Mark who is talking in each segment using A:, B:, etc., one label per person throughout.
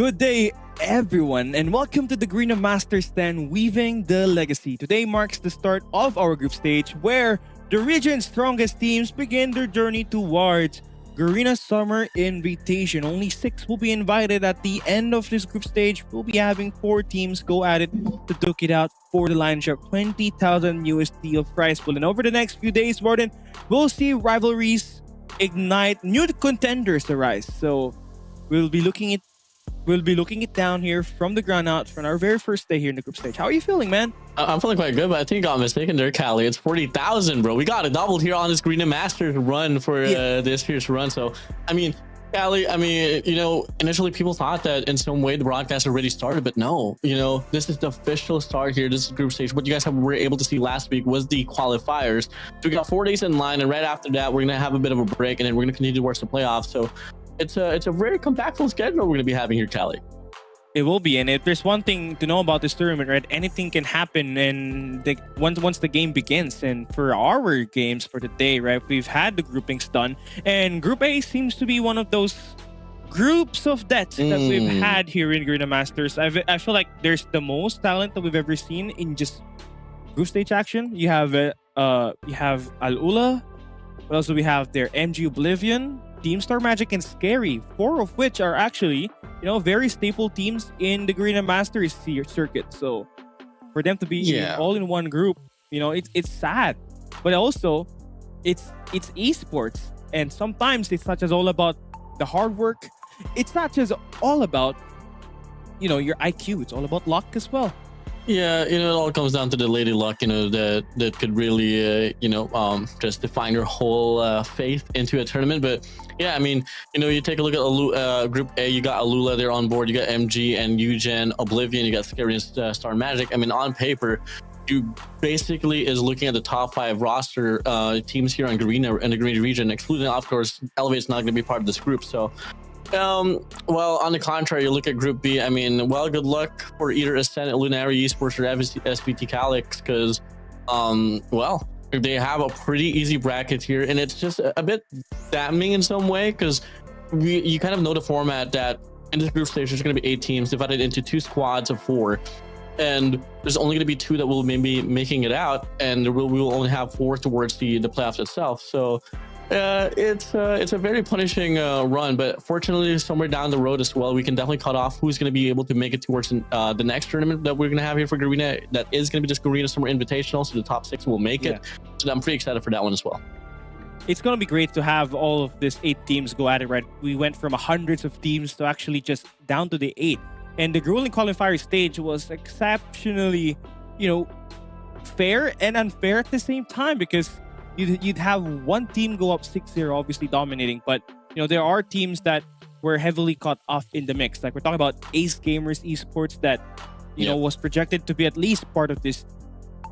A: Good day, everyone, and welcome to the Garena Master Stand Weaving the Legacy. Today marks the start of our group stage where the region's strongest teams begin their journey towards Garena Summer Invitation. Only 6 will be invited at the end of this group stage. We'll be having 4 teams go at it to duke it out for the Lion Share 20,000 USD of prize pool. And over the next few days, Warden, we'll see rivalries ignite, new contenders arise. So we'll be looking it down here from the ground out from our very first day here in the group stage. How are you feeling, man?
B: I'm feeling quite good, but I think you got mistaken there, Kali. It's 40,000, bro. We got it doubled here on this Garena Masters run for this year's run. So, I mean, Kali, initially people thought that in some way the broadcast already started, but no, this is the official start here. This is group stage. What you guys were able to see last week was the qualifiers. So we got 4 days in line, and right after that, we're going to have a bit of a break, and then we're going to continue towards the playoffs. So it's a very compactful schedule we're going to be having here, Kali.
A: It will be, and if there's one thing to know about this tournament, right? Anything can happen, and once the game begins. And for our games for today, right? We've had the groupings done, and Group A seems to be one of those groups of death that we've had here in Garena Masters. I feel like there's the most talent that we've ever seen in just group stage action. You have ALULA. But also we have their MG OBLIVION, Team Star Magic, and SKAERI, 4 of which are actually, very staple teams in the Garena Masters circuit. So for them to be all in one group, it's sad. But also, it's esports. And sometimes it's not just all about the hard work. It's not just all about, your IQ. It's all about luck as well.
B: Yeah, it all comes down to the lady luck, that could really, just define your whole faith into a tournament. But yeah, I mean, you take a look at Group A, you got ALULA there on board, you got MG and YGN, OBLIVION, you got SKAERI and Star Magic. I mean, on paper, you basically is looking at the top 5 roster teams here on Garena in the Garena region, excluding, of course, Elevate's not going to be part of this group. So well, on the contrary, you look at Group B. I mean, well, good luck for either Ascent, Luminary Esports, or SBT KALIX, because, well, they have a pretty easy bracket here, and it's just a bit damning in some way, because you kind of know the format that in this group stage there's going to be 8 teams divided into 2 squads of 4, and there's only going to be 2 that will maybe making it out, and we will only have 4 towards the playoffs itself. So it's a very punishing run, but fortunately somewhere down the road as well we can definitely cut off who's going to be able to make it towards the next tournament that we're going to have here for Garena. That is going to be just Garena Summer Invitational, so the top 6 will make it. So I'm pretty excited for that one as well.
A: It's going to be great to have all of these 8 teams go at it, right? We went from hundreds of teams to actually just down to the 8, and the grueling qualifier stage was exceptionally fair and unfair at the same time, because you'd have one team go up 6-0, obviously dominating, but there are teams that were heavily caught off in the mix. Like we're talking about Ace Gamers Esports that was projected to be at least part of this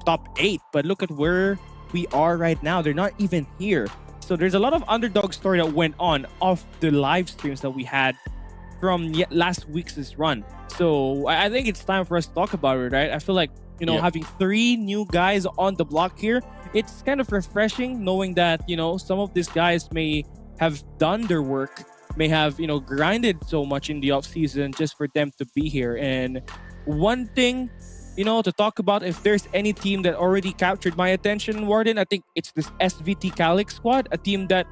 A: top 8, but look at where we are right now. They're not even here. So there's a lot of underdog story that went on off the live streams that we had from last week's run. So I think it's time for us to talk about it, right? I feel like having 3 new guys on the block here, it's kind of refreshing knowing that some of these guys may have done their work, may have grinded so much in the off season just for them to be here. And one thing to talk about, if there's any team that already captured my attention, Warden, I think it's this SVT KALIX squad, a team that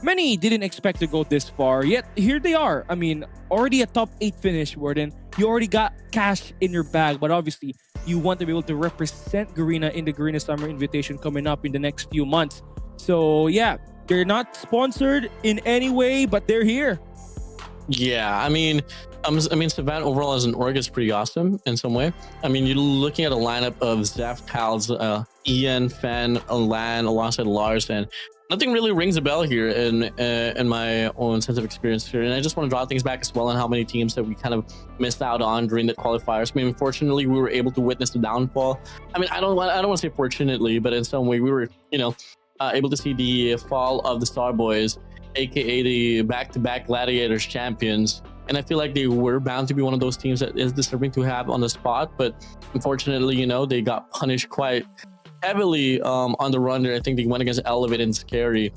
A: many didn't expect to go this far, yet here they are. I mean, already a top 8 finish, Warden. You already got cash in your bag, but obviously you want to be able to represent Garena in the Garena Summer Invitation coming up in the next few months. So yeah, they're not sponsored in any way, but they're here.
B: Yeah, I mean, Savannah overall as an org is pretty awesome in some way. I mean, you're looking at a lineup of Zeph, Tals, Ian, Fan, Lan, alongside Lars, and nothing really rings a bell here in my own sense of experience here. And I just want to draw things back as well on how many teams that we kind of missed out on during the qualifiers. I mean, unfortunately, we were able to witness the downfall. I mean, I don't want to say fortunately, but in some way we were, able to see the fall of the Star Boys, aka the back-to-back Gladiators champions. And I feel like they were bound to be one of those teams that is deserving to have on the spot. But unfortunately, they got punished quite heavily on the run there. I think they went against Elevate and SKAERI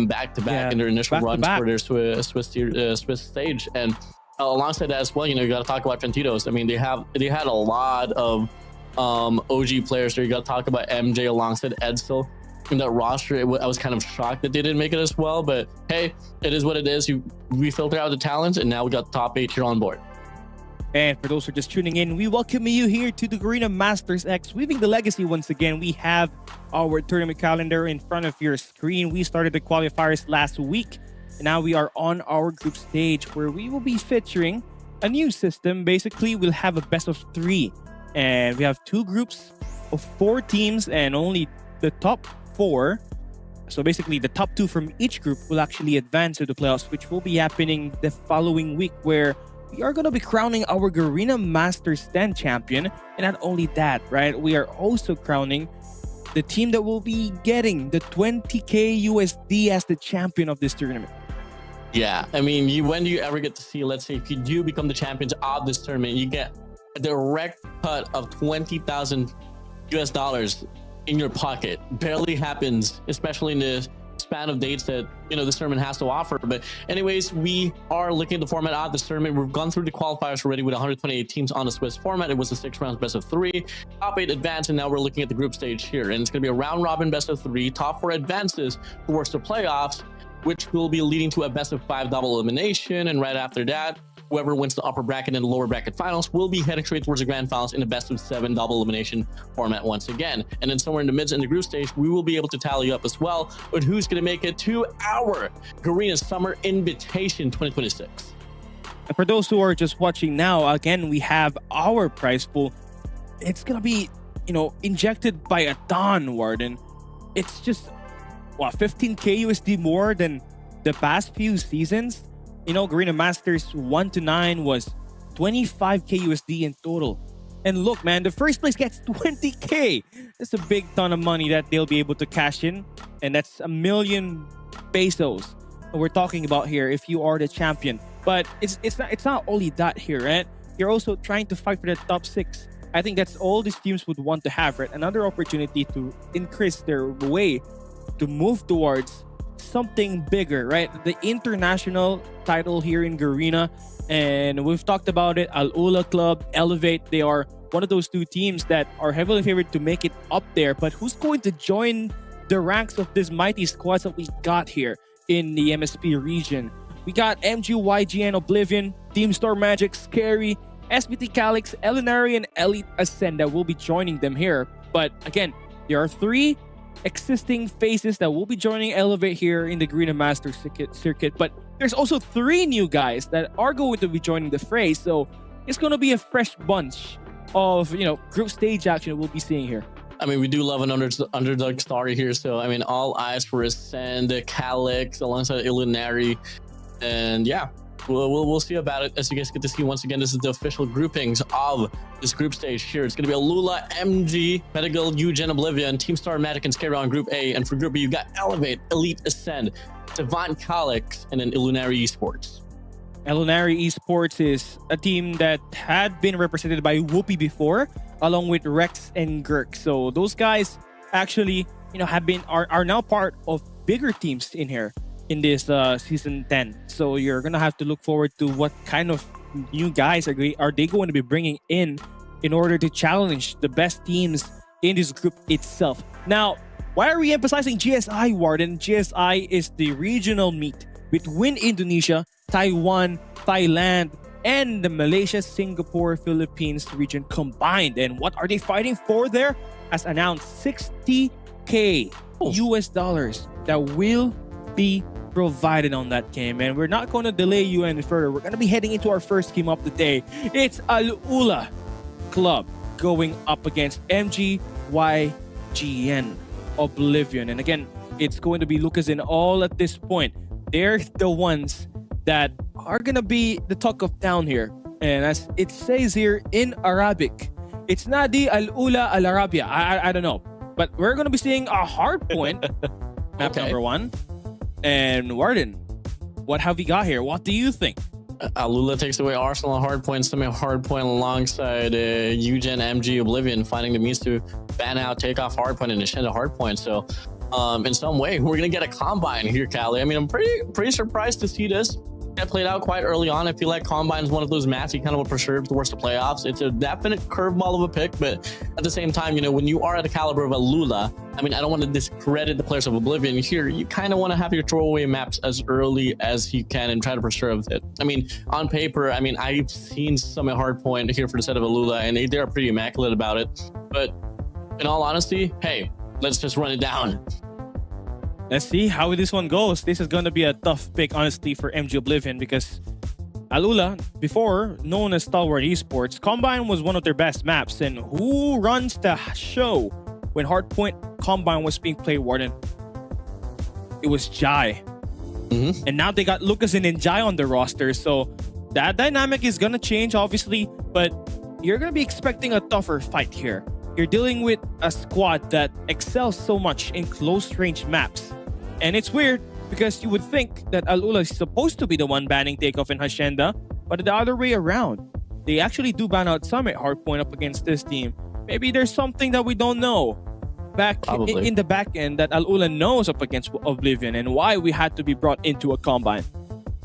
B: back to back in their initial runs for their Swiss stage. And alongside that as well, you know, you got to talk about Trentitos. I mean, they had a lot of OG players there. You got to talk about MJ alongside Edsel in that roster. I was kind of shocked that they didn't make it as well, but hey, it is what it is. We filter out the talents, and now we got top 8 here on board.
A: And for those who are just tuning in, we welcome you here to the Garena Masters X, weaving the legacy once again. We have our tournament calendar in front of your screen. We started the qualifiers last week, and now we are on our group stage where we will be featuring a new system. Basically, we'll have a best of 3, and we have 2 groups of 4 teams, and only the top 4. So basically, the top 2 from each group will actually advance to the playoffs, which will be happening the following week, where we are going to be crowning our Garena Masters 10 champion. And not only that, right? We are also crowning the team that will be getting the 20K USD as the champion of this tournament.
B: Yeah, I mean, when do you ever get to see, let's say, if you do become the champions of this tournament, you get a direct cut of $20,000 US in your pocket. Barely happens, especially in the span of dates that, you know, this tournament has to offer. But anyways, we are looking at the format of this tournament. We've gone through the qualifiers already with 128 teams on the Swiss format. It was a 6 rounds best of 3, top 8 advance, and now we're looking at the group stage here, and it's going to be a round robin best of 3, top 4 advances towards the playoffs, which will be leading to a best of 5 double elimination. And right after that, whoever wins the upper bracket and the lower bracket finals will be heading straight towards the grand finals in the best of 7 double elimination format once again. And then somewhere in the mids in the group stage, we will be able to tally up as well with who's going to make it to our Garena Summer Invitation 2026.
A: And for those who are just watching now, again, we have our prize pool. It's going to be, you know, injected by a ton, Warden. It's just, what, 15K USD more than the past few seasons? You know, Garena Masters 1 to 9 was 25K USD in total. And look, man, the first place gets 20K. That's a big ton of money that they'll be able to cash in. And that's 1 million pesos we're talking about here if you are the champion. But it's not only that here, right? You're also trying to fight for the top 6. I think that's all these teams would want to have, right? Another opportunity to increase their way to move towards something bigger, right? The international title here in Garena, and we've talked about it. ALULA Club, Elevate, they are one of those 2 teams that are heavily favored to make it up there. But who's going to join the ranks of this mighty squads that we got here in the MSP region? We got MG.YGN, Oblivion, Team Star Magic, SKAERI, SBT KALIX, Elinari, and Elite Ascend that will be joining them here. But again, there are 3 existing faces that will be joining Elevate here in the Garena Masters circuit, but there's also 3 new guys that are going to be joining the fray, so it's going to be a fresh bunch of, you know, group stage action we'll be seeing here.
B: I mean, we do love an underdog story here, so I mean, all eyes for Ascend, KALIX alongside Elinari, and yeah, we'll see about it as you guys get to see. Once again, this is the official groupings of this group stage here. It's going to be ALULA, MG, Medical, GSI, Oblivion, Team Star Magic, and SKAERI on Group A. And for Group B, you've got Elevate, Elite Ascend, Savant KALIX, and then Elinari Esports.
A: Elinari Esports is a team that had been represented by Whoopi before, along with Rex and Gurk. So those guys actually, you know, are now part of bigger teams in here in this season 10. So you're gonna have to look forward to what kind of new guys are they going to be bringing in order to challenge the best teams in this group itself. Now, why are we emphasizing GSI, Warden? GSI is the regional meet between Indonesia, Taiwan, Thailand, and the Malaysia, Singapore, Philippines region combined. And what are they fighting for there? As announced, 60K US dollars that will be provided on that game. And we're not going to delay you any further. We're going to be heading into our first game of the day. It's ALULA Club going up against MG.YGN, Oblivion. And again, it's going to be Lucas and all at this point. They're the ones that are going to be the talk of town here. And as it says here in Arabic, it's Nadi ALULA Al Arabia. I don't know. But we're going to be seeing a Hardpoint, map number 1. And Warden, what have we got here? What do you think?
B: ALULA takes away Arsenal Hardpoint, Hardpoint alongside GSI, MG, Oblivion, finding the means to ban out, take off Hardpoint, and extend a Hardpoint. So in some way, we're going to get a combine here, Kali. I mean, I'm pretty surprised to see this. that played out quite early on. I feel like Combine is one of those maps you kind of want to preserve towards the playoffs. It's a definite curveball of a pick, but at the same time, you know, when you are at the caliber of ALULA, I mean, I don't want to discredit the players of Oblivion here. You kind of want to have your throwaway maps as early as you can and try to preserve it. I mean, on paper, I mean, I've seen some at Hardpoint here for the set of ALULA, and they are pretty immaculate about it. But in all honesty, hey, let's just run it down.
A: Let's see how this one goes. This is going to be a tough pick, honestly, for MG.YGN because ALULA, before known as Stalwart Esports, Combine was one of their best maps. And who runs the show when Hardpoint Combine was being played, Warden? It was Jai. And now they got Lucasyn and Jai on the roster. So that dynamic is going to change, obviously. But you're going to be expecting a tougher fight here. You're dealing with a squad that excels so much in close-range maps. And it's weird because you would think that ALULA is supposed to be the one banning Takeoff and Hacienda, but the other way around. They actually do ban out Summit Hardpoint up against this team. Maybe there's something that we don't know back in the back end that ALULA knows up against Oblivion and why we had to be brought into a Combine.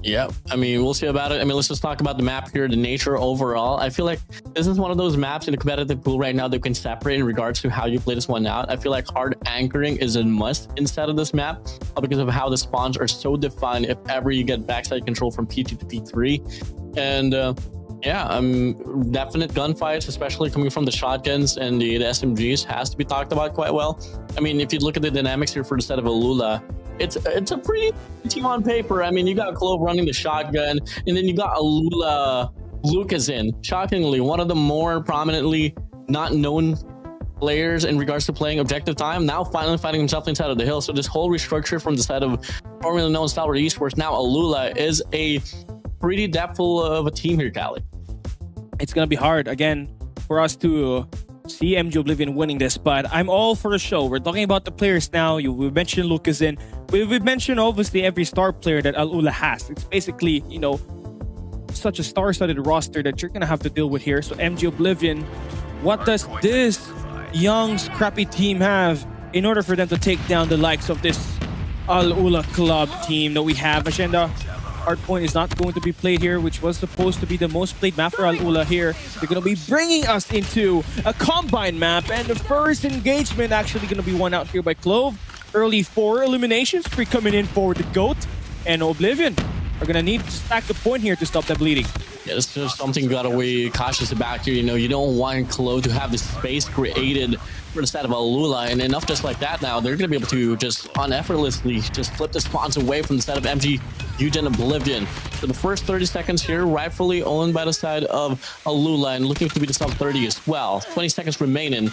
B: Yeah, I mean, we'll see about it. I mean, let's just talk about the map here, the nature overall. I feel like this is one of those maps in the competitive pool right now that can separate in regards to how you play this one out. I feel like hard anchoring is a must inside of this map because of how the spawns are so defined if ever you get backside control from P2 to P3. And yeah, definite gunfights, especially coming from the shotguns and the SMGs, has to be talked about quite well. I mean, if you look at the dynamics here for the set of ALULA, it's a pretty team on paper. I mean, you got Clove running the shotgun, and then you got ALULA Lucasyn. Shockingly, one of the more prominently not known players in regards to playing objective time, now finally finding himself inside of the hill. So this whole restructure from the side of formerly known Stalwart Esports, now ALULA, is a pretty depthful of a team here, Kali.
A: It's going to be hard, again, for us to see MG.YGN winning this, but I'm all for the show. We're talking about the players now. We mentioned Lucasyn. We've mentioned, obviously, every star player that ALULA has. It's basically, you know, such a star-studded roster that you're going to have to deal with here. So MG.YGN, what does this young, scrappy team have in order for them to take down the likes of this ALULA club team that we have? Hacienda, Hardpoint is not going to be played here, which was supposed to be the most played map for ALULA here. They're going to be bringing us into a Combine map, and the first engagement actually going to be won out here by Clove. Early 4 eliminations, free coming in for the GOAT, and Oblivion are going to need to stack the point here to stop that bleeding.
B: Yeah, this is something you got to be cautious about here. You know, you don't want Clove to have the space created for the side of ALULA, and enough just like that now, they're going to be able to just uneffortlessly just flip the spawns away from the side of MG.YGN Oblivion. So the first 30 seconds here, rightfully owned by the side of ALULA and looking to be the sub 30 as well. 20 seconds remaining,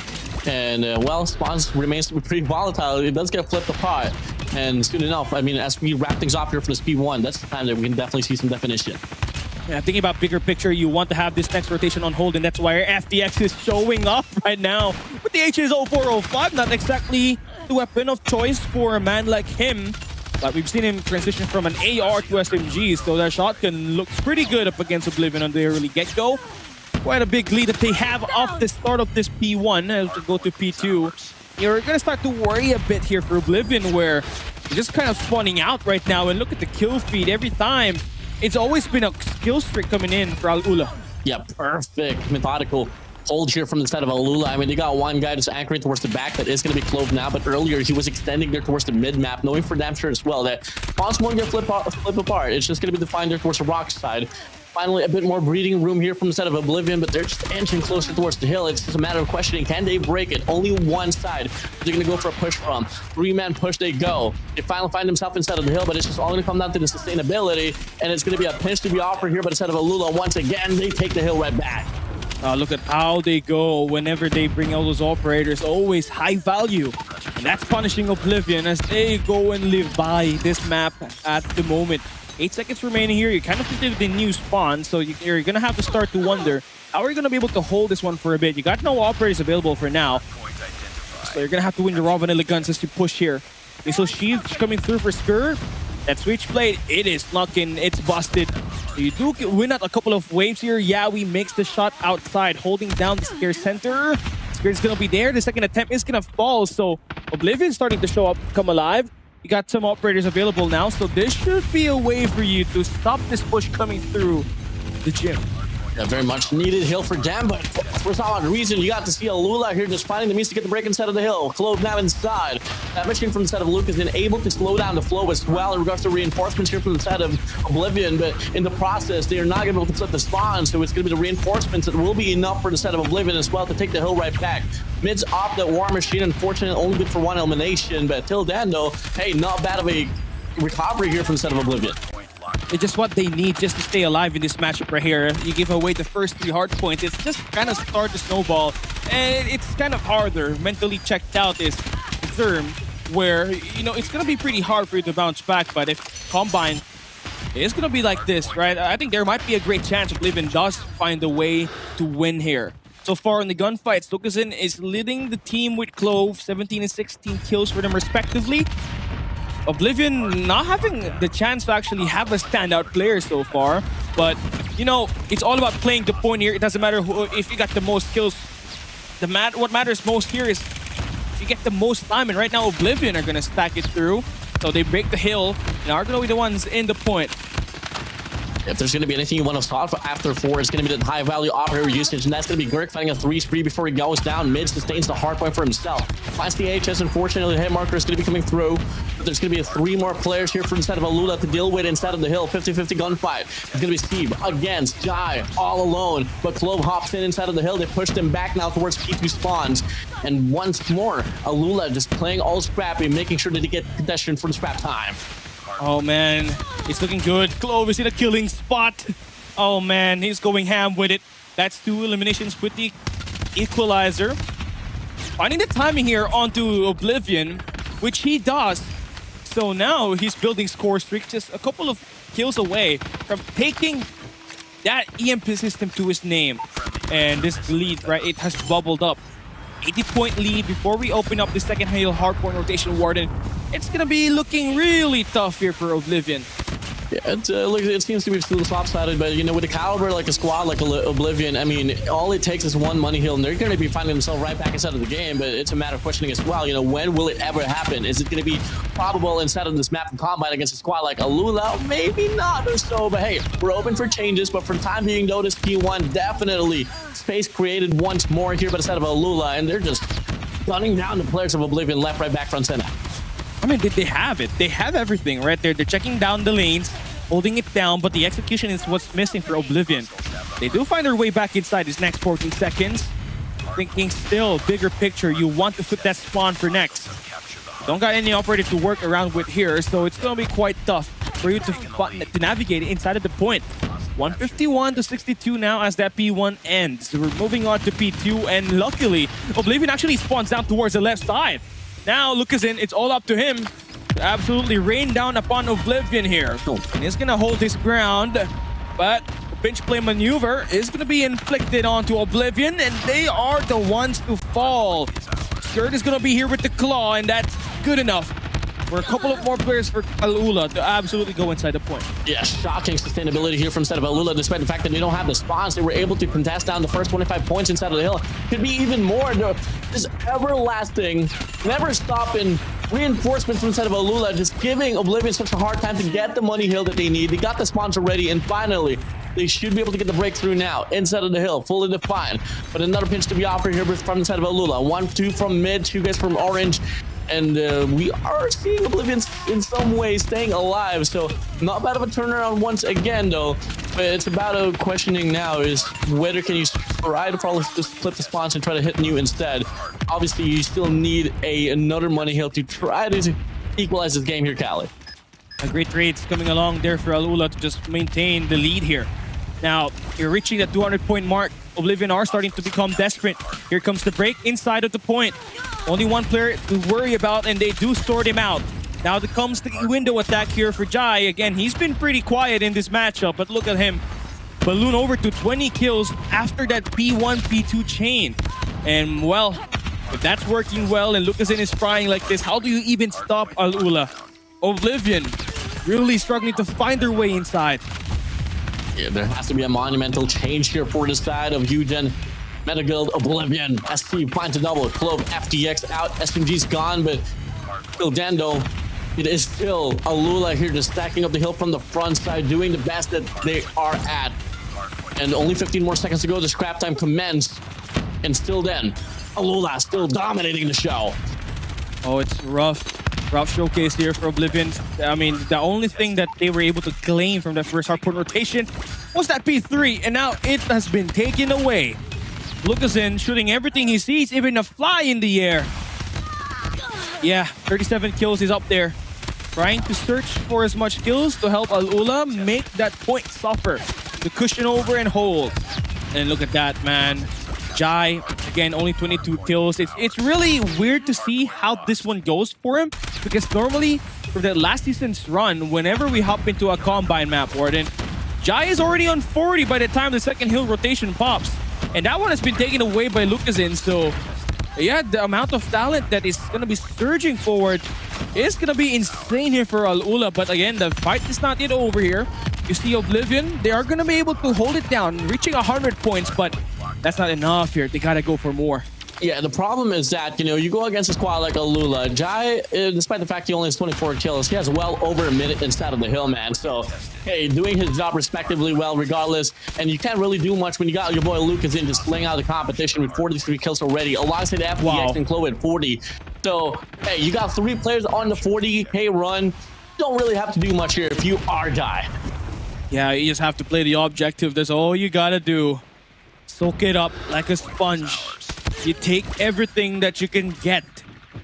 B: and well, spawns remains to be pretty volatile. It does get flipped apart, and soon enough, I mean, as we wrap things up here for the speed 1, that's the time that we can definitely see some definition.
A: Yeah, thinking about bigger picture, you want to have this next rotation on hold, and that's why FTX is showing up right now with the HS0405. Not exactly the weapon of choice for a man like him, but we've seen him transition from an AR to SMG, so that shotgun looks pretty good up against Oblivion on the early get-go. Quite a big lead that they have off the start of this P1 as we go to P2. You're going to start to worry a bit here for Oblivion, where they're just kind of spawning out right now, and look at the kill feed every time. It's always been a skill streak coming in for ALULA.
B: Yeah, perfect methodical hold here from the side of ALULA. I mean, they got one guy just anchoring towards the back that is going to be Clove now, but earlier he was extending there towards the mid-map, knowing for damn sure as well that spawns won't get flip apart. It's just going to be defined there towards the rock side. Finally, a bit more breathing room here from the side of Oblivion, but they're just inching closer towards the hill. It's just a matter of questioning, can they break it? Only one side they're going to go for a push from. 3-man push they go. They finally find themselves inside of the hill, but it's just all going to come down to the sustainability, and it's going to be a pinch to be offered here by the side of ALULA. Once again, they take the hill right back.
A: Look at how they go whenever they bring all those operators. Always high value. And that's punishing Oblivion as they go and live by this map at the moment. 8 seconds remaining here. You kind of did the new spawn, so you're going to have to start to wonder, how are you going to be able to hold this one for a bit? You got no operators available for now. So you're going to have to win the raw vanilla guns as you push here. Missile Shield coming through for Skur. That Switchblade, it is knocking, it's busted. You do win out a couple of waves here. Yeah, we makes the shot outside, holding down the Scare center. Scare's gonna be there. The second attempt is gonna fall, so Oblivion starting to show up, come alive. You got some operators available now, so this should be a way for you to stop this push coming through the gym.
B: Yeah, very much needed hill for Jam, but for some odd reason, you got to see ALULA here just finding the means to get the break inside of the hill. Clove now inside. That mission from the side of Luke has been able to slow down the flow as well in regards to reinforcements here from the side of Oblivion, but in the process, they are not going to be able to flip the spawn, so it's going to be the reinforcements that will be enough for the side of Oblivion as well to take the hill right back. Mid's off the War Machine, unfortunately only good for one elimination, but till then though, hey, not bad of a recovery here from the side of Oblivion.
A: It's just what they need just to stay alive in this matchup right here. You give away the first 3 hard points, it's just kind of start to snowball, and it's kind of harder. Mentally checked out is Therm, where, you know, it's going to be pretty hard for you to bounce back, but if Combine is going to be like this, right, I think there might be a great chance Oblivion does find a way to win here. So far in the gunfights, Lucasen is leading the team with Clove, 17 and 16 kills for them respectively. Oblivion not having the chance to actually have a standout player so far, but you know, it's all about playing the point here. It doesn't matter who, if you got the most kills. What matters most here is you get the most time, and right now Oblivion are gonna stack it through. So they break the hill and are gonna be the ones in the point.
B: If there's going to be anything you want to solve for after 4, it's going to be the high value operator usage, and that's going to be Gurk finding a 3 spree before he goes down. Mid sustains the hard point for himself. Finds the HS, unfortunately, the hit marker is going to be coming through. But there's going to be 3 more players here for inside of ALULA to deal with inside of the hill. 50-50 gunfight. It's going to be Steve against Jai all alone. But Clove hops in inside of the hill. They pushed him back now towards P2 spawns. And once more, ALULA just playing all scrappy, making sure that they get contestation for the scrap time.
A: Oh man, it's looking good. Clove is in a killing spot. Oh man, he's going ham with it. That's 2 eliminations with the equalizer. Finding the timing here onto Oblivion, which he does. So now he's building score streak, just a couple of kills away from taking that EMP system to his name. And this lead, right, it has bubbled up. 80-point lead before we open up the second hill Hardpoint rotation Warden. It's gonna be looking really tough here for Oblivion.
B: Yeah, it seems to be still lopsided, but you know, with a caliber like a squad like Oblivion, I mean, all it takes is one money hill, and they're going to be finding themselves right back inside of the game. But it's a matter of questioning as well. You know, when will it ever happen? Is it going to be probable inside of this map of Combine against a squad like ALULA? Maybe not or so. But hey, we're open for changes. But for the time being, notice P1 definitely space created once more here by the side of ALULA, and they're just gunning down the players of Oblivion left, right, back, front, center.
A: I mean, they have it. They have everything right there. They're checking down the lanes, holding it down, but the execution is what's missing for Oblivion. They do find their way back inside these next 14 seconds. Thinking still, bigger picture, you want to put that spawn for next. Don't got any operator to work around with here, so it's going to be quite tough for you to navigate inside of the point. 151 to 62 now as that P1 ends. So we're moving on to P2, and luckily, Oblivion actually spawns down towards the left side. Now, Lucasen, it's all up to him to absolutely rain down upon Oblivion here. And he's going to hold his ground, but a pinch play maneuver is going to be inflicted onto Oblivion, and they are the ones to fall. Skirt is going to be here with the claw, and that's good enough for a couple of more players for ALULA to absolutely go inside the point.
B: Yeah, shocking sustainability here from side of ALULA, despite the fact that they don't have the spawns. They were able to contest down the first 25 points inside of the hill. Could be even more. This everlasting, never stopping reinforcements from inside of ALULA, just giving Oblivion such a hard time to get the money hill that they need. They got the spawns already, and finally, they should be able to get the breakthrough now inside of the hill, fully defined. But another pinch to be offered here from inside of ALULA. 1-2 from mid, 2 guys from orange. And we are seeing Oblivion in some ways staying alive, so not bad of a turnaround once again, though. But it's about a questioning now is whether can you try to probably just flip the spawns and try to hit new instead. Obviously, you still need another money hill to try to equalize this game here, Kali.
A: A great trades coming along there for ALULA to just maintain the lead here. Now, you're reaching the 200-point mark. Oblivion are starting to become desperate. Here comes the break inside of the point. Only one player to worry about, and they do sort him out. Now there comes the window attack here for Jai. Again, he's been pretty quiet in this matchup, but look at him. Balloon over to 20 kills after that P1, P2 chain. And, well, if that's working well and Lucasen is frying like this, how do you even stop ALULA? Oblivion really struggling to find their way inside.
B: Yeah, there has to be a monumental change here for the side of GSI Metaguild Oblivion. ST finds a double. Clove FTX out. SMG's gone, but still Dando it is still ALULA here just stacking up the hill from the front side, doing the best that they are at. And only 15 more seconds to go, the scrap time commenced. And still then, ALULA still dominating the show.
A: Oh, it's rough showcase here for Oblivion. I mean, the only thing that they were able to claim from that first hardpoint rotation was that P3, and now it has been taken away. Lucasen shooting everything he sees, even a fly in the air. Yeah, 37 kills is up there. Trying to search for as much kills to help ALULA make that point suffer. The cushion over and hold. And look at that, man. Jai, again, only 22 kills. It's really weird to see how this one goes for him, because normally for that last season's run, whenever we hop into a combine map, Warden, Jai is already on 40 by the time the second hill rotation pops. And that one has been taken away by Lucasen, so yeah, the amount of talent that is going to be surging forward is going to be insane here for ALULA. But again, the fight is not yet over here. You see Oblivion, they are going to be able to hold it down, reaching 100 points, but that's not enough here. They got to go for more.
B: Yeah, the problem is that, you know, you go against a squad like ALULA. Jai, despite the fact he only has 24 kills, he has well over a minute inside of the hill, man. So, hey, doing his job respectively well regardless. And you can't really do much when you got your boy Lucasen just laying out the competition with 43 kills already. Alongside FPX and Chloe at 40. So, hey, you got 3 players on the 40K run. You don't really have to do much here if you are Jai.
A: Yeah, you just have to play the objective. That's all you got to do. Soak it up like a sponge. You take everything that you can get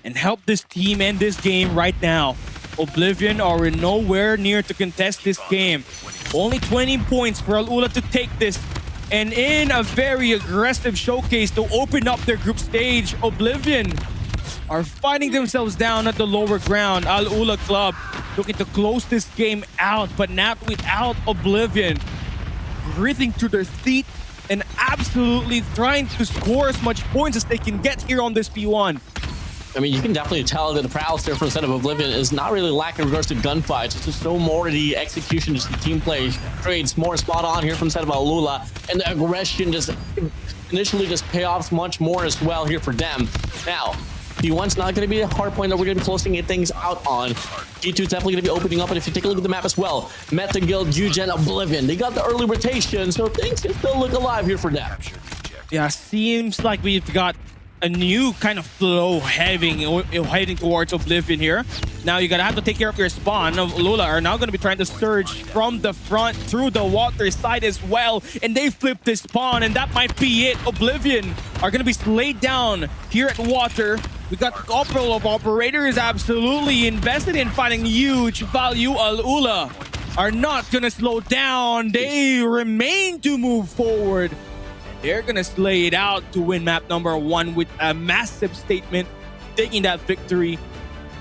A: and help this team end this game right now. Oblivion are nowhere near to contest this game. Only 20 points for ALULA to take this. And in a very aggressive showcase to open up their group stage, Oblivion are fighting themselves down at the lower ground. ALULA Club looking to close this game out, but not without Oblivion breathing through their teeth and absolutely trying to score as much points as they can get here on this P1.
B: I mean, you can definitely tell that the prowess there from the set of Oblivion is not really lacking in regards to gunfights. It's just so more the execution, just the team play trades more spot on here from the set of ALULA, and the aggression just initially just pay off much more as well here for them. Now, P1's not going to be a hard point that we're going to be closing things out on. G2's definitely going to be opening up, and if you take a look at the map as well, Meta Guild, GSI, Oblivion, they got the early rotation, so things can still look alive here for them.
A: Yeah, seems like we've got a new kind of flow heading towards Oblivion here. Now you gotta have to take care of your spawn. ALULA are now gonna be trying to surge from the front through the water side as well, and they flip this spawn, and that might be it. Oblivion are gonna be laid down here at water. We got a couple of operators absolutely invested in finding huge value. ALULA are not gonna slow down. They remain to move forward. They're gonna slay it out to win map number 1 with a massive statement, taking that victory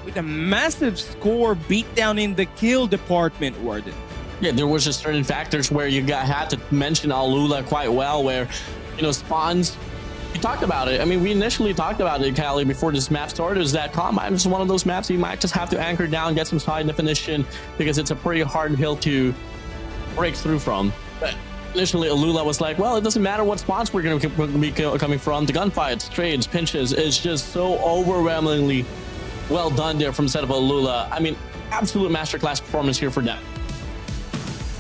A: with a massive score beatdown in the kill department, Warden.
B: Yeah, there was just certain factors where you had to mention ALULA quite well, where, you know, spawns, we talked about it. I mean, we initially talked about it, Kali, before this map started, is that Combine is one of those maps you might just have to anchor down, get some high definition, because it's a pretty hard hill to break through from. But initially, ALULA was like, well, it doesn't matter what spawns we're going to be coming from. The gunfights, trades, pinches, it's just so overwhelmingly well done there from the set of ALULA. I mean, absolute masterclass performance here for them.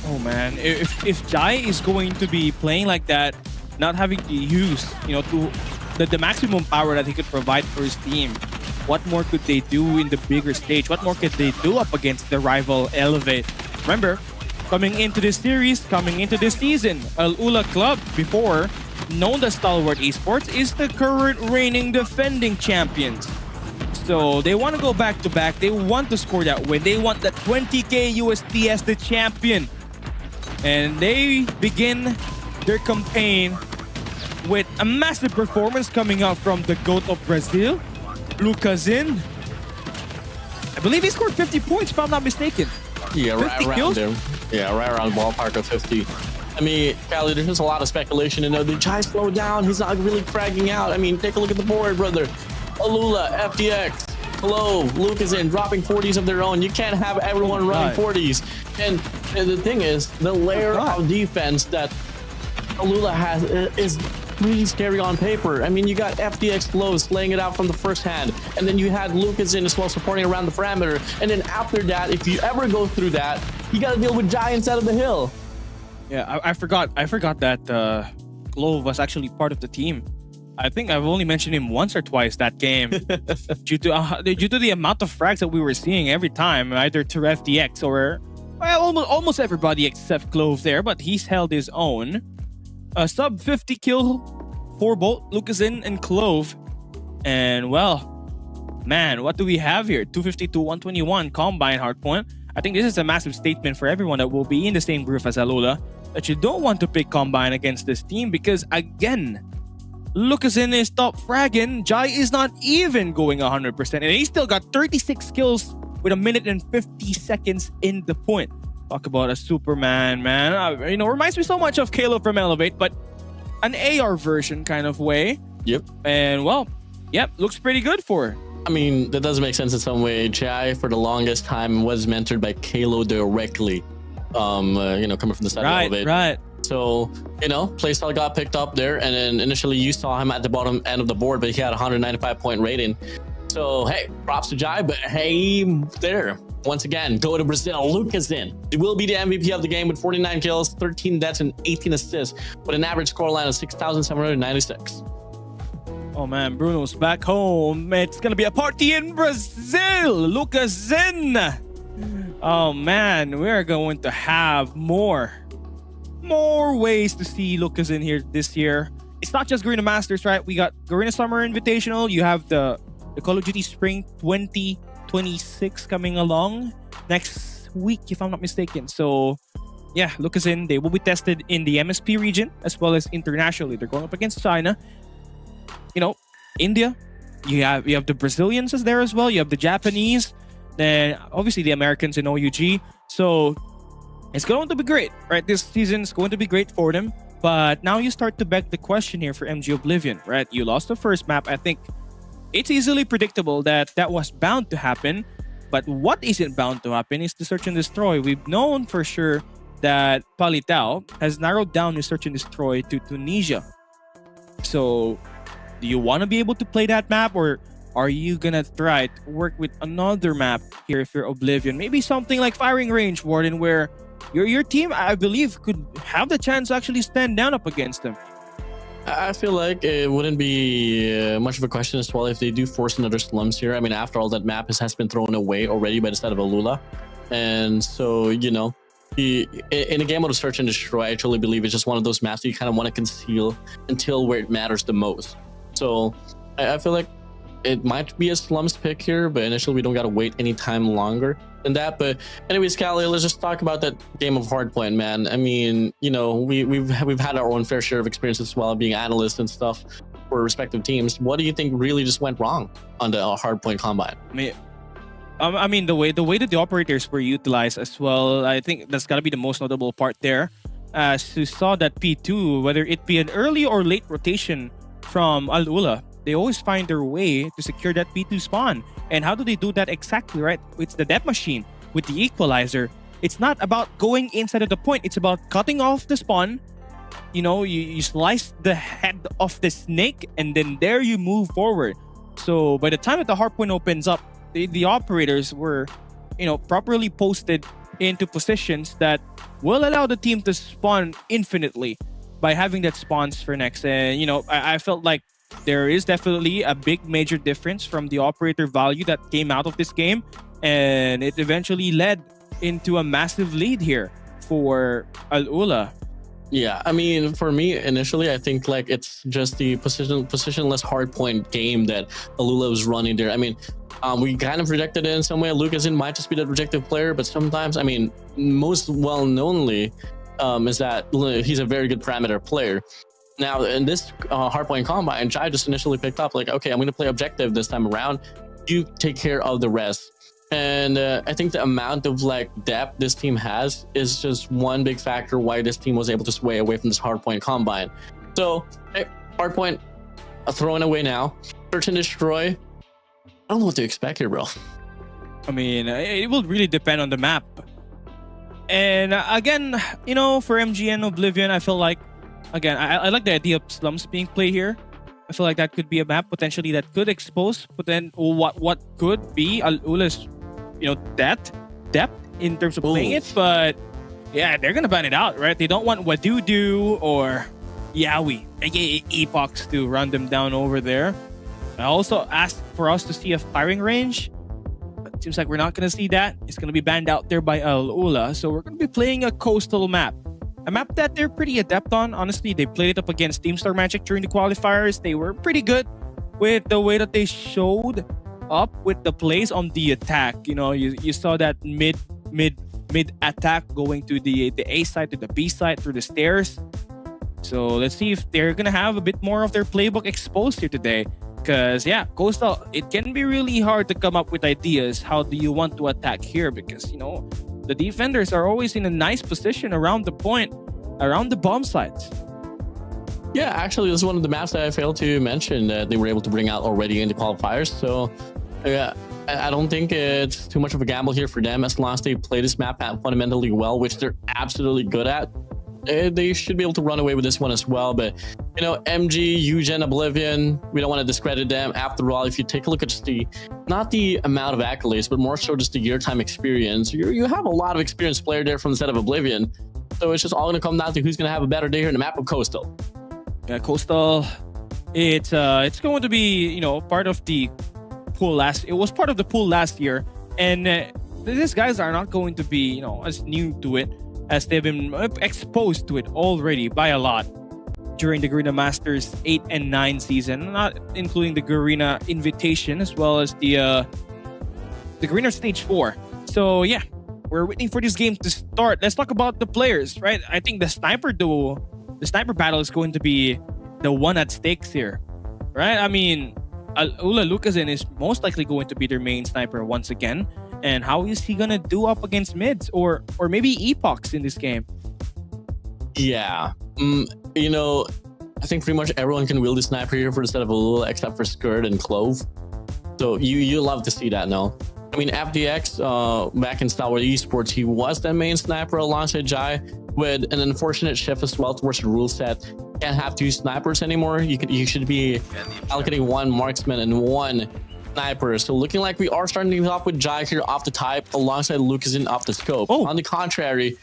A: Oh, man. If Jai is going to be playing like that, not having to use, you know, the maximum power that he could provide for his team, what more could they do in the bigger stage? What more could they do up against the rival Elevate? Remember, coming into this series, coming into this season, ALULA Club, before known as Stalwart Esports, is the current reigning defending champions. So they want to go back to back. They want to score that win. They want that 20K USD as the champion. And they begin their campaign with a massive performance coming out from the GOAT of Brazil, Lucasen. I believe he scored 50 points, if I'm not mistaken.
B: Yeah, right around there. Yeah, right around ballpark of 50. I mean, Kali, there's just a lot of speculation. You know, did Jai slow down? He's not really fragging out. I mean, take a look at the board, brother. ALULA, FTX, Hello, Lucasen dropping 40s of their own. You can't have everyone running 40s. And the thing is, the layer of defense that ALULA has is pretty scary on paper. I mean, you got FDX Lowe's laying it out from the first hand, and then you had Lucas in as well supporting around the parameter. And then after that, if you ever go through that, you got to deal with Giants out of the hill.
A: Yeah, I forgot that Clove was actually part of the team. I think I've only mentioned him once or twice that game due to the amount of frags that we were seeing every time, either to FDX or almost everybody except Clove there, but he's held his own. A sub 50 kill for both Lucasin and Clove. And well, man, what do we have here? 252, 121 Combine Hardpoint. I think this is a massive statement for everyone that will be in the same group as ALULA, that you don't want to pick Combine against this team because, again, Lucasin is top fragging. Jai is not even going 100%, and he still got 36 kills with 1 minute and 50 seconds in the point. Talk about a Superman, man. Reminds me so much of Kalo from Elevate, but an AR version kind of way.
B: Yep.
A: And well, yep, looks pretty good for it.
B: I mean, that does make sense in some way. Jai, for the longest time, was mentored by Kalo directly. Coming from the side of Elevate.
A: Right.
B: So, playstyle got picked up there, and then initially you saw him at the bottom end of the board, but he had a 195-point rating. So, hey, props to Jai, but hey, there. Once again, go to Brazil. Lucasin. He will be the MVP of the game with 49 kills, 13 deaths, and 18 assists, with an average scoreline of 6,796.
A: Oh man, Bruno's back home. It's gonna be a party in Brazil. Lucasin. Oh man, we're going to have more ways to see Lucasin here this year. It's not just Garena Masters, right? We got Garena Summer Invitational. You have the Call of Duty Spring 2026 coming along next week, if I'm not mistaken. So yeah, Lucasin, they will be tested in the MSP region as well as internationally. They're going up against China. India. You have the Brazilians is there as well. You have the Japanese. Then obviously the Americans in OUG. So it's going to be great, right? This season is going to be great for them. But now you start to beg the question here for MG.YGN, right? You lost the first map. I think it's easily predictable that was bound to happen. But what isn't bound to happen is the search and destroy. We've known for sure that Palitao has narrowed down his search and destroy to Tunisia. So do you want to be able to play that map, or are you gonna try to work with another map here if you're Oblivion? Maybe something like Firing Range Warden, where your team, I believe, could have the chance to actually stand down up against them.
B: I feel like it wouldn't be much of a question as well if they do force another slums here. I mean, after all, that map has been thrown away already by the side of ALULA. And so, in a game of search and destroy, I truly believe it's just one of those maps that you kind of want to conceal until where it matters the most. So I feel like it might be a slums pick here, but initially we don't got to wait any time longer than that. But anyways, Callie, let's just talk about that game of Hardpoint, man. I mean, we've had our own fair share of experience as well, being analysts and stuff for respective teams. What do you think really just went wrong on the Hardpoint Combine?
A: I mean, the way that the operators were utilized as well, I think that's got to be the most notable part there. As you saw that P2, whether it be an early or late rotation from ALULA, they always find their way to secure that P2 spawn. And how do they do that exactly, right? It's the depth machine with the equalizer. It's not about going inside of the point. It's about cutting off the spawn. You slice the head of the snake, and then there you move forward. So by the time that the hardpoint opens up, the operators were, properly posted into positions that will allow the team to spawn infinitely by having that spawns for next. And, I felt like there is definitely a big major difference from the operator value that came out of this game, and it eventually led into a massive lead here for ALULA.
B: Yeah, I mean, for me, initially, I think like it's just the positionless hardpoint game that ALULA was running there. I mean, we kind of projected it in some way. Lucasin might just be the projective player, but sometimes, I mean, most well-knownly is that he's a very good parameter player. Now, in this Hardpoint Combine, Jai just initially picked up like, okay, I'm going to play objective this time around. You take care of the rest. And I think the amount of like depth this team has is just one big factor why this team was able to sway away from this Hardpoint Combine. So, hey, Hardpoint, throwing away now. Search and destroy. I don't know what to expect here, bro.
A: I mean, it will really depend on the map. And again, for MG and Oblivion, I feel like again, I like the idea of slums being played here. I feel like that could be a map potentially that could expose, but then what could be ALULA's, depth in terms of playing it. But yeah, they're gonna ban it out, right? They don't want Wadudu or Yawi, aka Epochs, to run them down over there. I also asked for us to see a firing range, but it seems like we're not gonna see that. It's gonna be banned out there by ALULA, so we're gonna be playing a coastal map. A map that they're pretty adept on. Honestly, they played it up against Team Star Magic during the qualifiers. They were pretty good with the way that they showed up with the plays on the attack. You saw that mid attack going to the A side to the B side through the stairs. So let's see if they're gonna have a bit more of their playbook exposed here today. Because yeah, Coastal, it can be really hard to come up with ideas. How do you want to attack here? Because the defenders are always in a nice position around the point, around the bomb sites.
B: Yeah, actually, this is one of the maps that I failed to mention that they were able to bring out already in the qualifiers. So, yeah, I don't think it's too much of a gamble here for them as long as they play this map fundamentally well, which they're absolutely good at. They should be able to run away with this one as well. But, MG.YGN, Oblivion, we don't want to discredit them. After all, if you take a look at just not the amount of accolades, but more so just the year time experience, you have a lot of experienced player there from the set of Oblivion. So it's just all going to come down to who's going to have a better day here in the map of Coastal.
A: Yeah, Coastal, it's going to be, part of the pool it was part of the pool last year. And these guys are not going to be, as new to it as they've been exposed to it already by a lot during the Garena Masters 8 and 9 season, not including the Garena Invitation as well as the Garena Stage 4. So yeah, we're waiting for this game to start. Let's talk about the players, right? I think the sniper duo, the sniper battle is going to be the one at stakes here, right? I mean, ALULA Lucasen is most likely going to be their main sniper once again. And how is he gonna do up against mids or maybe epochs in this game?
B: Yeah, I think pretty much everyone can wield the sniper here for the set of ALULA except for Skirt and Clove. So you love to see that, no? I mean, FDX back in Star Wars Esports, he was the main sniper alongside Jai, with an unfortunate shift as well towards the rule set. Can't have two snipers anymore. You should be allocating one marksman and one sniper. So looking like we are starting to off with Jai here off the type alongside Lucasen off the scope. On the contrary,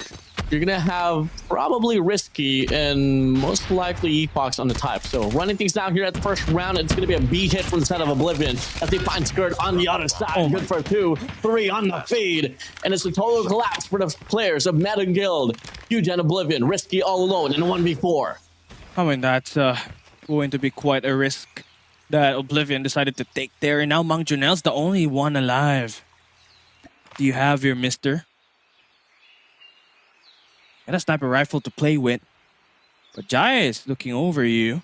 B: you're gonna have probably Risky and most likely Epochs on the type. So running things down here at the first round, it's gonna be a B hit from the set of Oblivion as they find Skirt on the other side. Good for 2, 3 on the feed, and it's a total collapse for the players of Meta Guild. YGN Oblivion, Risky all alone in a 1v4.
A: I mean, that's going to be quite a risk that Oblivion decided to take there, and now MG.YGN's the only one alive. Do you have your mister? And a sniper rifle to play with. But Jai is looking over you.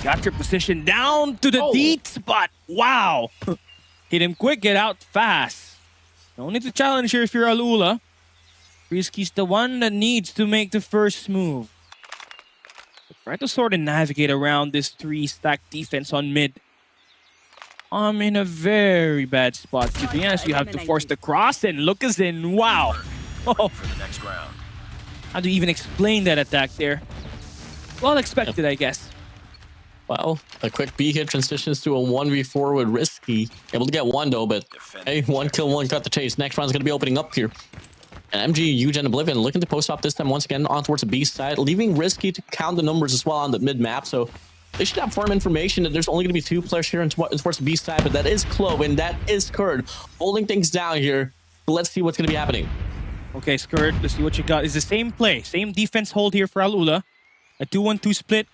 A: Got your position down to the deep spot. Wow. Hit him quick, get out fast. No need to challenge here if you're ALULA. Risky's the one that needs to make the first move. Try to sort of navigate around this 3-stack defense on mid. I'm in a very bad spot. To be honest, you have to force the cross and Lucasen. Wow. For the next round. How do you even explain that attack there? Well expected, I guess.
B: Well, a quick B hit transitions to a 1v4 with Risky. Able to get one though, but hey, 1 kill, 1 cut the chase. Next round's going to be opening up here. And MG.YGN Oblivion looking to post up this time once again on towards the B side, leaving Risky to count the numbers as well on the mid map. So they should have firm information that there's only going to be 2 players here towards the B side, but that is Clove and that is Skirt holding things down here. But let's see what's going to be happening.
A: Okay, Skirt, let's see what you got. It's the same play, same defense hold here for ALULA. A 2-1-2 split.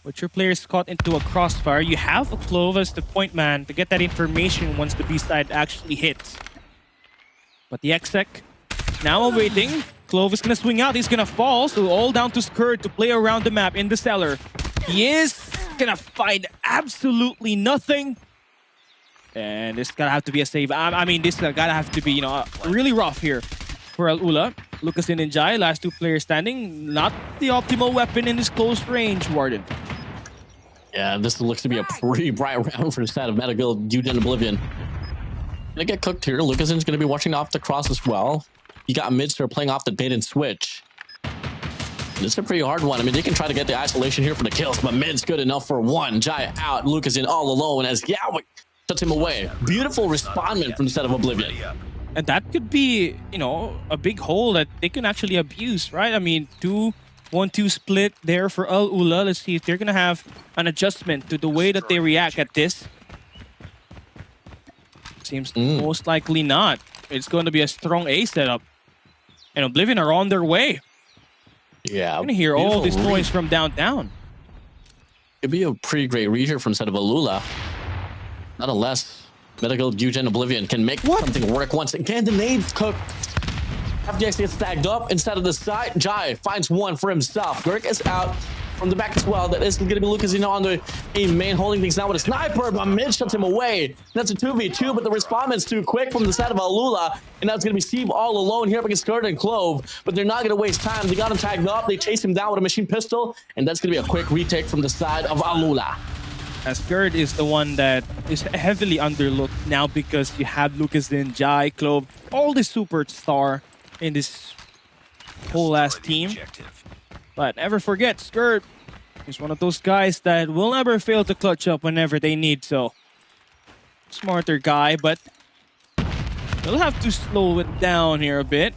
A: But your player's caught into a crossfire. You have a Clove as the point man to get that information once the B side actually hits. But the exec now awaiting. Clove is gonna swing out. He's gonna fall. So all down to Skirt to play around the map in the cellar. He is gonna find absolutely nothing. And this gotta have to be a save. I mean, this gotta have to be, really rough here for ALULA. Lucasen and Jai, last 2 players standing. Not the optimal weapon in this close range, Warden.
B: Yeah, this looks to be a pretty bright round for the side of Meta Guild, YGN Oblivion. Gonna get cooked here. Lucasen's gonna be watching off the cross as well. You got Midster playing off the bait and switch. This is a pretty hard one. I mean, they can try to get the isolation here for the kills, but mid's good enough for one. Jai out, Lucas in all alone as Yowie shuts him away. Beautiful respondment from the set of Oblivion.
A: And that could be, you know, a big hole that they can actually abuse, right? I mean, 2-1-2 split there for ALULA. Let's see if they're going to have an adjustment to the way that they react at this. Seems most likely not. It's going to be a strong A setup. And Oblivion are on their way.
B: Yeah.
A: I'm going to hear all this noise from downtown.
B: It'd be a pretty great read here from the set of ALULA. Nonetheless, MG.YGN Oblivion can make something work once again. The nades cook. FDX gets stacked up inside of the side. Jai finds one for himself. Gurk is out from the back as well. That is going to be Lucas, on the main, holding things down with a sniper, but mid shuts him away. That's a 2v2, but the response too quick from the side of ALULA, and now it's going to be Steve all alone here up against Skird and Clove, but they're not going to waste time. They got him tagged up. They chase him down with a machine pistol, and that's going to be a quick retake from the side of ALULA.
A: As Skird is the one that is heavily underlooked now because you have Lucas in, Jai, Clove, all the superstar in this whole ass team. But never forget, Skird is one of those guys that will never fail to clutch up whenever they need so. Smarter guy, but they'll have to slow it down here a bit.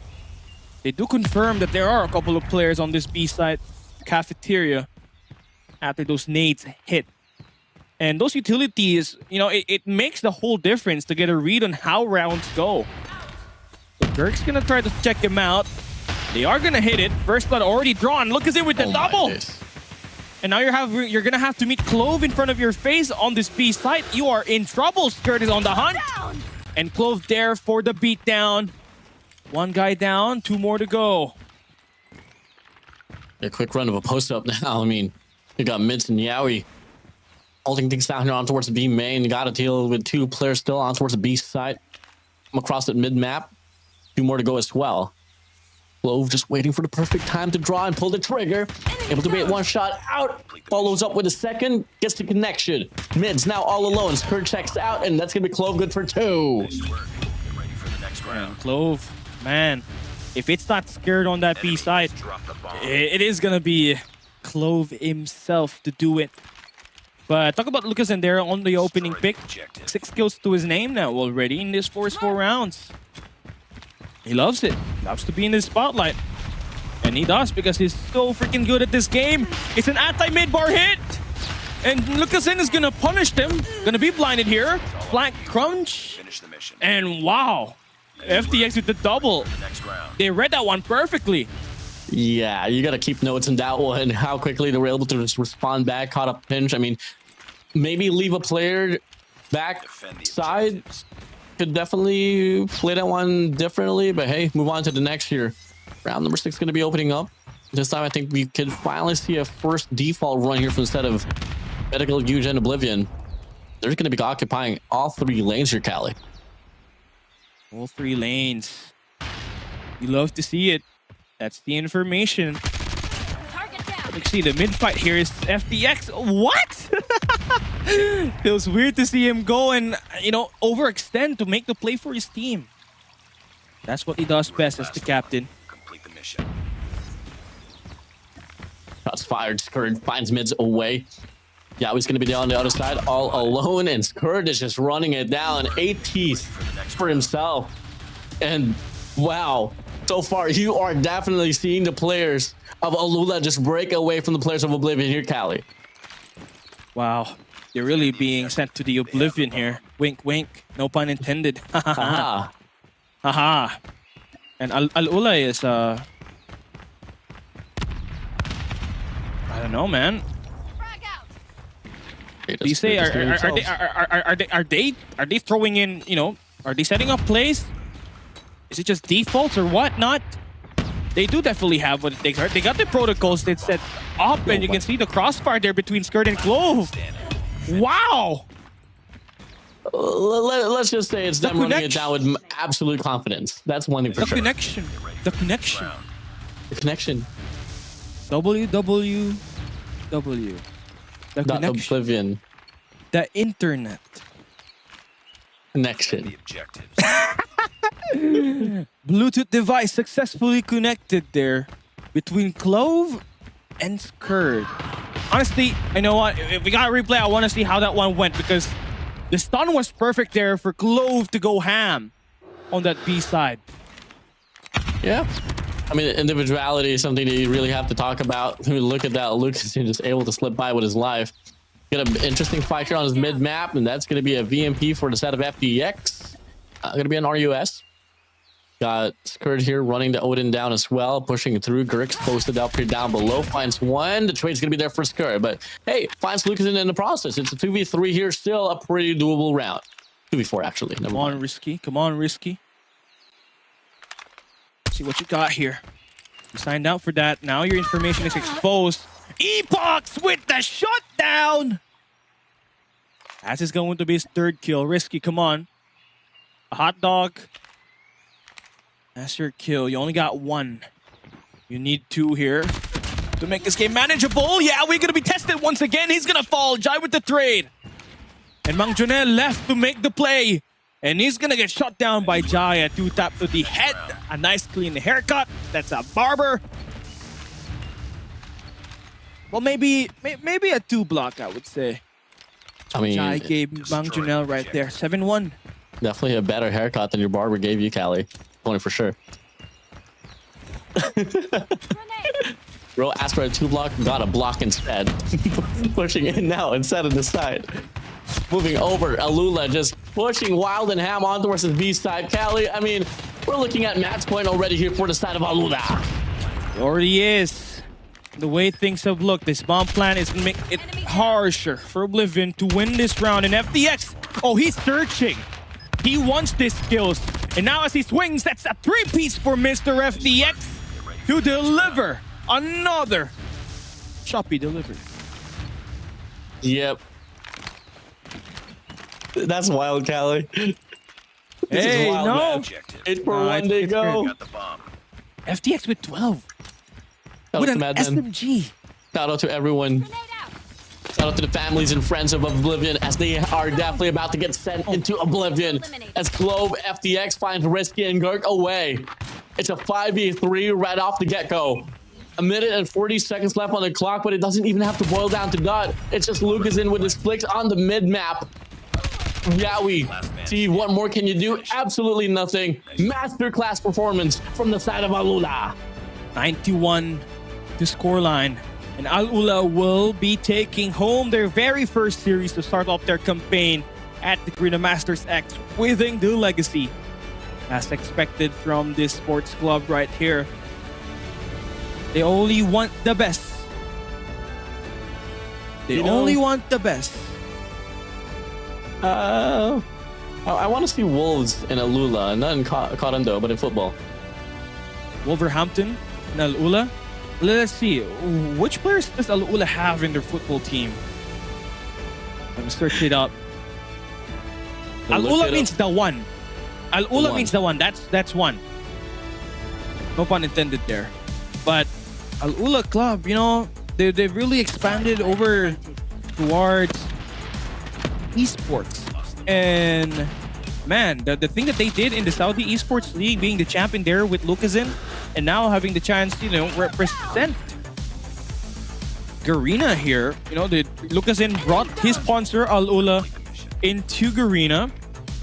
A: They do confirm that there are a couple of players on this B-side cafeteria after those nades hit. And those utilities, it makes the whole difference to get a read on how rounds go. So Dirk's gonna try to check him out. They are gonna hit it. First blood already drawn. Look at it with the double. And now you're gonna have to meet Clove in front of your face on this B site. You are in trouble. Skirt is on the hunt. And Clove there for the beatdown. One guy down, two more to go.
B: A quick run of a post-up now. I mean, you got Mids and Yowie holding things down here on towards the B main. You got to deal with two players still on towards the B side. Come across at mid-map. Two more to go as well. Clove just waiting for the perfect time to draw and pull the trigger. Able to bait one shot out. Follows up with a second. Gets the connection. Mid's now all alone. Skird checks out, and that's going to be Clove good for two.
A: Yeah, Clove, man. If it's not Scared on that B side, it is going to be Clove himself to do it. But talk about Lucas in there on the opening pick. 6 kills to his name now already in this first 4 rounds. He loves it. Loves to be in the spotlight. And he does because he's so freaking good at this game. It's an anti-mid bar hit. And Lucasen is going to punish them. Going to be blinded here. Flank crunch. And wow. FTX with the double. They read that one perfectly.
B: Yeah, you got to keep notes on that one. How quickly they were able to just respond back, caught a pinch. I mean, maybe leave a player back side. Could definitely play that one differently, but hey, move on to the next here. Round number 6 going to be opening up. This time, I think we could finally see a first default run here from instead of MG.YGN Oblivion. They're going to be occupying all 3 lanes here, Kali.
A: All 3 lanes. You love to see it. That's the information. You see the mid fight here is FDX. What? Feels weird to see him go and, overextend to make the play for his team. That's what he does best as the captain.
C: Complete the mission.
B: Shots fired. Skird finds mids away. Yeah, he's going to be down on the other side all alone, and Skird is just running it down. 8 teeth for himself. And wow, so far you are definitely seeing the players of ALULA just break away from the players of Oblivion here, Kali.
A: Wow, you're really being sent to the Oblivion here. Wink, wink. No pun intended. Haha. Haha. And ALULA is, I don't know, man. Do you say are they throwing in, are they setting up plays? Is it just defaults or whatnot? They do definitely have what it takes, right? They got the protocols that set up, and you can see the crossfire there between Skird and Clove. Wow!
B: Let's just say it's them running it down with absolute confidence. That's one thing for sure.
A: The connection. The connection.
B: The connection.
A: WWW. The connection.
B: Oblivion.
A: The internet.
B: Connection.
A: Bluetooth device successfully connected there between Clove and SKAERI. Honestly, I know what, if we got a replay, I want to see how that one went, because the stun was perfect there for Clove to go ham on that B side.
B: Yeah. I mean, individuality is something that you really have to talk about. When we look at that, Lucas is just able to slip by with his life. Got an interesting fight here on his mid map, and that's going to be a VMP for the set of FDX. Going to be an RUS. Got SKAERI here running the Odin down as well, pushing through. Grix posted up here down below, finds one. The trade's going to be there for SKAERI, but hey, finds Lucas in the process. It's a 2v3 here, still a pretty doable round. 2v4 actually.
A: Come on, Risky. Come on, Risky. See what you got here. You signed out for that. Now your information is exposed. Epox with the shutdown. As is going to be his third kill. Risky, come on. A hot dog. That's your kill. You only got one. You need two here to make this game manageable. Yeah, we're going to be tested once again. He's going to fall. Jai with the trade. And MG.YGN left to make the play. And he's going to get shot down by Jai. A 2-tap to the head. A nice clean haircut. That's a barber. Well, maybe a 2-block, I would say.
B: I mean,
A: Jai gave MG.YGN right there. 7-1.
B: Definitely a better haircut than your barber gave you, Kali. Only for sure. Bro asked for a 2-block, got a block instead. Pushing in now instead of the side. Moving over, ALULA just pushing wild and ham on towards the B side. Kali, I mean, we're looking at match point already here for the side of ALULA.
A: It already is. The way things have looked, this bomb plan is going to make it harsher for Oblivion to win this round. And FDX, oh, he's searching. He wants these kills. And now as he swings, that's a 3-piece for Mr. FDX to deliver another choppy delivery.
B: Yep. That's wild, Kali.
A: Hey,
B: wild,
A: no.
B: 8 for 1 to go.
A: FDX with 12.
B: Shout
A: With
B: out
A: an
B: to Madman.
A: SMG.
B: Shout out to everyone. Shout out to the families and friends of Oblivion, as they are definitely about to get sent into Oblivion. As Clove FDX finds Risky and Gurk away. It's a 5v3 right off the get-go. 1 minute and 40 seconds left on the clock, but it doesn't even have to boil down to that. It's just Lucas in with his flicks on the mid-map. Yeah, we see what more can you do? Absolutely nothing. Masterclass performance from the side of ALULA.
A: 91 to scoreline. And ALULA will be taking home their very first series to start off their campaign at the Garena Masters X, winning the legacy. As expected from this sports club right here. They only want the best. They only want the best.
B: I want to see Wolves in ALULA, not in COD though, but in football.
A: Wolverhampton and ALULA. Let's see. Which players does ALULA have in their football team? Let me search it up. ALULA means the one. ALULA means the one. That's one. No pun intended there. But ALULA club, you know, they've really expanded over towards esports. And man, the thing that they did in the Saudi Esports League, being the champion there with Lucazin, and now having the chance to, you know, represent Garena here. You know, Lucazin brought his sponsor ALULA into Garena,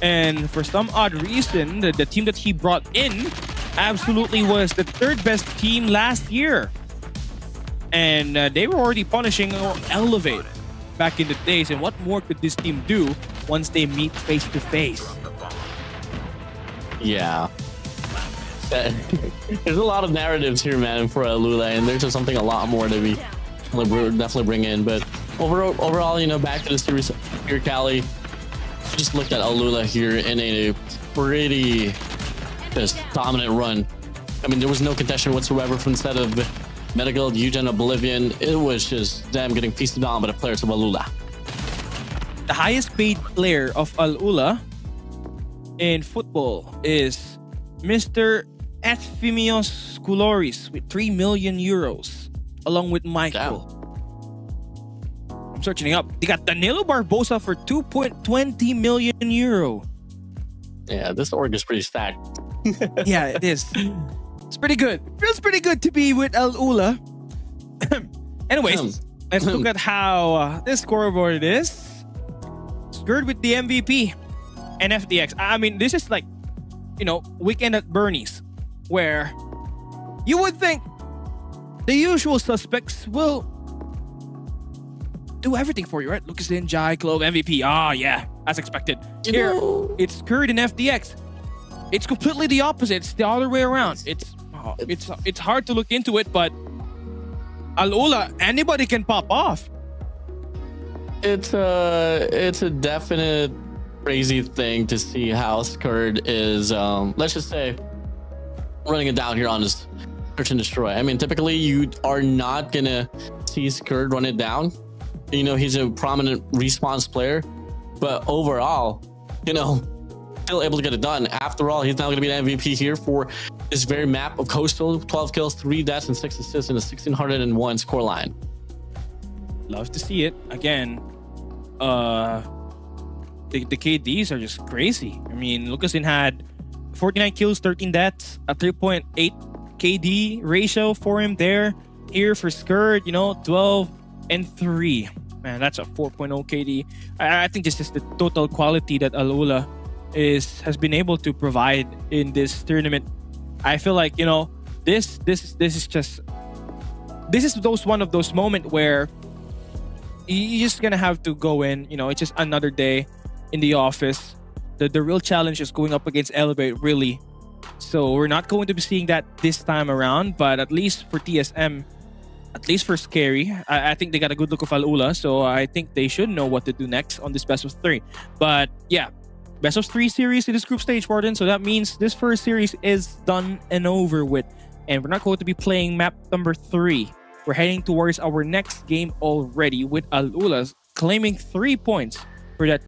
A: and for some odd reason, the team that he brought in absolutely was the third best team last year. And they were already punishing Elevate back in the days. And what more could this team do once they meet face to face?
B: Yeah. There's a lot of narratives here, man, for ALULA, and there's just something a lot more that we definitely bring in. But overall, you know, back to the series here, Kali. Just looked at ALULA here in a pretty just dominant run. I mean, there was no contention whatsoever from the set of Medical, GSI, Oblivion. It was just them getting feasted on by the players of ALULA.
A: The highest paid player of ALULA in football is Mr. Ephemios Koulouris with 3 million euros, along with Michael. I'm searching up. They got Danilo Barbosa for 2.20 million euro.
B: Yeah, this org is pretty stacked.
A: Yeah, it is. It's pretty good. It feels pretty good to be with ALULA. Anyways, let's look at how this scoreboard is. Scored with the MVP and FDX. I mean, this is like, weekend at Bernie's, where you would think the usual suspects will do everything for you, right? Lucas in, Jai, Clove, MVP. Ah, yeah, as expected. Here, it's Curd and FDX. It's completely the opposite. It's the other way around. It's hard to look into it, but ALULA, anybody can pop off.
B: It's a definite crazy thing to see how Skurd is, let's just say, running it down here on his search and destroy. I mean, typically you are not gonna see Skurd run it down. He's a prominent response player, but overall, still able to get it done. After all, he's now going to be an MVP here for this very map of Coastal. 12 kills, 3 deaths, and 6 assists in a 1,601 scoreline.
A: Love to see it. Again, the KDs are just crazy. I mean, Lucasin had 49 kills, 13 deaths, a 3.8 KD ratio for him there. Here for Skurd, 12 and 3. Man, that's a 4.0 KD. I think this is the total quality that ALULA has been able to provide in this tournament. I feel like, this is one of those moments where you're just gonna have to go in. It's just another day in the office. The real challenge is going up against Elevate, really. So we're not going to be seeing that this time around, but at least for TSM, at least for SKAERI, I think they got a good look of ALULA, so I think they should know what to do next on this best of 3. But yeah, best of 3 series in this group stage, Warden. So that means this first series is done and over with, and we're not going to be playing map number 3. We're heading towards our next game already, with ALULA claiming 3 points for that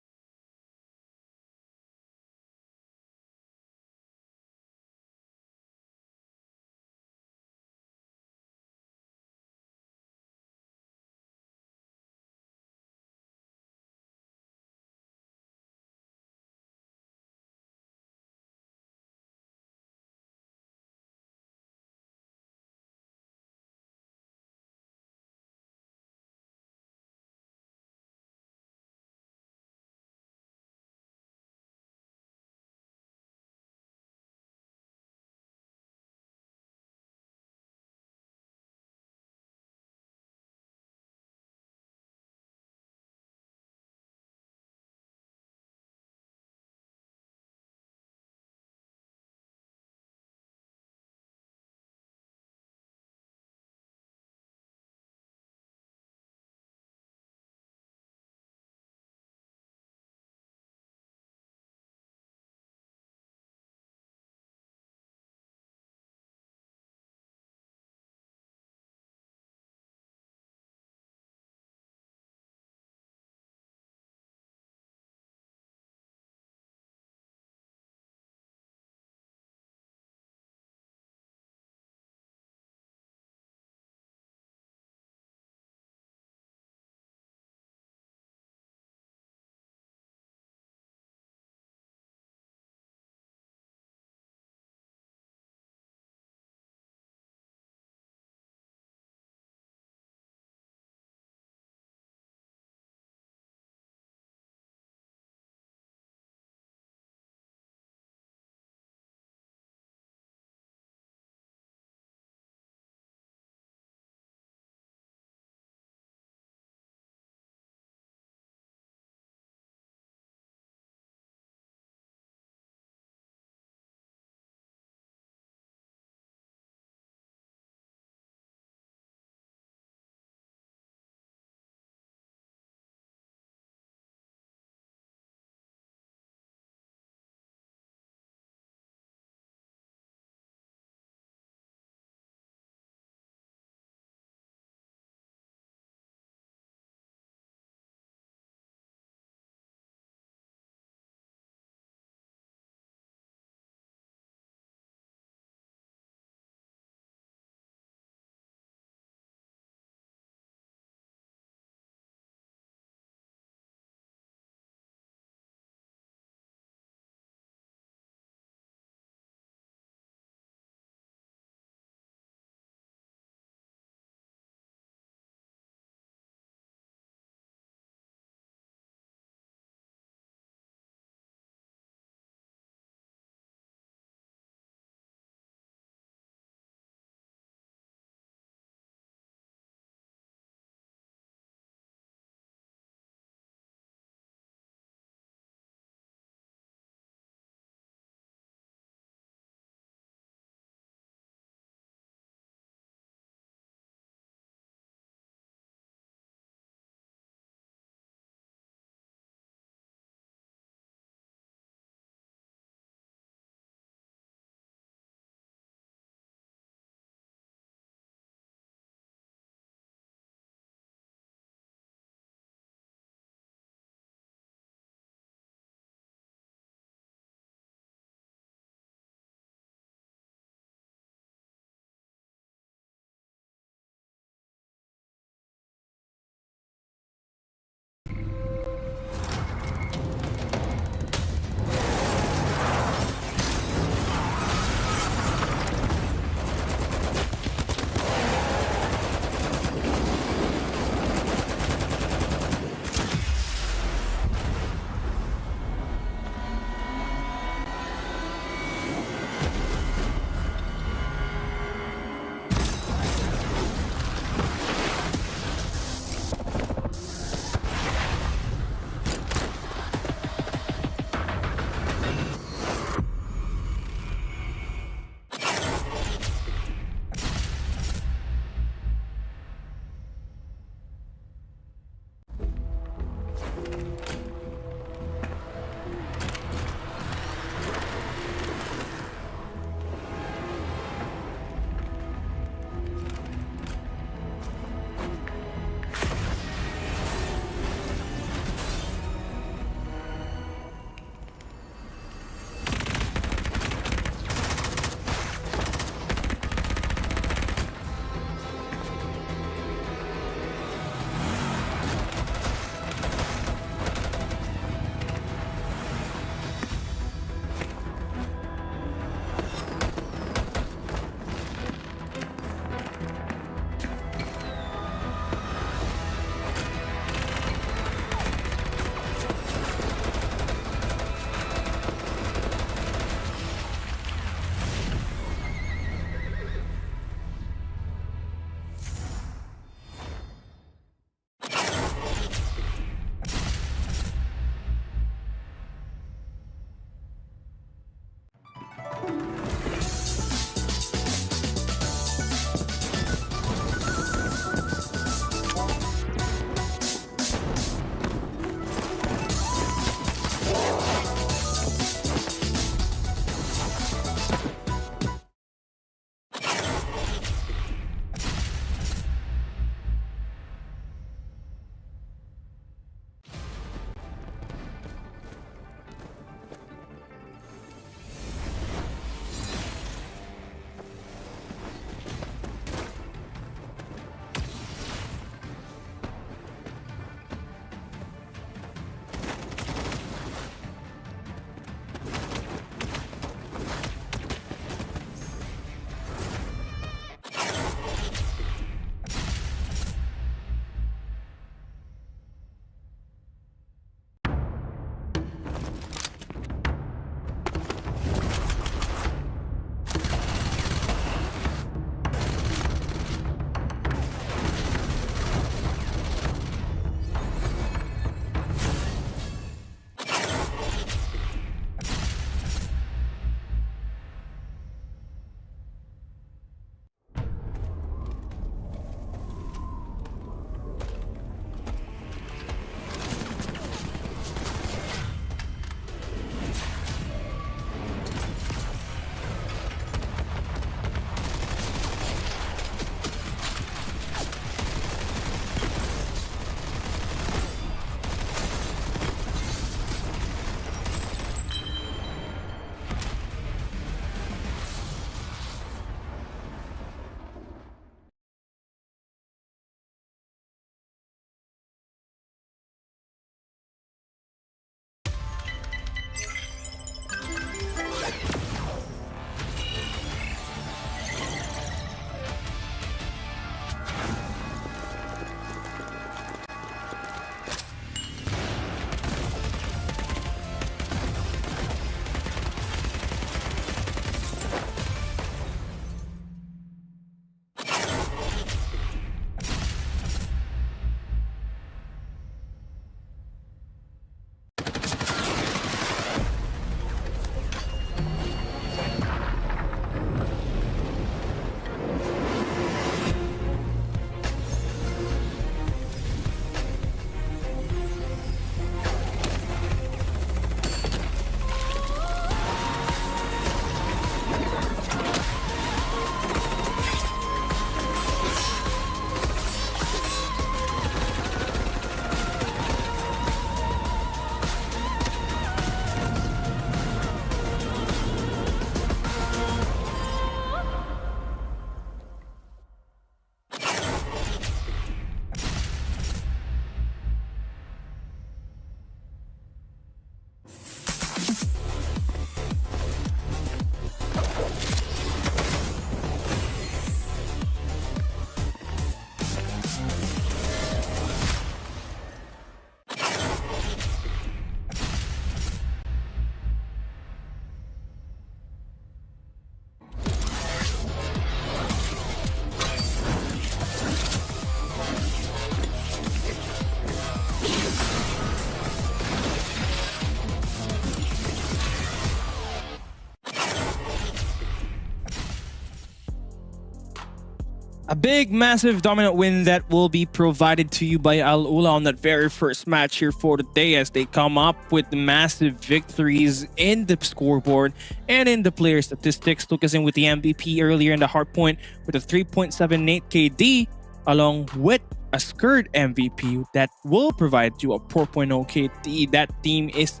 A: A big, massive, dominant win that will be provided to you by ALULA on that very first match here for today, as they come up with massive victories in the scoreboard and in the player statistics. Lucas in with the MVP earlier in the Hardpoint with a 3.78 KD, along with a SKAERI MVP that will provide you a 4.0 KD. That team is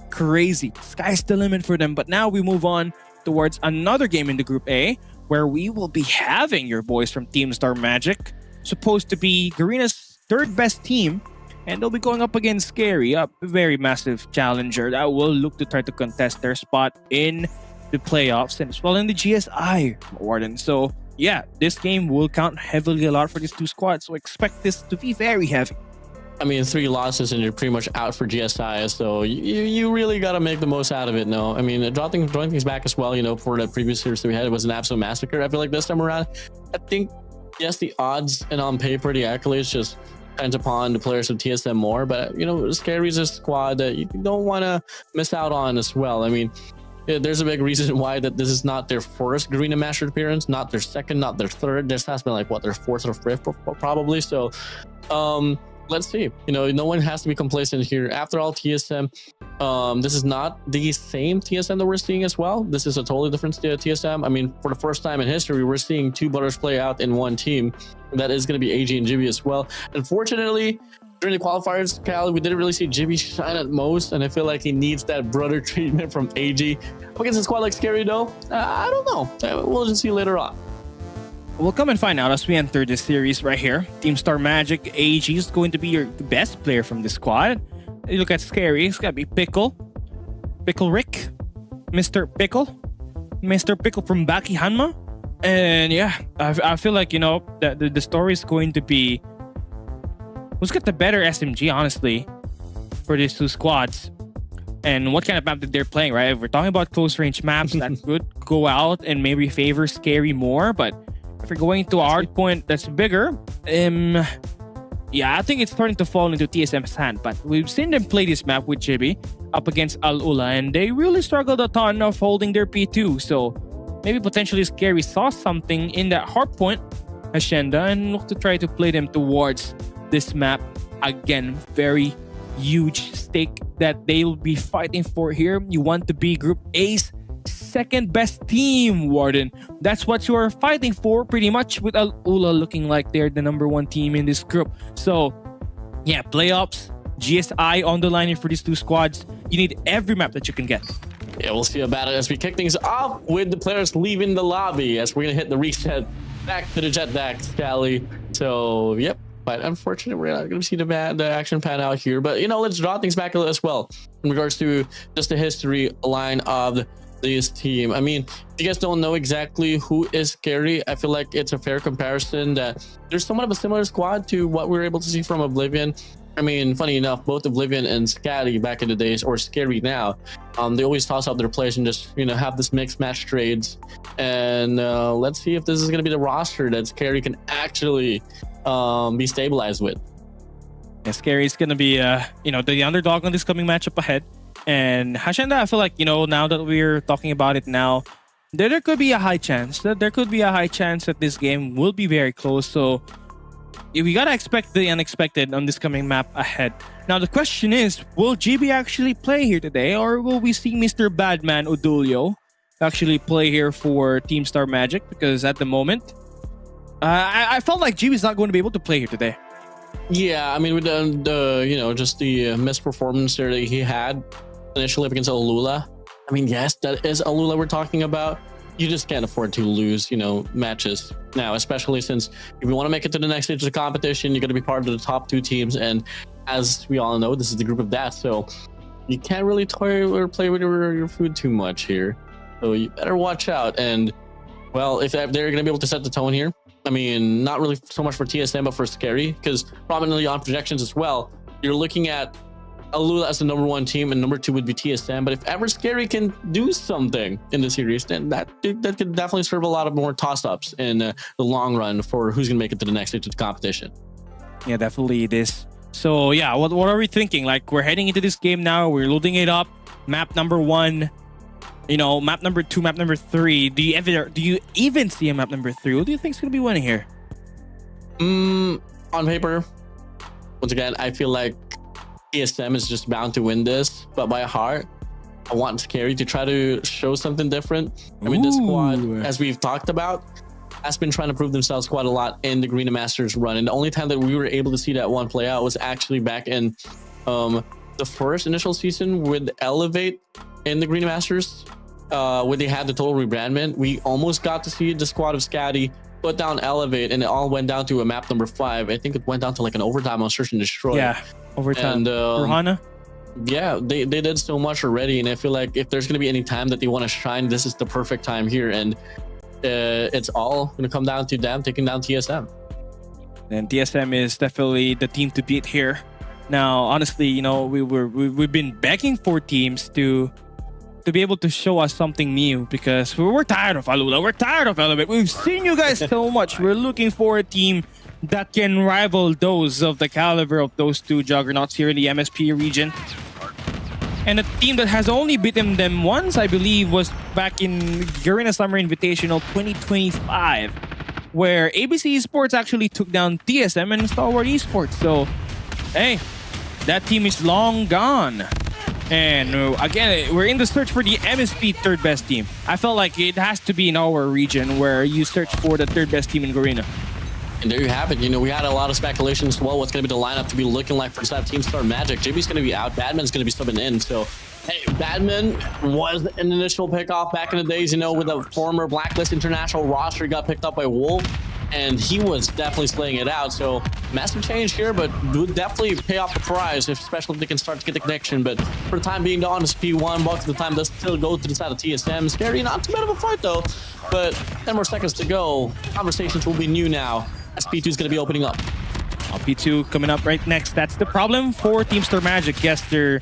A: crazy. Sky's the limit for them. But now we move on towards another game in the Group A, where we will be having your boys from Team Star Magic, supposed to be Garena's third best team, and they'll be going up against SKAERI, a very massive challenger that will look to try to contest their spot in the playoffs and as well in the GSI, Warden. So yeah, this game will count heavily a lot for these two squads, so expect this to be very heavy.
B: I mean, 3 losses and you're pretty much out for GSI, so you really got to make the most out of it. No, I mean, drawing things back as well, you know, for the previous series that we had, it was an absolute massacre. I feel like this time around, I think, yes, the odds and on paper, the accolades just depends upon the players of TSM more, but, you know, SKAERI's a squad that you don't want to miss out on as well. I mean, there's a big reason why that this is not their first Garena Master appearance, not their second, not their third. This has been like, what, their 4th or 5th probably. So, let's see. You know, no one has to be complacent here. After all, TSM, this is not the same TSM that we're seeing as well. This is a totally different TSM. I mean, for the first time in history, we're seeing 2 brothers play out in one team. That is going to be AG and Jibby as well. Unfortunately, during the qualifiers, Cal, we didn't really see Jibby shine at most, and I feel like he needs that brother treatment from AG. Up against a squad like SKAERI, though, I don't know. We'll just see later on.
A: We'll come and find out as we enter this series right here. Team Star Magic, AG is going to be your best player from the squad. You look at SKAERI, it's got to be Pickle Rick, Mr. Pickle from Baki Hanma. And yeah, I feel like, you know, the story is going to be who's got the better SMG, honestly, for these two squads. And what kind of map that they're playing, right? If we're talking about close range maps, that could go out and maybe favor SKAERI more, but if we're going to a hard point that's bigger, yeah, I think it's starting to fall into TSM's hand. But we've seen them play this map with Jibby up against ALULA, and they really struggled a ton of holding their P2. So maybe potentially SKAERI saw something in that hard point agenda and looked to try to play them towards this map. Again, very huge stake that they'll be fighting for here. You want to be Group A's second best team, Warden. That's what you're fighting for, pretty much, with ALULA looking like they're the #1 team in this group. So yeah, playoffs, GSI on the line here for these two squads. You need every map that you can get.
B: Yeah, we'll see about it as we kick things off with the players leaving the lobby, as we're gonna hit the reset back to the jetpack, Scally. So yep, but unfortunately we're not gonna see the action pan out here. But you know, let's draw things back a little as well in regards to just the history line of this team. I mean, if you guys don't know exactly who is SKAERI, I feel like it's a fair comparison that there's somewhat of a similar squad to what we were able to see from Oblivion. I mean, funny enough, both Oblivion and SKAERI back in the days, or SKAERI now, they always toss out their players and just, you know, have this mixed match trades. And let's see if this is going to be the roster that SKAERI can actually be stabilized with.
A: Yeah, SKAERI is going to be, you know, the underdog on this coming matchup ahead. And Hacienda, I feel like, you know, now that we're talking about it now, there could be a high chance that this game will be very close. So we gotta expect the unexpected on this coming map ahead. Now the question is, will GB actually play here today, or will we see Mr. Badman Odulio actually play here for Team Star Magic? Because at the moment, I felt like GB is not going to be able to play here today.
B: Yeah, I mean, with the you know, just the misperformance there that he had initially up against ALULA. I mean, yes, that is ALULA we're talking about. You just can't afford to lose, you know, matches now, especially since if you want to make it to the next stage of the competition, you're going to be part of the top 2 teams. And as we all know, this is the group of death. So you can't really toy or play with your food too much here. So you better watch out. And well, if they're going to be able to set the tone here, I mean, not really so much for TSM, but for SKAERI, because prominently on projections as well, you're looking at ALULA as the #1 team, and #2 would be TSM. But if ever SKAERI can do something in the series, then that could definitely serve a lot of more toss-ups in the long run for who's gonna make it to the next stage of the competition.
A: Yeah, definitely it is. So yeah, what are we thinking? Like, we're heading into this game now, we're loading it up. Map #1. you know, map number 2, map number 3. Do you even see a map number 3? What do you think is going to be winning here?
B: On paper, once again, I feel like TSM is just bound to win this, but by heart, I want SKAERI to try to show something different. I mean, this squad, as we've talked about, has been trying to prove themselves quite a lot in the Garena Masters run. And the only time that we were able to see that one play out was actually back in the first initial season with Elevate in the Garena Masters, where they had the total rebrandment. We almost got to see the squad of SKAERI put down Elevate, and it all went down to a map number 5. I think it went down to like an overtime on Search and Destroy.
A: Yeah, overtime. And Hana.
B: Yeah, they did so much already, and I feel like if there's going to be any time that they want to shine, this is the perfect time here. And it's all going to come down to them taking down TSM.
A: And TSM is definitely the team to beat here. Now, honestly, you know, we've been begging for teams to be able to show us something new, because we're tired of ALULA. We're tired of Elevate. We've seen you guys so much. We're looking for a team that can rival those of the caliber of those two juggernauts here in the MSP region. And a team that has only beaten them once, I believe, was back in Garena Summer Invitational 2025, where ABC Esports actually took down TSM and Stalwart Esports. So, hey, that team is long gone. And again, we're in the search for the MSP third best team. I felt like it has to be in our region where you search for the third best team in Garena.
B: And there you have it. You know, we had a lot of speculations as well. What's going to be the lineup to be looking like for Team Star Magic? JB's going to be out. Badman's going to be subbing in. So, hey, Badman was an initial pickoff back in the days, you know, with a former Blacklist International roster. He got picked up by Wolf, and he was definitely slaying it out. So, massive change here, but would definitely pay off the prize, especially if they can start to get the connection. But for the time being, the honest P1, most of the time does still go to the side of TSM. SKAERI, not too bad of a fight, though. But 10 more seconds to go. Conversations will be new now, as P2 is going to be opening up.
A: P2 coming up right next. That's the problem for Team Star Magic. Yes, they're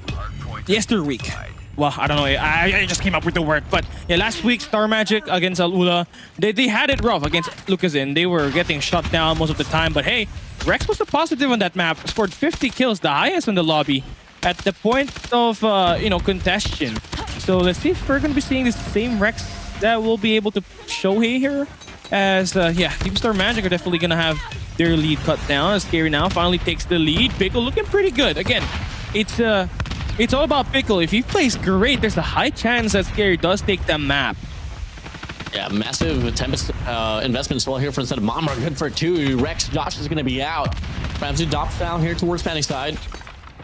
A: weak. Well, I don't know. I just came up with the word. But yeah, last week, Star Magic against ALULA, they had it rough against Lucasin. They were getting shut down most of the time. But hey, Rex was a positive on that map. Scored 50 kills, the highest in the lobby, at the point of, you know, contention. So let's see if we're going to be seeing the same Rex that we'll be able to show here. As, yeah, Team Star Magic are definitely going to have their lead cut down. As SKAERI now finally takes the lead. Pickle looking pretty good. Again, it's all about Pickle. If he plays great, there's a high chance that SKAERI does take the map.
B: Yeah, massive Tempest investment as well here for instead of Momra. Good for 2. Rex, Josh is going to be out. Ramsey drops down here towards Panic side.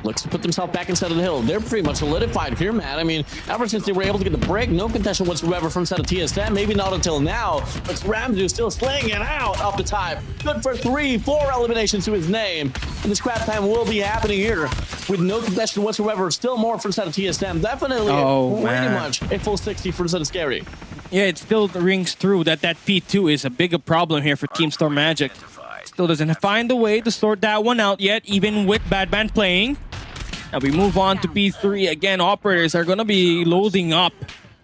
B: Looks to put themselves back inside of the hill. They're pretty much solidified here, man. I mean, ever since they were able to get the break, no contention whatsoever from side of TSM. Maybe not until now, but Ramsey still slaying it out off the top. Good for 3, 4 eliminations to his name. And the scrap time will be happening here with no contention whatsoever. Still more from side of TSM. Definitely pretty much a full 60 for side of SKAERI.
A: Yeah, it still rings through that P2 is a bigger problem here for Team Star Magic. Still doesn't find a way to sort that one out yet, even with Badman playing. Now we move on to P3. Again, operators are going to be loading up,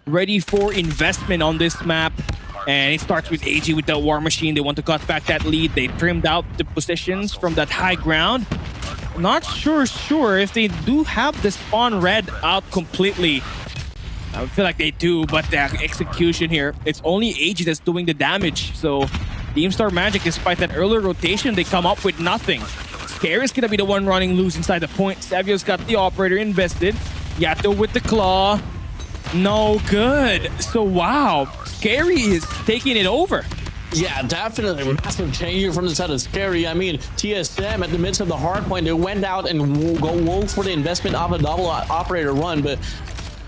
A: ready for investment on this map. And it starts with AG with the War Machine. They want to cut back that lead. They trimmed out the positions from that high ground. Not sure if they do have the spawn red out completely. I feel like they do, but the execution here, it's only AG that's doing the damage. So Team Star Magic, despite that earlier rotation, they come up with nothing. SKAERI's gonna be the one running loose inside the point. Savio's got the operator invested. Yato with the claw. No good. So wow, SKAERI is taking it over.
B: Yeah, definitely massive change here from the side of SKAERI. I mean, TSM at the midst of the hard point, they went out and go for the investment of a double operator run, but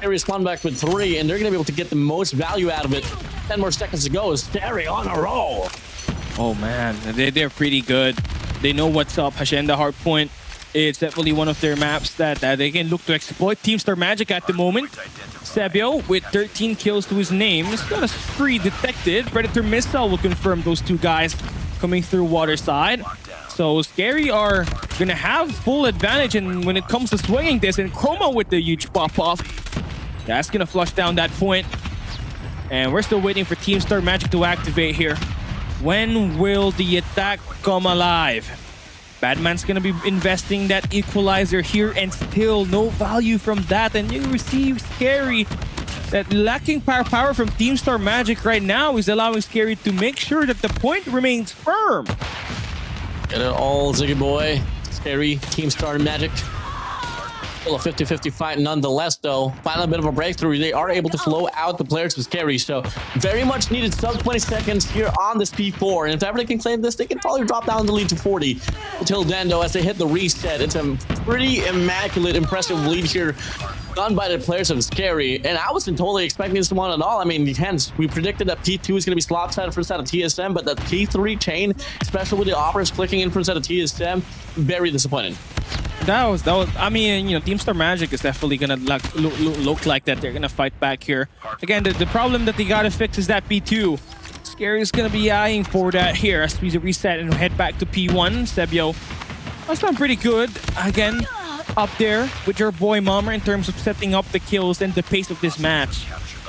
B: SKAERI spawned back with 3, and they're gonna be able to get the most value out of it. 10 more seconds to go. SKAERI on a roll.
A: Oh man, they're pretty good. They know what's up. Hacienda Hardpoint, it's definitely one of their maps that they can look to exploit. Team Star Magic at the moment. Sebio with 13 kills to his name. He's got a spree detected. Predator Missile will confirm those two guys coming through water side. So SKAERI are gonna have full advantage when it comes to swinging this, and Chroma with the huge pop-off. That's gonna flush down that point. And we're still waiting for Team Star Magic to activate here. When will the attack come alive? Badman's gonna be investing that equalizer here, and still no value from that. And you receive SKAERI that lacking power from Team Star Magic right now is allowing SKAERI to make sure that the point remains firm.
B: Get it all, Ziggy boy. SKAERI, Team Star Magic. Still a 50-50 fight nonetheless, though. Finally, a bit of a breakthrough. They are able to flow out the players with SKAERI, so very much needed sub 20 seconds here on this P4. And if ever they can claim this, they can probably drop down the lead to 40. Until then, though, as they hit the reset, it's a pretty immaculate, impressive lead here done by the players of SKAERI. And I wasn't totally expecting this one at all. I mean, hence, we predicted that P2 is going to be slopsided for the side of TSM, but the P3 chain, especially with the operators clicking in for the side of TSM, very disappointing.
A: That was. I mean, you know, Team Star Magic is definitely gonna look like that. They're gonna fight back here. Again, the problem that they gotta fix is that P2. SKAERI is gonna be eyeing for that here as we reset and head back to P1. Sebio, that's done pretty good. Again, up there with your boy Mommer in terms of setting up the kills and the pace of this match.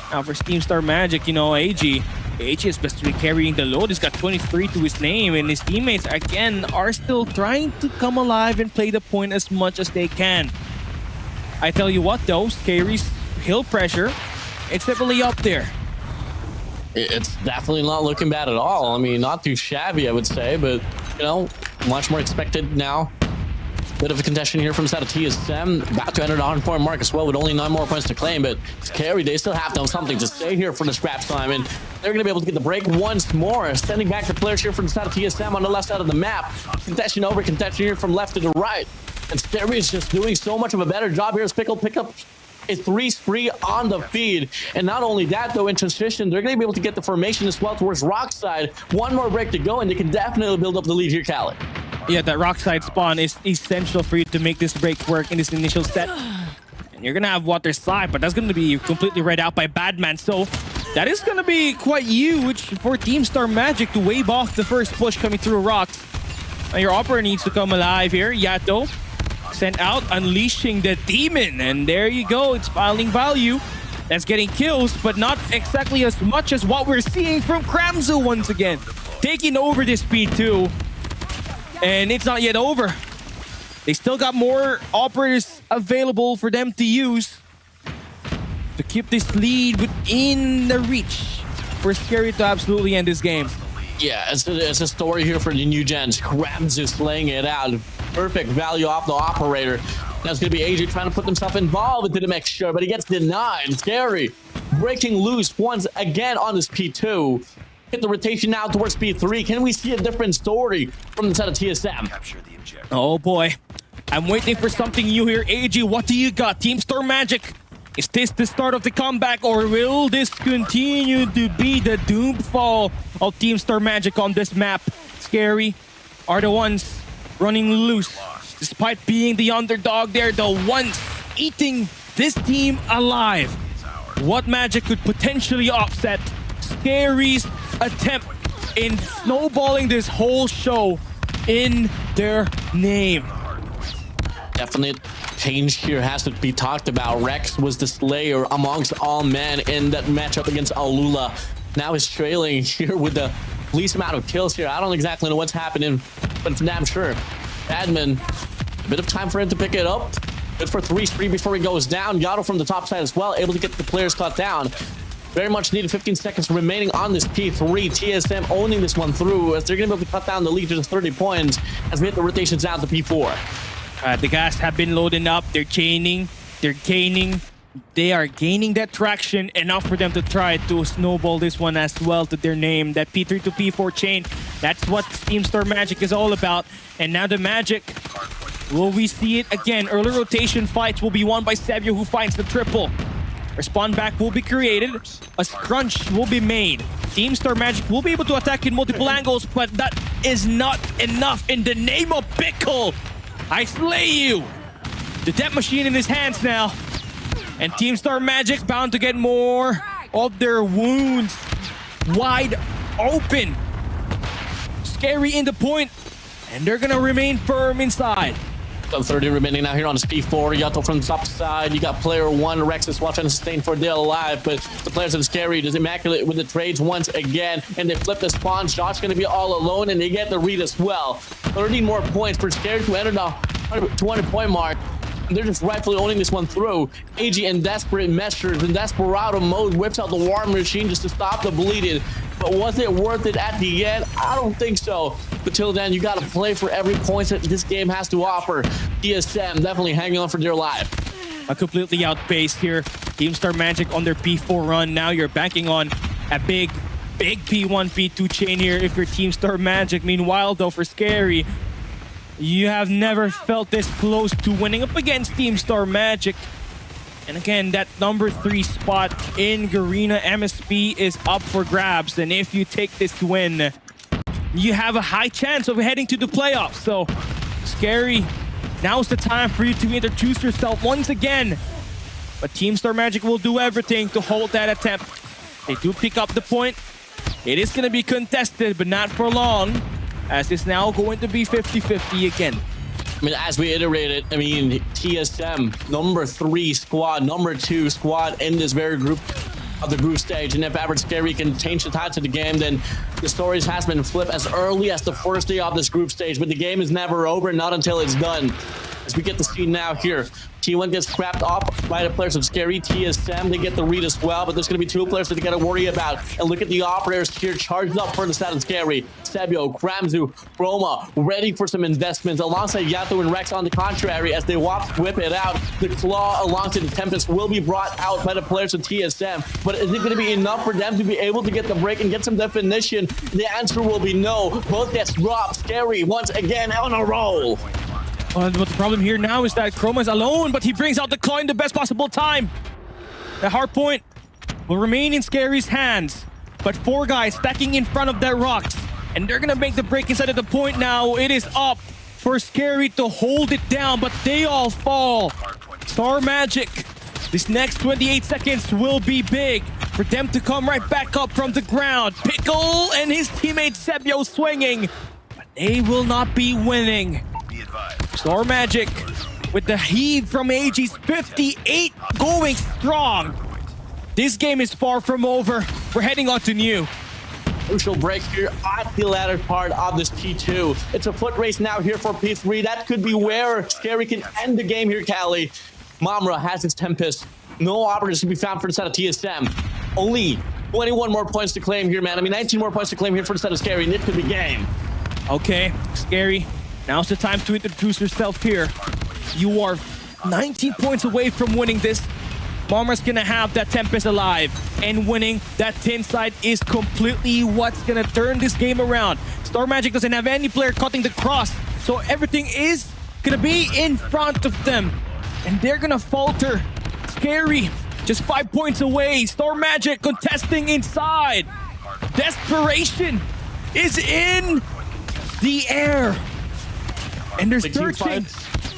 A: Now for Team Star Magic, you know, AG is basically carrying the load. He's got 23 to his name, and his teammates, again, are still trying to come alive and play the point as much as they can. I tell you what, though, SKAERI's hill pressure, it's definitely up there.
B: It's definitely not looking bad at all. I mean, not too shabby, I would say, but, you know, much more expected now. Bit of a contention here from the side of TSM. About to enter the 100-point mark as well with only 9 more points to claim, but SKAERI, they still have to have something to say here for the scratch time, and they're going to be able to get the break once more. Sending back the players here from the side of TSM on the left side of the map. Contention over, contention here from left to the right. And SKAERI is just doing so much of a better job here as pick up a 3 spree on the feed. And not only that, though, in transition, they're going to be able to get the formation as well towards Rock side. 1 more break to go, and they can definitely build up the lead here, KALIX.
A: Yeah, that rock side spawn is essential for you to make this break work in this initial set. And you're gonna have water slide, but that's gonna be completely read out by Badman. So that is gonna be quite huge for Team Star Magic to wave off the first push coming through rocks. Now your operator needs to come alive here. Yato sent out, unleashing the demon. And there you go, it's filing value. That's getting kills, but not exactly as much as what we're seeing from Kramzu once again. Taking over this P2. And it's not yet over. They still got more operators available for them to use to keep this lead within the reach for SKAERI to absolutely end this game.
B: Yeah, it's a story here for the new gens. Kramzus laying it out. Perfect value off the operator. Now it's going to be AJ trying to put himself involved into the mixture, but he gets denied. SKAERI breaking loose once again on this P2. Hit the rotation now towards P3. Can we see a different story from the side of TSM?
A: Oh boy, I'm waiting for something new here. AG, what do you got? Team Star Magic, is this the start of the comeback, or will this continue to be the doomfall of Team Star Magic on this map? SKAERI are the ones running loose. Despite being the underdog, they're the ones eating this team alive. What magic could potentially offset SKAERI's attempt in snowballing this whole show in their name?
B: Definite change here has to be talked about. Rex was the slayer amongst all men in that matchup against ALULA. Now he's trailing here with the least amount of kills here. I don't exactly know what's happening, but for damn sure. Admin, a bit of time for him to pick it up. Good for 3 spree before he goes down. Yato from the top side as well, able to get the players cut down. Very much needed. 15 seconds remaining on this P3. TSM owning this one through as they're going to be able to cut down the lead to just 30 points as we hit the rotations down to P4.
A: The guys have been loading up. They're chaining. They're gaining. They are gaining that traction enough for them to try to snowball this one as well to their name. That P3 to P4 chain. That's what Team Star Magic is all about. And now the Magic. Will we see it again? Early rotation fights will be won by Sebio, who finds the triple. Respawn back will be created. A scrunch will be made. Team Star Magic will be able to attack in multiple angles, but that is not enough. In the name of Pickle, I slay you. The death machine in his hands now. And Team Star Magic bound to get more of their wounds wide open. SKAERI in the point, and they're gonna remain firm inside.
B: 30 remaining now here on this P4. Yato from the top side. You got player 1, Rex is watching sustain for deal alive, but the players of SKAERI is immaculate with the trades once again, and they flip the spawns. Josh going to be all alone, and they get the read as well. 30 more points for SKAERI to enter the 200-point mark. And they're just rightfully owning this one through. AG in desperate measures, in desperado mode, whips out the War Machine just to stop the bleeding. But was it worth it at the end? I don't think so. But till then, you got to play for every point that this game has to offer. TSM definitely hanging on for dear life.
A: A completely outpaced here. Team Star Magic on their P4 run. Now you're banking on a big P1, P2 chain here if you're Team Star Magic. Meanwhile, though, for Scary, you have never felt this close to winning up against Team Star Magic. And again, that number 3 spot in Garena MSP is up for grabs. And if you take this win, you have a high chance of heading to the playoffs. So, Scary, now's the time for you to introduce yourself once again. But Team Star Magic will do everything to hold that attempt. They do pick up the point. It is going to be contested, but not for long, as it's now going to be 50-50 again.
B: I mean, as we iterated, I mean, TSM, number 3 squad, number 2 squad in this very group of the group stage. And if ever Scary can change the tide to the game, then the stories has been flipped as early as the first day of this group stage. But the game is never over, not until it's done. As we get to see now here, T1 gets crapped off by the players of Scary. TSM, they get the read as well, but there's going to be 2 players that they got to worry about. And look at the operators here charged up for the side of Scary. Sebio, Kramzu, Broma, ready for some investments alongside Yato and Rex on the contrary as they whip it out. The claw alongside the Tempest will be brought out by the players of TSM, but is it going to be enough for them to be able to get the break and get some definition? The answer will be no. Both gets dropped. Scary once again on a roll.
A: But the problem here now is that Chroma is alone, but he brings out the claw in the best possible time. The Hardpoint will remain in Scary's hands, but 4 guys stacking in front of their rocks, and they're gonna make the break inside of the point now. It is up for Scary to hold it down, but they all fall. Star Magic, this next 28 seconds will be big for them to come right back up from the ground. Pickle and his teammate Sebio swinging, but they will not be winning. Star Magic with the heave from AG's 58 going strong. This game is far from over. We're heading on to new.
B: Crucial break here at the latter part of this P2. It's a foot race now here for P3. That could be where Scary can end the game here, Cali. Mamra has his Tempest. No operators to be found for the side of TSM. Only 21 more points to claim here, man. I mean, 19 more points to claim here for the side of Scary, and it could be game.
A: Okay, Scary. Now's the time to introduce yourself here. You are 19 points away from winning this. Mamra's gonna have that Tempest alive, and winning that tin side is completely what's gonna turn this game around. Star Magic doesn't have any player cutting the cross, so everything is gonna be in front of them, and they're gonna falter. Scary, just 5 points away. Star Magic contesting inside. Desperation is in the air. And they're searching,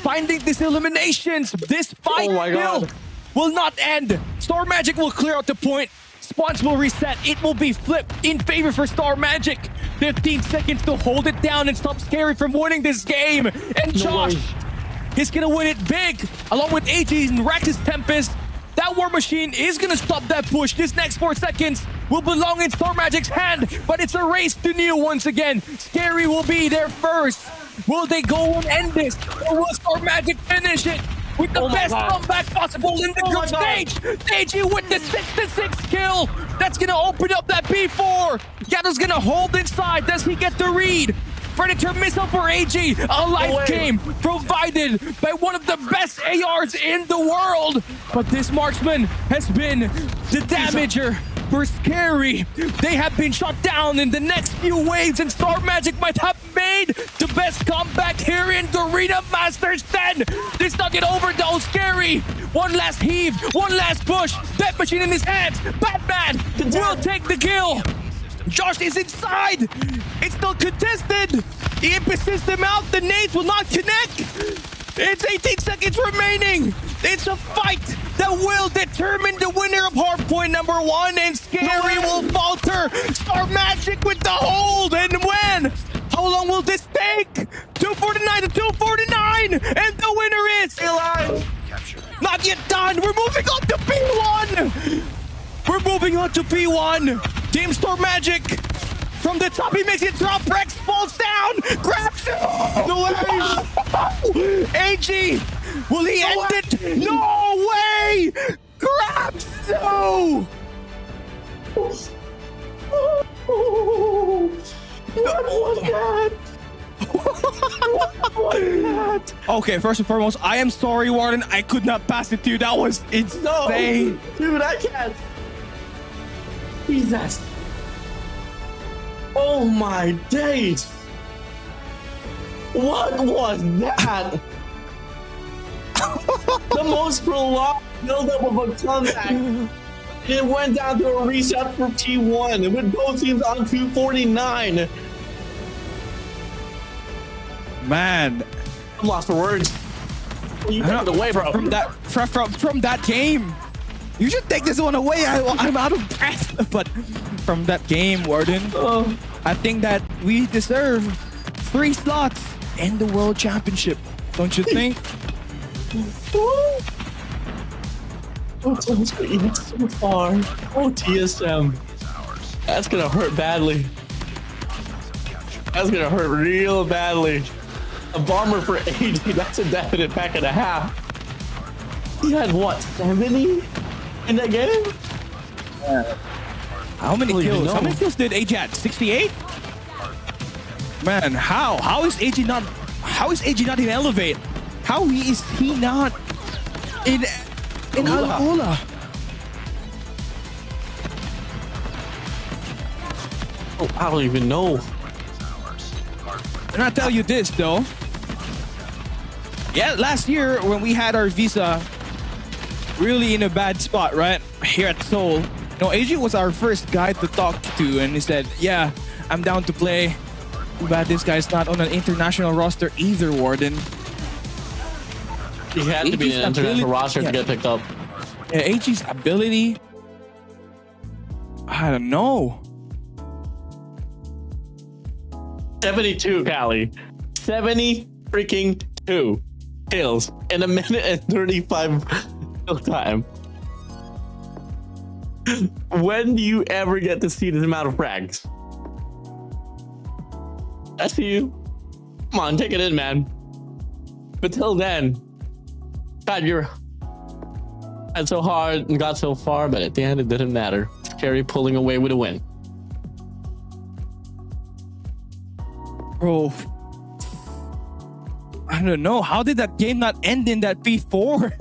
A: finding these eliminations. This fight will not end. Star Magic will clear out the point. Spawns will reset. It will be flipped in favor for Star Magic. 15 seconds to hold it down and stop Scary from winning this game. And Josh, he's gonna win it big, along with AG and Rex's Tempest. That War Machine is gonna stop that push. This next 4 seconds will belong in Star Magic's hand, but it's a race to new once again. Scary will be there first. Will they go and end this, or will Star Magic finish it with the best comeback possible in the group stage? AG with the 6-6 kill. That's gonna open up that B4. Yato's gonna hold inside. Does he get the read? Predator missile for AG. A life game provided by one of the best ARs in the world. But this marksman has been the damager for Scary. They have been shut down in the next few waves, and Star Magic might have made the best comeback here in Garena Masters 10. It's not yet over though. Scary, one last heave, one last push. Death Machine in his hands. Batman will take the kill. Josh is inside. It's still contested. The Imp system out. The nades will not connect. It's 18 seconds remaining. It's a fight that will determine the winner of Hardpoint number 1, and Scary will falter. Star Magic with the hold, and when? How long will this take? 249 to 249, and the winner is not yet done. We're moving on to P1. We're moving on to P1. Team Star Magic. From the top, he makes it drop. Rex falls down. Grabs it. No way. AG Will he end it? No way! Grabs! No!
B: What was that? What was that?
A: Okay, first and foremost, I am sorry, Warden. I could not pass it to you. That was insane.
B: Dude, I can't. Jesus. Oh my days. What was that? The most prolonged buildup of a comeback. It went down to a reset for T1 with both teams on 249.
A: Man,
B: I'm lost for words. You took it away, bro.
A: From that game, you should take this one away. I'm out of breath. But from that game, Warden, I think that we deserve 3 slots in the World Championship. Don't you think?
B: Even so far. Oh, TSM. That's gonna hurt badly. That's gonna hurt real badly. A bomber for 80, that's a definite pack and a half. He had what, 70 in that game?
A: How many kills? How many kills did AG at? 68? Man, how is AG not in Elevate? How is he not in ALULA?
B: Oh, I don't even know.
A: And I'll tell you this though. Yeah, last year when we had our visa really in a bad spot, right? Here at Seoul. No, AG was our first guy to talk to, and he said, yeah, I'm down to play. Too bad this guy's not on an international roster either, Warden.
B: He had to be in an international roster to get picked up.
A: Yeah, AG's ability, I don't know.
B: 72, Kali. 70 freaking 2 kills in a minute and 35 kill time. When do you ever get to see this amount of frags? I see you. Come on, take it in, man. But till then, God, you're had so hard and got so far, but at the end it didn't matter. SKAERI pulling away with a win.
A: Bro, I don't know. How did that game not end in that P4?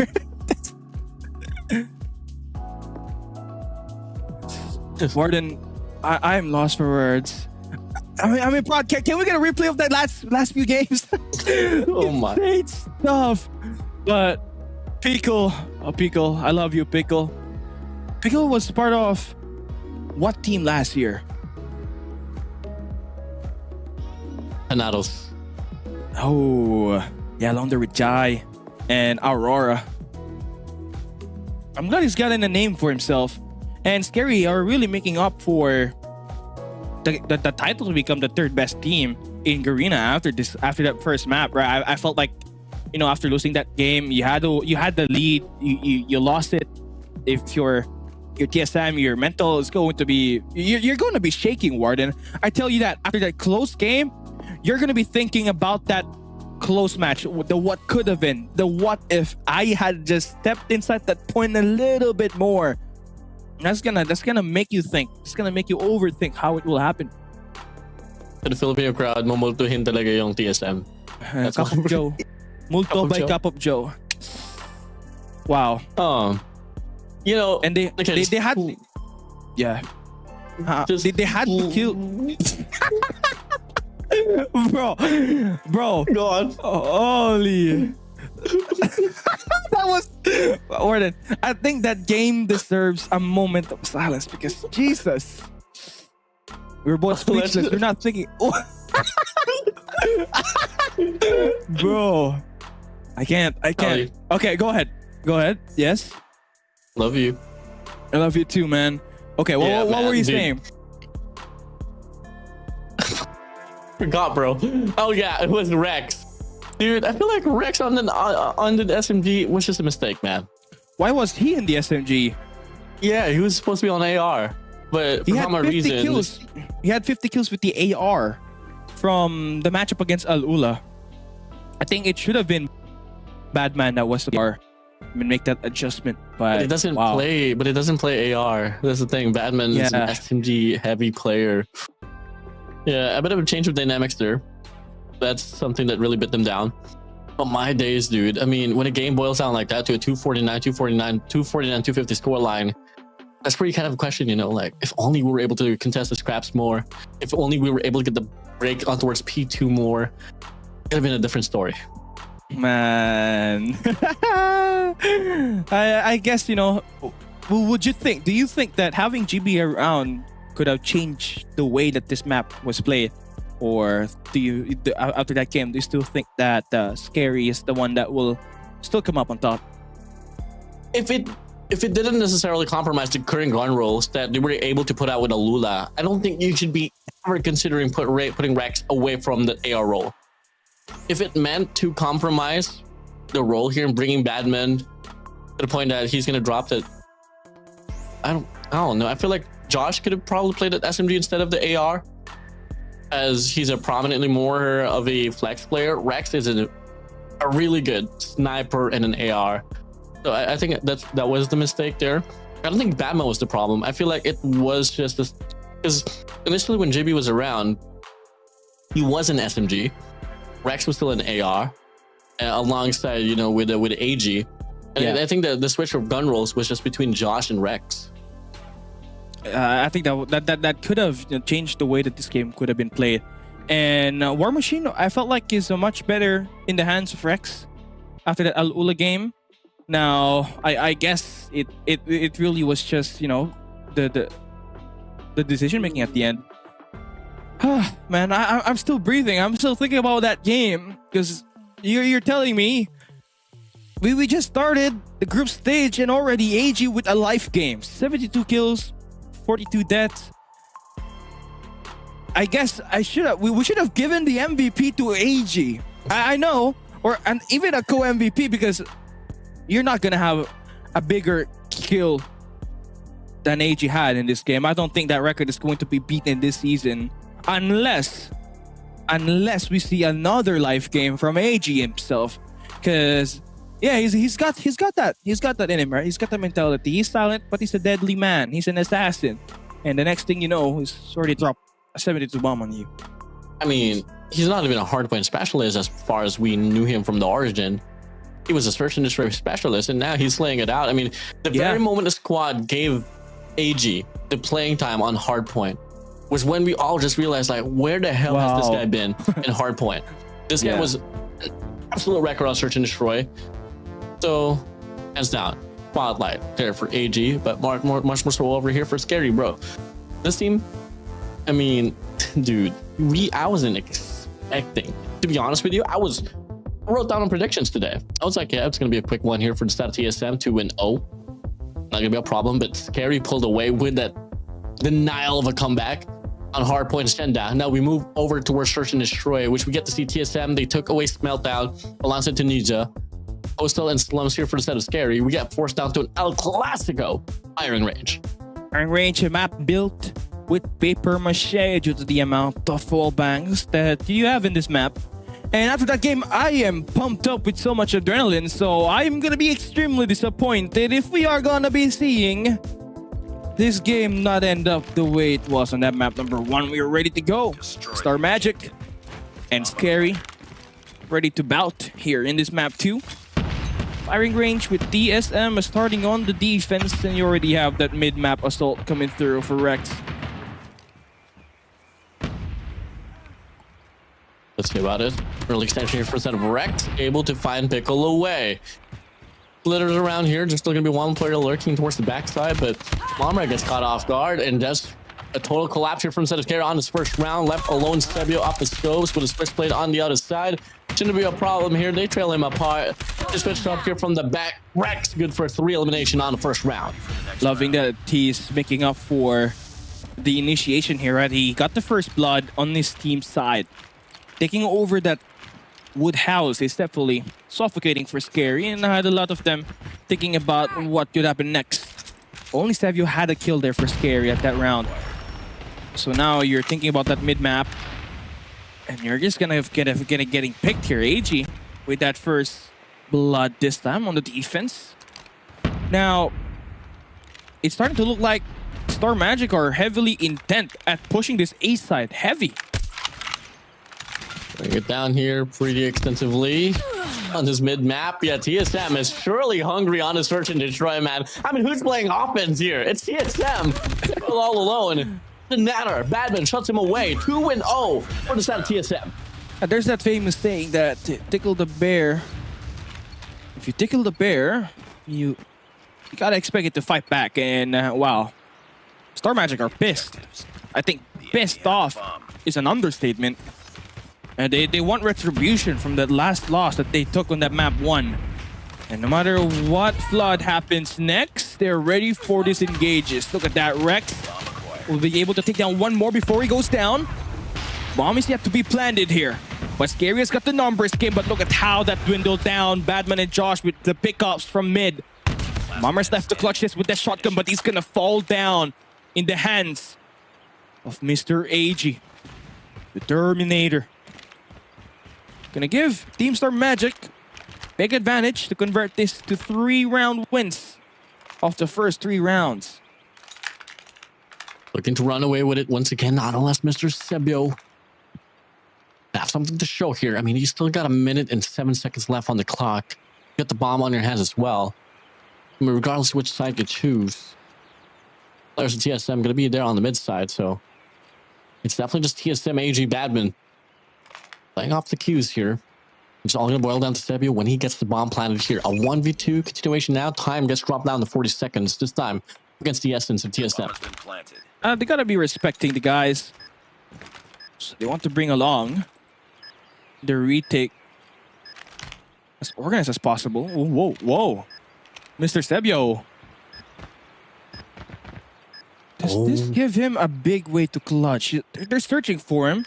A: Warden, I'm lost for words. I mean, Prod, can we get a replay of that last few games?
B: Oh my.
A: Great stuff. But Pickle, Pickle, I love you, Pickle. Pickle was part of what team last year?
B: Anados.
A: Oh, yeah, along there with Jai and Aurora. I'm glad he's gotten a name for himself. And SKAERI are really making up for the title to become the 3rd best team in Garena after that first map, right? I felt like, you know, after losing that game, you had the lead, you lost it. If your TSM, your mental is going to be, you're going to be shaking, Warden. I tell you that after that close game, you're going to be thinking about that close match, the what could have been, the what if I had just stepped inside that point a little bit more. That's gonna make you think. It's gonna make you overthink how it will happen.
B: To the Filipino crowd, mamultuhin talaga yung TSM.
A: Cup of Joe. Multo by Cup of Joe. Wow.
B: You know,
A: and they had, yeah. They had to kill. bro.
B: Go on.
A: Holy. That was Warden. I think that game deserves a moment of silence because Jesus, we're both speechless. We're not thinking. Bro, I can't. Okay, go ahead. Yes.
B: Love you.
A: I love you too, man. Okay, what were you saying?
B: Forgot, bro. Oh yeah, it was Rex. Dude, I feel like Rex on the SMG was just a mistake, man.
A: Why was he in the SMG?
B: Yeah, he was supposed to be on AR, but for some reason,
A: kills. He had 50 kills with the AR from the matchup against ALULA. I think it should have been Badman that was the AR. I mean, make that adjustment. But
B: it doesn't
A: wow.
B: play. But it doesn't play AR. That's the thing. Badman is an SMG heavy player. Yeah, a bit of a change of dynamics there. That's something that really bit them down. But my days, dude. I mean, when a game boils down like that to a 249, 250 score line, that's where you kind of question, you know, like, if only we were able to contest the scraps more, if only we were able to get the break on towards P2 more, it would have been a different story.
A: Man. I guess, you know, would you think, do you think that having GB around could have changed the way that this map was played? Or do you, after that game, do you still think that SKAERI is the one that will still come up on top? If it didn't necessarily compromise the current gun rolls that they were able to put out with ALULA, I don't think you should be ever considering putting Rex away from the AR role. If it meant to compromise the role here and bringing Badman to the point that he's going to drop that, I don't know. I feel like Josh could have probably played at SMG instead of the AR, as he's a prominently more of a flex player. Rex is a really good sniper and an AR. So I think that was the mistake there. I don't think Batman was the problem. I feel like it was just this, because initially when JB was around, he was an SMG. Rex was still an AR, alongside, you know, with AG. And I think that the switch of gun roles was just between Josh and Rex. I think that could have changed the way that this game could have been played. And War Machine, I felt like is much better in the hands of Rex after that ALULA game. Now, I guess it really was just, you know, the decision making at the end. Man, I'm still breathing. I'm still thinking about that game, because you're telling me we just started the group stage and already AG with a life game, 72 kills, 42 deaths. I guess we should have given the MVP to AG. I know, and even a co-MVP, because you're not gonna have a bigger kill than AG had in this game. I don't think that record is going to be beaten this season, unless we see another life game from AG himself. Because yeah, he's got that in him, right? He's got the mentality. He's silent, but he's a deadly man. He's an assassin, and the next thing you know, he's already dropped a 72 bomb on you.
B: I mean, he's not even a hardpoint specialist as far as we knew him from the origin. He was a search and destroy specialist, and now he's laying it out. I mean, the very moment the squad gave AG the playing time on Hardpoint was when we all just realized, like, where the hell has this guy been in Hardpoint? This guy was an absolute record on search and destroy. So, hands down, spotlight there for AG, but much more so over here for SKAERI, bro. This team, I mean, dude, I wasn't expecting, to be honest with you. I wrote down on predictions today. I was like, yeah, it's going to be a quick one here for the start of TSM, 2-0. Not going to be a problem, but SKAERI pulled away with that denial of a comeback on Hardpoint Shenda. Now we move over towards Search and Destroy, which we get to see TSM. They took away Smeltdown, alongside Tunisia. Postal and Slums here for the set of SKAERI. We get forced down to an El Clasico firing range.
A: Firing range, a map built with paper mache due to the amount of wall bangs that you have in this map. And after that game, I am pumped up with so much adrenaline, so I'm gonna be extremely disappointed if we are gonna be seeing this game not end up the way it was on that map number 1. We are ready to go. Star Magic and SKAERI ready to bout here in this map 2. Firing range with DSM starting on the defense, and you already have that mid-map assault coming through for Rex.
B: Let's see about it. Early extension here for a set of Rex, able to find Pickle away. Glitters around here, just still gonna be one player lurking towards the backside, but Momra gets caught off guard, and just a total collapse here from set of SKAERI on his first round. Left alone, Sebio off the scopes with a switchblade on the other side. Shouldn't be a problem here. They trail him apart. They switched up here from the back. Rex good for 3 elimination on the first round.
A: Loving that he's making up for the initiation here, right? He got the first blood on his team's side. Taking over that wood house is definitely suffocating for SKAERI, and I had a lot of them thinking about what could happen next. Only Savio had a kill there for SKAERI at that round. So now you're thinking about that mid-map, and you're just gonna getting picked here. AG with that first Blood this time on the defense. Now, it's starting to look like Star Magic are heavily intent at pushing this A side heavy.
B: Bring it down here pretty extensively on this mid map. Yeah, TSM is surely hungry on a search and destroy, man. I mean, who's playing offense here? It's TSM all alone. Doesn't matter. Badman shuts him away. 2-0 for the side of TSM.
A: There's that famous saying that tickle the bear. If you tickle the bear, you gotta expect it to fight back. And wow, Star Magic are pissed. I think pissed off is an understatement. And they want retribution from that last loss that they took on that map 1. And no matter what flood happens next, they're ready for this engages. Look at that. Rex will be able to take down one more before he goes down. Bomb is yet to be planted here. But SKAERI has got the numbers game, but look at how that dwindled down. Badman and Josh with the pickups from mid. Bomber's left to clutch this with the shotgun, but he's gonna fall down in the hands of Mr. AG, the Terminator. Gonna give Team Star Magic big advantage to convert this to 3-round wins of the first 3 rounds.
B: Looking to run away with it once again, not unless Mr. Sebio have something to show here. I mean, you still got 1 minute and 7 seconds left on the clock. You got the bomb on your hands as well. I mean, regardless of which side you choose, players of TSM going to be there on the mid side, so it's definitely just TSM, AG, Badman playing off the cues here. It's all going to boil down to Sebio when he gets the bomb planted here. A 1v2 continuation now. Time gets dropped down to 40 seconds this time against the essence of TSM.
A: They got to be respecting the guys. So they want to bring along the retake as organized as possible. Whoa, whoa. Mr. Sebio. Does this give him a big way to clutch? They're searching for him.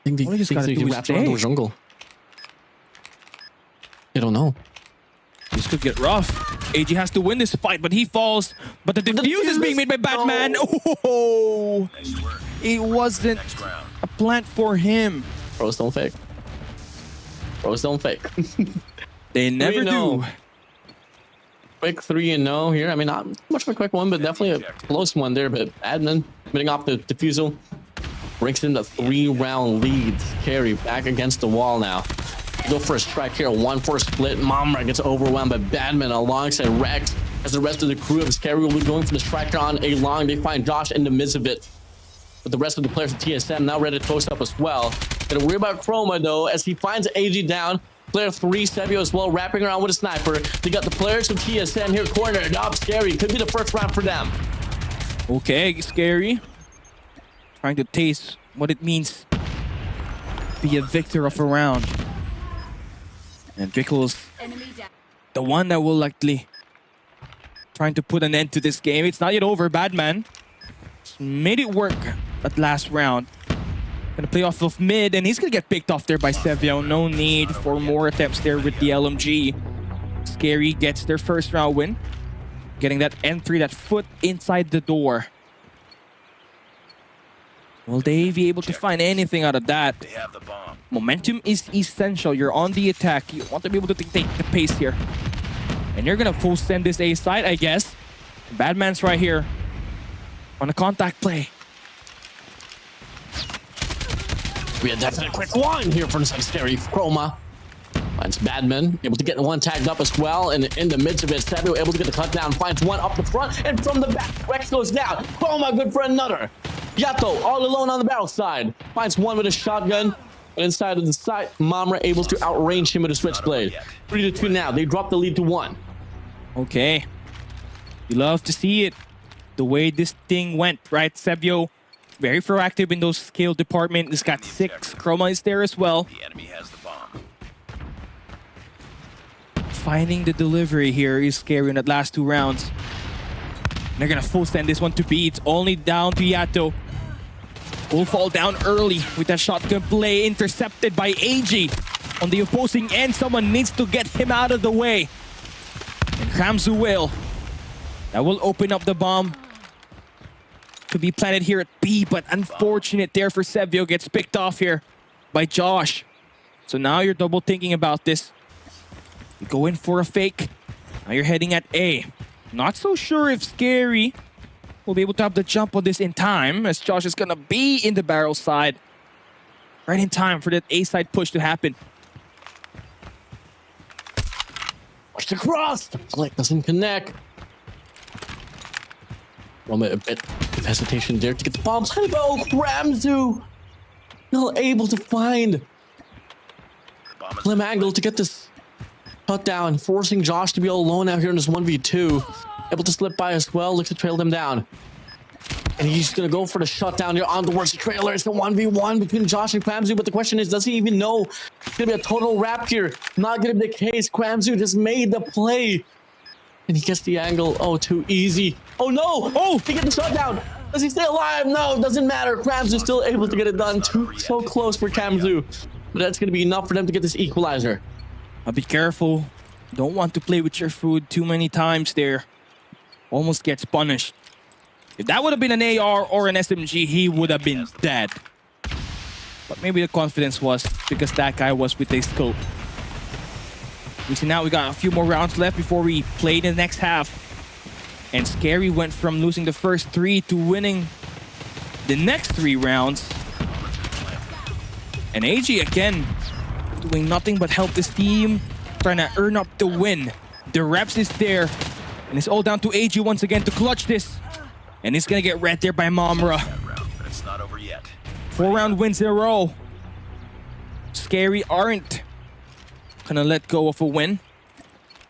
B: I think they wrapped around the jungle. I don't know.
A: This could get rough. AG has to win this fight, but he falls. But the defuse is being made by Batman. Oh, it wasn't a plant for him.
B: Pros don't fake. Pros don't fake.
A: They never do.
B: Quick 3-0 here. I mean, not much of a quick one, but definitely a close one there. But Adnan getting off the defusal brings in the 3-round lead. SKAERI back against the wall now. Go for a strike here. 1-4 split. Mamra gets overwhelmed by Badman alongside Rex. As the rest of the crew of SKAERI will be going for the striker on a long. They find Josh in the midst of it. But the rest of the players of TSM now ready to post up as well. Gonna worry about Chroma though as he finds AG down. Player 3, Sebio as well, wrapping around with a sniper. They got the players of TSM here cornered up. SKAERI could be the first round for them.
A: Okay, SKAERI trying to taste what it means to be a victor of a round. And Vickles, the one that will likely trying to put an end to this game. It's not yet over. Badman made it work at last round. Gonna play off of mid, and he's gonna get picked off there by Sebio. No need for more attempts there with the LMG. SKAERI gets their first round win, getting that entry, that foot inside the door. Will they be able to find anything out of that?
C: They have the bomb.
A: Momentum is essential. You're on the attack. You want to be able to take the pace here. And you're gonna full send this A side, I guess. Badman's right here on a contact play.
B: We had definitely a quick one here from SKAERI. Chroma finds Badman, able to get one tagged up as well. And in the midst of it, Sebio able to get the cut down, finds one up the front, and from the back, Rex goes down. Chroma good for another. Yato all alone on the barrel side, finds one with a shotgun. And inside of the side, Mamra able to outrange him with a switchblade. 3-2 now. They drop the lead to 1.
A: Okay. You love to see it. The way this thing went, right? Sebio, very proactive in those skill department. He's got 6. Chroma is there as well.
C: The enemy has the bomb.
A: Finding the delivery here is SKAERI in that last 2 rounds. And they're gonna full send this one to B. It's only down to Yato. Will fall down early with that shotgun play, intercepted by AG. On the opposing end, someone needs to get him out of the way. And Kamzu will. That will open up the bomb. Could be planted here at B, but unfortunate there for Sebio. Gets picked off here by Josh. So now you're double thinking about this. You go in for a fake. Now you're heading at A. Not so sure if SKAERI will be able to have the jump on this in time, as Josh is gonna be in the barrel side. Right in time for that A side push to happen.
B: Watch the cross. The flick doesn't connect. Well, a bit of hesitation there to get the bomb. Oh, Ramzu! Not able to find Slim angle to get this cut down, forcing Josh to be all alone out here in this 1v2. Able to slip by as well, looks to trail them down. And he's gonna go for the shutdown here on towards the trailer. It's the 1v1 between Josh and Quamzu, but the question is, does he even know it's gonna be a total wrap here? Not gonna be the case. Quamzu just made the play. And he gets the angle. Oh, too easy. Oh no! Oh, he gets the shutdown. Does he stay alive? No, doesn't matter. Quamzu's still able to get it done. So close for Quamzu. But that's gonna be enough for them to get this equalizer.
A: I'll be careful. Don't want to play with your food too many times there. Almost gets punished. If that would have been an AR or an SMG, he would have been dead. But maybe the confidence was because that guy was with a scope. We see now we got a few more rounds left before we play the next half. And SKAERI went from losing the first 3 to winning the next 3 rounds. And AG again doing nothing but help this team, trying to earn up the win. The reps is there, and it's all down to AG once again to clutch this. And it's gonna get read there by Mamra. 4-round wins in a row. SKAERI aren't gonna let go of a win.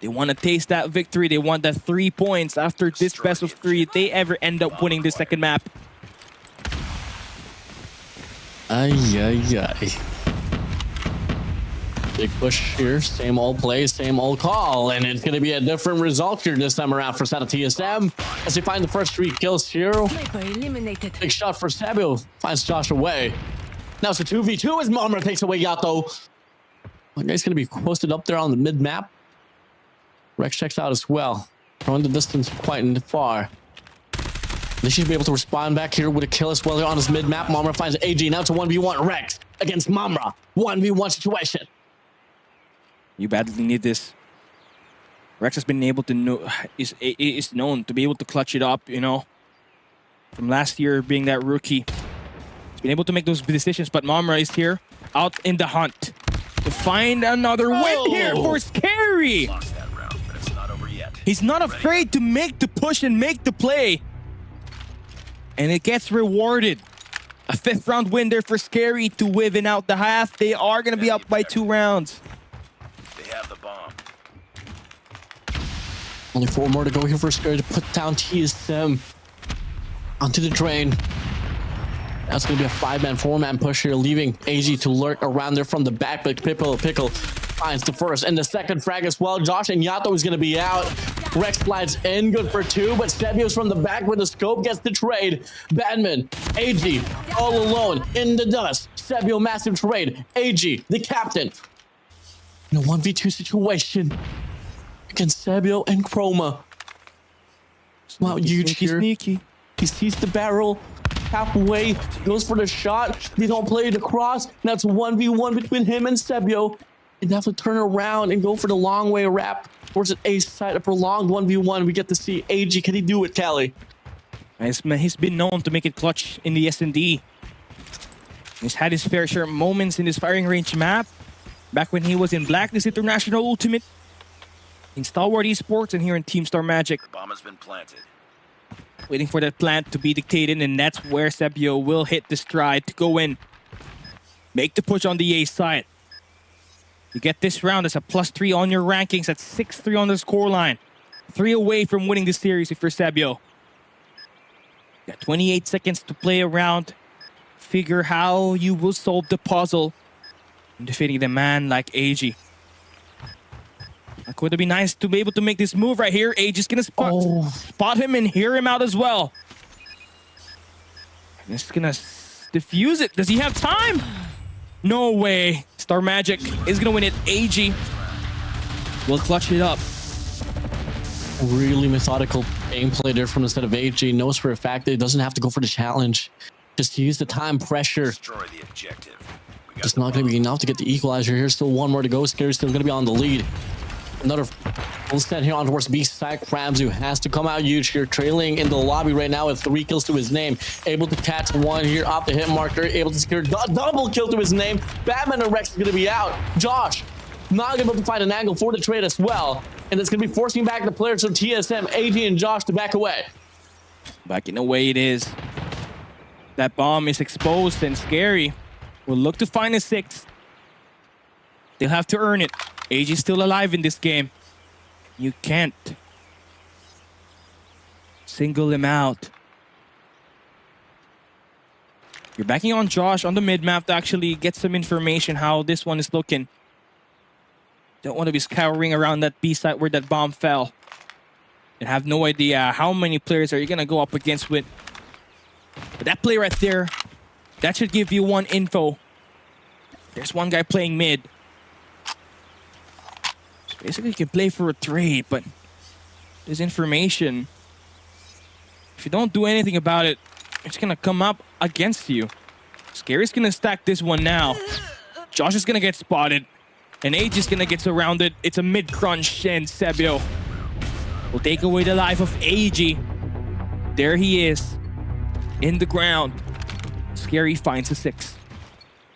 A: They want to taste that victory. They want that 3 points after this best of 3 if they ever end up winning the second map.
B: Ay, ay, ay. Big push here, same old play, same old call, and it's going to be a different result here this time around for Sada TSM as they find the first 3 kills here. Big shot for Sabu, finds Josh away. Now it's a 2v2 as Mamra takes away Yato. One guy's going to be posted up there on the mid-map. Rex checks out as well, throwing the distance quite far. They should be able to respond back here with a kill as well on his mid-map. Mamra finds AG, now it's a 1v1 Rex against Mamra. 1v1 situation.
A: You badly need this. Rex has been able to know, is known to be able to clutch it up, you know. From last year being that rookie. He's been able to make those decisions, but Mamra is here, out in the hunt. To find another win here for SKAERI.
C: Lost that round, but it's not over yet.
A: He's not afraid to make the push and make the play. And it gets rewarded. A 5th round win there for SKAERI to win out the half. They are going to be up by 2 rounds.
C: They have the bomb.
B: Only 4 more to go here for SKAERI to put down TSM onto the drain. That's going to be a 5-man, 4-man push here, leaving AG to lurk around there from the back. But Pickle finds the first and the second frag as well. Josh and Yato is going to be out. Rex slides in, good for 2, but Sebio's from the back with the scope gets the trade. Badman, AG, all alone in the dust. Sebio, massive trade. AG, the captain. In a 1v2 situation against Sebio and Chroma. Wow, huge here.
A: Sneaky.
B: He sees the barrel halfway, goes for the shot. They don't play the cross. Now it's 1v1 between him and Sebio. And they have to turn around and go for the long way wrap towards an ace side, a prolonged 1v1. We get to see AG. Can he do it, Cali?
A: He's been known to make it clutch in the S&D. He's had his fair share of moments in this firing range map. Back when he was in Blacklist International Ultimate, in Stalwart Esports, and here in Team Star Magic.
C: The bomb has been planted.
A: Waiting for that plant to be dictated, and that's where Sebio will hit the stride to go in. Make the push on the A side. You get this round as a +3 on your rankings at 6-3 on the scoreline. 3 away from winning this series if you're Sebio. You got 28 seconds to play around. Figure how you will solve the puzzle in defeating the man like AG. That could be nice to be able to make this move right here. AG is gonna spot him and hear him out as well. And it's gonna defuse it. Does he have time? No way. Star Magic is gonna win it. AG will clutch it up.
B: Really methodical gameplay there from the side of AG. Knows for a fact that he doesn't have to go for the challenge. Just to use the time pressure.
C: Destroy the objective.
B: Just not going to be enough to get the equalizer here. Still 1 more to go. SKAERI's still going to be on the lead. Another full set here on towards B side. Krabs, who has to come out huge here, trailing in the lobby right now with 3 kills to his name. Able to catch 1 here off the hit marker. Able to secure double kill to his name. Batman and Rex is going to be out. Josh not able to find an angle for the trade as well. And it's going to be forcing back the players from TSM, AG, and Josh to back away.
A: Backing away it is. That bomb is exposed, and SKAERI will look to find a 6th. They'll have to earn it. AG is still alive in this game. You can't single him out. You're backing on Josh on the mid-map to actually get some information how this one is looking. Don't want to be scouring around that B site where that bomb fell. And have no idea how many players are you going to go up against with. But that play right there, that should give you one info. There's one guy playing mid. So basically, you can play for a trade, but there's information. If you don't do anything about it, it's going to come up against you. SKAERI's going to stack this one now. Josh is going to get spotted. And AG is going to get surrounded. It's a mid-crunch, and Sebio will take away the life of AG. There he is. In the ground. SKAERI finds a 6.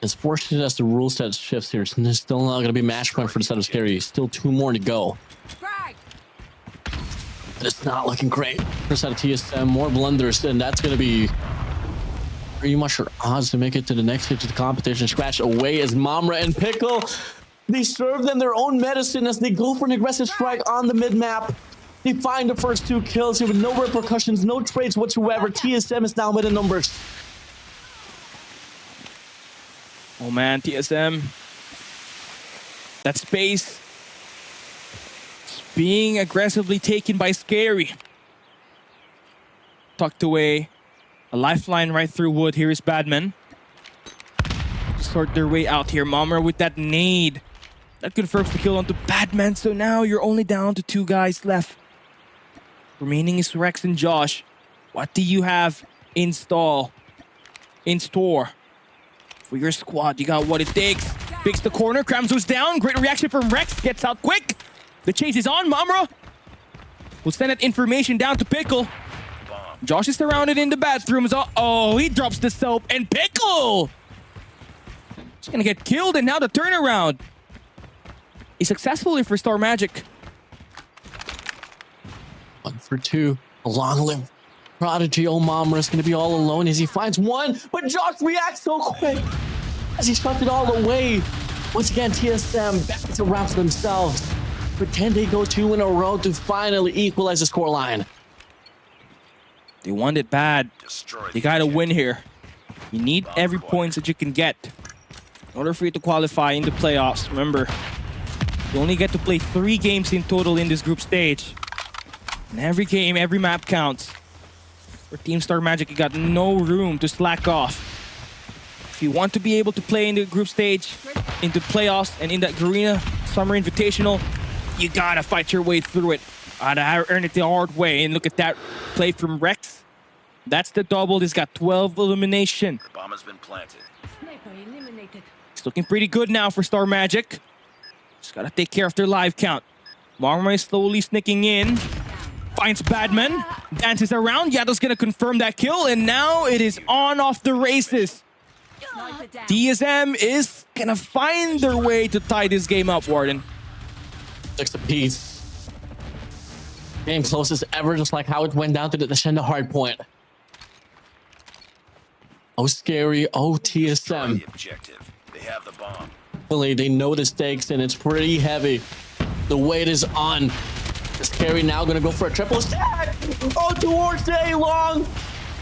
B: As fortunate as the rule set shifts here, there's still not going to be match point for the set of SKAERI. Still 2 more to go. But it's not looking great for set of TSM. More blunders, and that's going to be pretty much your odds to make it to the next stage of the competition. Scratch away as Mamra and Pickle. They serve them their own medicine as they go for an aggressive strike on the mid-map. They find the first 2 kills here with no repercussions, no trades whatsoever. TSM is now with the numbers.
A: Oh man, TSM. That space is being aggressively taken by SKAERI. Tucked away. A lifeline right through wood. Here is Badman. Sort their way out here. Mamra with that nade. That confirms the kill onto Badman. So now you're only down to 2 guys left. Remaining is Rex and Josh. What do you have in store for your squad? You got what it takes. Picks the corner. Kramzo's down. Great reaction from Rex. Gets out quick. The chase is on. Mamra will send that information down to Pickle. Josh is surrounded in the bathrooms. Uh-oh, he drops the soap. And Pickle! He's gonna get killed, and now the turnaround is successful for Star Magic.
B: 1 for 2. A long-lived Prodigy. Oh, Mamra is going to be all alone as he finds 1. But Josh reacts so quick as he swept it all away. Once again, TSM back to round for themselves. But can they go 2 in a row to finally equalize the scoreline?
A: They want it bad.
C: Destroy
A: They gotta win here. You need every point that you can get in order for you to qualify in the playoffs. Remember, you only get to play 3 games in total in this group stage. And every game, every map counts. For Team Star Magic, you got no room to slack off. If you want to be able to play in the group stage, into playoffs, and in that Garena Summer Invitational, you gotta fight your way through it. Gotta earn it the hard way. And look at that play from Rex. That's the double. He's got 12 elimination.
C: The bomb has been planted.
A: It's looking pretty good now for Star Magic. Just gotta take care of their live count. Marmar is slowly sneaking in. Finds Badman. Dances around. Yado's gonna confirm that kill. And now it is on off the races. TSM is gonna find their way to tie this game up, Warden.
B: 6 apiece. Game closest ever, just like how it went down to the Descenda Hardpoint. Oh, SKAERI. Oh,
C: Destroy
B: TSM.
C: the objective. They have the bomb.
B: Hopefully, they know the stakes, and it's pretty heavy. The weight is on. SKAERI now going to go for a triple stack. Oh, towards A long.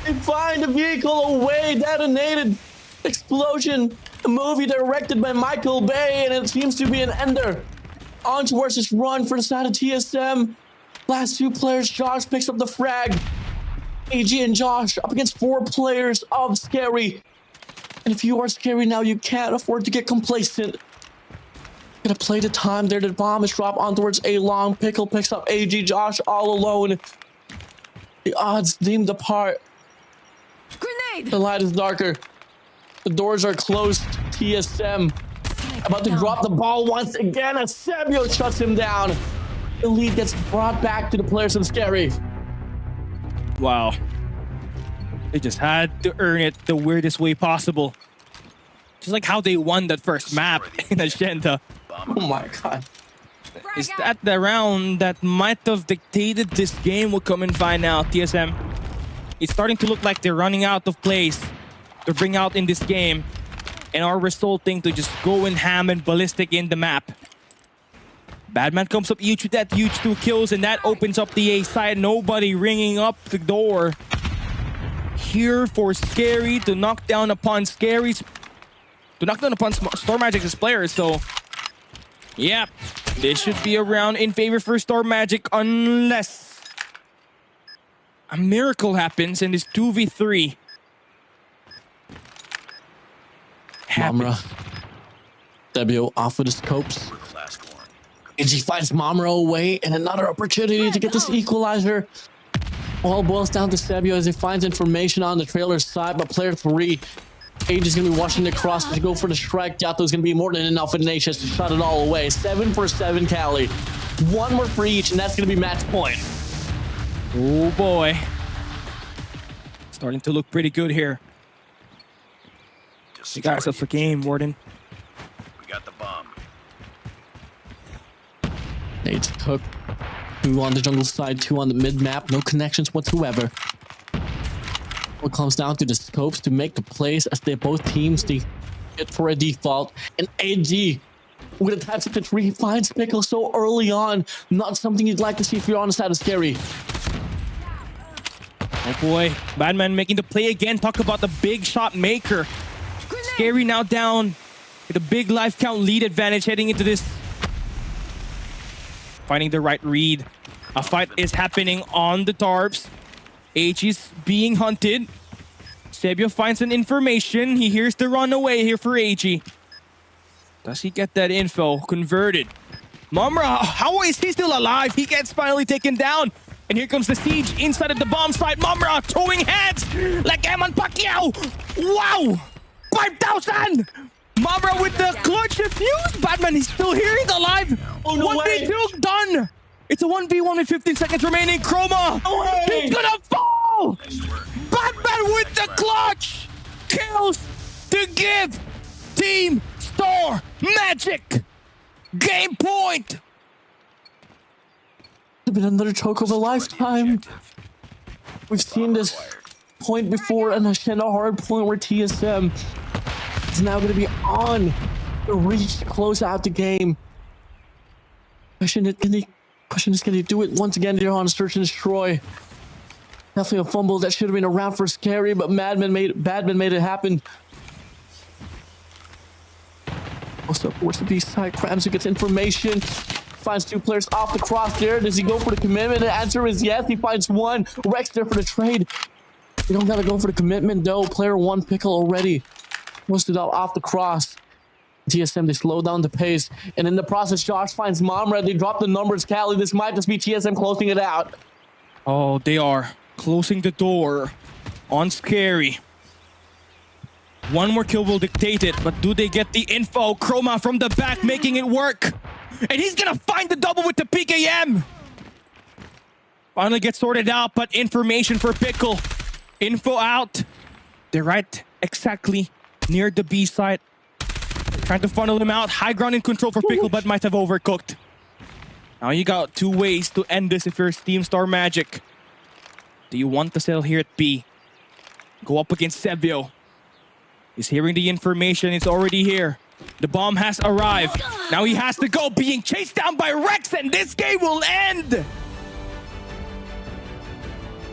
B: They find the vehicle away. Detonated. Explosion. A movie directed by Michael Bay, and it seems to be an ender. On towards this run for the side of TSM. Last 2 players. Josh picks up the frag. AG and Josh up against 4 players of SKAERI. And if you are SKAERI now, you can't afford to get complacent. Gonna play the time there. The bomb is dropped on towards A long. Pickle picks up AG. Josh all alone. The odds deemed apart.
D: Grenade!
B: The light is darker. The doors are closed. TSM about to drop the ball once again as Sebio shuts him down. The lead gets brought back to the players of SKAERI.
A: Wow. They just had to earn it the weirdest way possible. Just like how they won that first map in Agenda.
B: Oh my god.
A: Is that the round that might have dictated this game? Will come and find out. TSM, it's starting to look like they're running out of plays to bring out in this game and are resulting to just go in ham and ballistic in the map. Badman comes up huge with that huge 2 kills, and that opens up the A side. Nobody ringing up the door here for SKAERI to knock down upon Storm Magic's players. So yeah, this should be a round in favor for Storm Magic unless a miracle happens in this 2v3.
B: Mamra. Sebio off with the scopes.
C: Last one.
B: AG finds Mamra away and another opportunity to get this equalizer. All boils down to Sebio as he finds information on the trailer side, but player 3, AG is going to be watching the cross to go for the strike. Yato is going to be more than enough in Nation to shut it all away. 7 for 7, Kali. 1 more for each, and that's going to be match point.
A: Oh boy. Starting to look pretty good here. You got yourself a game, Warden.
C: We got the bomb.
B: Nate's cooked. 2 on the jungle side, 2 on the mid map. No connections whatsoever. It comes down to the scopes to make the plays as they both teams they get for a default. And AG with a tap to 3 finds Pickle so early on. Not something you'd like to see if you're on the side of SKAERI.
A: Oh boy, Badman making the play again. Talk about the big shot maker. SKAERI now down with a big life count lead advantage heading into this. Finding the right read. A fight is happening on the tarps. H is being hunted. Sebio finds an information. He hears the runaway here for AG. Does he get that info converted? Mamra, how is he still alive? He gets finally taken down. And here comes the siege inside of the bomb site. Mamra throwing hands like Eman Pacquiao. Wow! 5,000! Mamra with the clutch defuse. Badman is still here. He's alive.
B: Oh, no
A: 1v2 done. It's a 1v1 with 15 seconds remaining. Chroma.
B: No way.
A: He's gonna fall. Badman with the clutch. Kills to give Team Storm Magic game point.
B: It's been another choke of a lifetime. We've seen this point before in a Hardpoint where TSM is now going to be on the reach to close out the game. Question is, can he do it once again here on Search and Destroy? Definitely a fumble that should have been around for SKAERI, but Badman made it happen. Also, towards the B side, Kramsu gets information. Finds 2 players off the cross there. Does he go for the commitment? The answer is yes. He finds 1. Rex there for the trade. You don't gotta go for the commitment though. Player 1 Pickle already posted out off the cross. TSM, they slow down the pace. And in the process, Josh finds Mamra. They drop the numbers, Kali. This might just be TSM closing it out.
A: Oh, they are closing the door on SKAERI. 1 more kill will dictate it, but do they get the info? Chroma from the back making it work. And he's gonna find the double with the PKM. Finally gets sorted out, but information for Pickle. Info out. They're right exactly near the B site. Trying to funnel him out. High ground in control for Pickle, but might have overcooked. Now you got 2 ways to end this if you're Team Storm Magic. Do you want to settle here at B? Go up against Sebio. He's hearing the information. It's already here. The bomb has arrived. Now he has to go, being chased down by Rex, and this game will end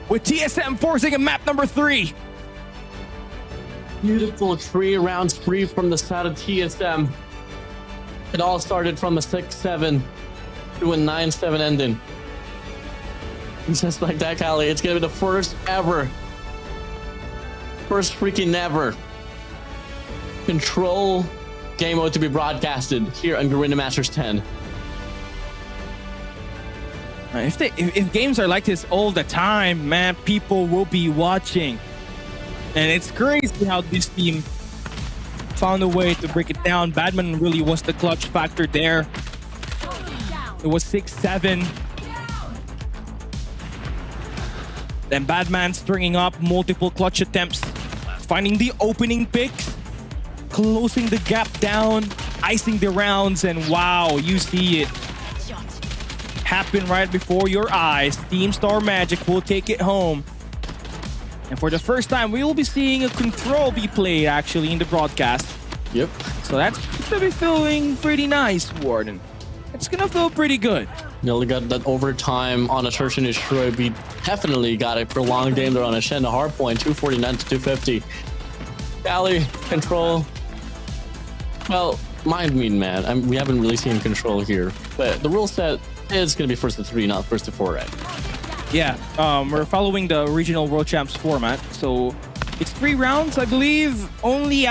A: with TSM forcing a map number 3.
B: Beautiful 3 rounds free from the side of TSM. It all started from a 6-7 to a 9-7 ending. And just like that, Kali, it's gonna be the first ever, first freaking ever Control game mode to be broadcasted here on Garena Masters 10.
A: If games are like this all the time, man, people will be watching. And it's crazy how this team found a way to break it down. Badman really was the clutch factor there. It was 6-7. Then Badman stringing up multiple clutch attempts, finding the opening picks, closing the gap down, icing the rounds, and wow, you see it happen right before your eyes. Team Star Magic will take it home. And for the first time, we will be seeing a control be played actually in the broadcast.
B: Yep.
A: So that's gonna be feeling pretty nice, Warden. It's gonna feel pretty good.
B: Nearly got that overtime on a search and destroy. We definitely got a prolonged game there on a Shen, a Hardpoint, 249 to 250. Kali, control. Well, mind me, man. We haven't really seen control here, but the rule set is going to be first to 3, not first to 4, right?
A: Yeah, we're following the regional World Champs format, so it's 3 rounds, I believe. Only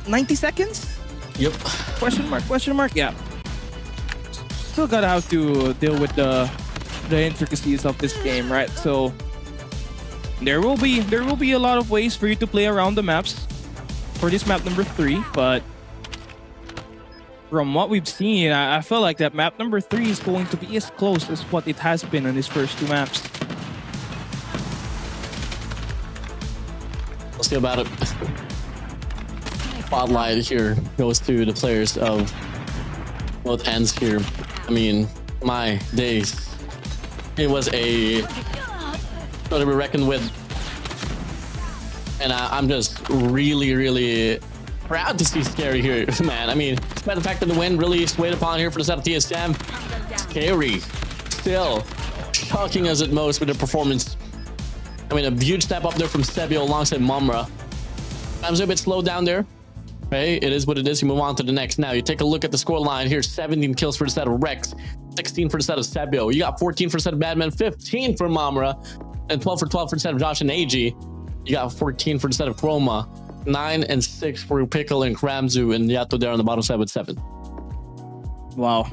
A: 90 seconds.
B: Yep.
A: Question mark. Yeah. Still gotta have to deal with the intricacies of this game, right? So there will be a lot of ways for you to play around the maps for this map number 3, but from what we've seen, I feel like that map number 3 is going to be as close as what it has been on these first 2 maps.
B: We'll see about it. Spotlight here goes to the players of both ends here. I mean, my days. It was a to be reckoned with. And I'm just really, really proud to see SKAERI here, man. I mean, despite the fact that the wind really swayed upon here for the set of TSM, SKAERI still shocking us at most with their performance. I mean, a huge step up there from Sebio alongside Mumra. I'm a bit slowed down there. Okay, it is what it is. You move on to the next. Now, you take a look at the score line here. 17 kills for the set of Rex, 16 for the set of Sebio. You got 14 for the set of Badman, 15 for Mumra, and 12 for the set of Josh and AG. You got 14 for the set of Chroma, 9 and 6 for Pickle and Kramzu, and Yato there on the bottom side with 7.
A: Wow.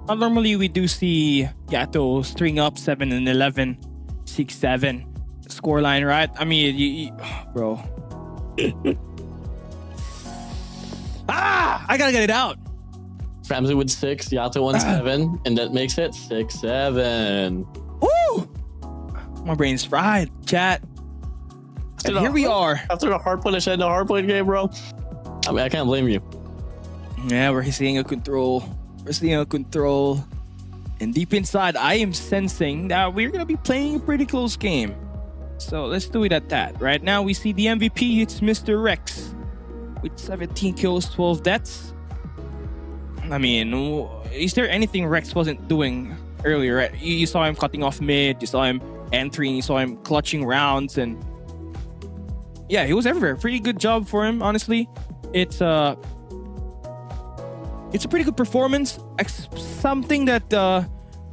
A: Normally we do see Yato string up 7 and 11, 6-7 scoreline, right? I mean, bro. I gotta get it out.
B: Kramzu with 6, Yato 1 7, and that makes it 6-7.
A: Woo! My brain's fried, chat. And here we are.
B: After the Hardpoint, I the Hardpoint game, bro. I mean, I can't blame you.
A: Yeah, we're seeing a control. We're seeing a control. And deep inside, I am sensing that we're going to be playing a pretty close game. So let's do it at that. Right now, we see the MVP. It's Mr. Rex with 17 kills, 12 deaths. I mean, is there anything Rex wasn't doing earlier? Right? You saw him cutting off mid. You saw him entering. You saw him clutching rounds. And yeah, he was everywhere. Pretty good job for him, honestly. It's a pretty good performance. Something that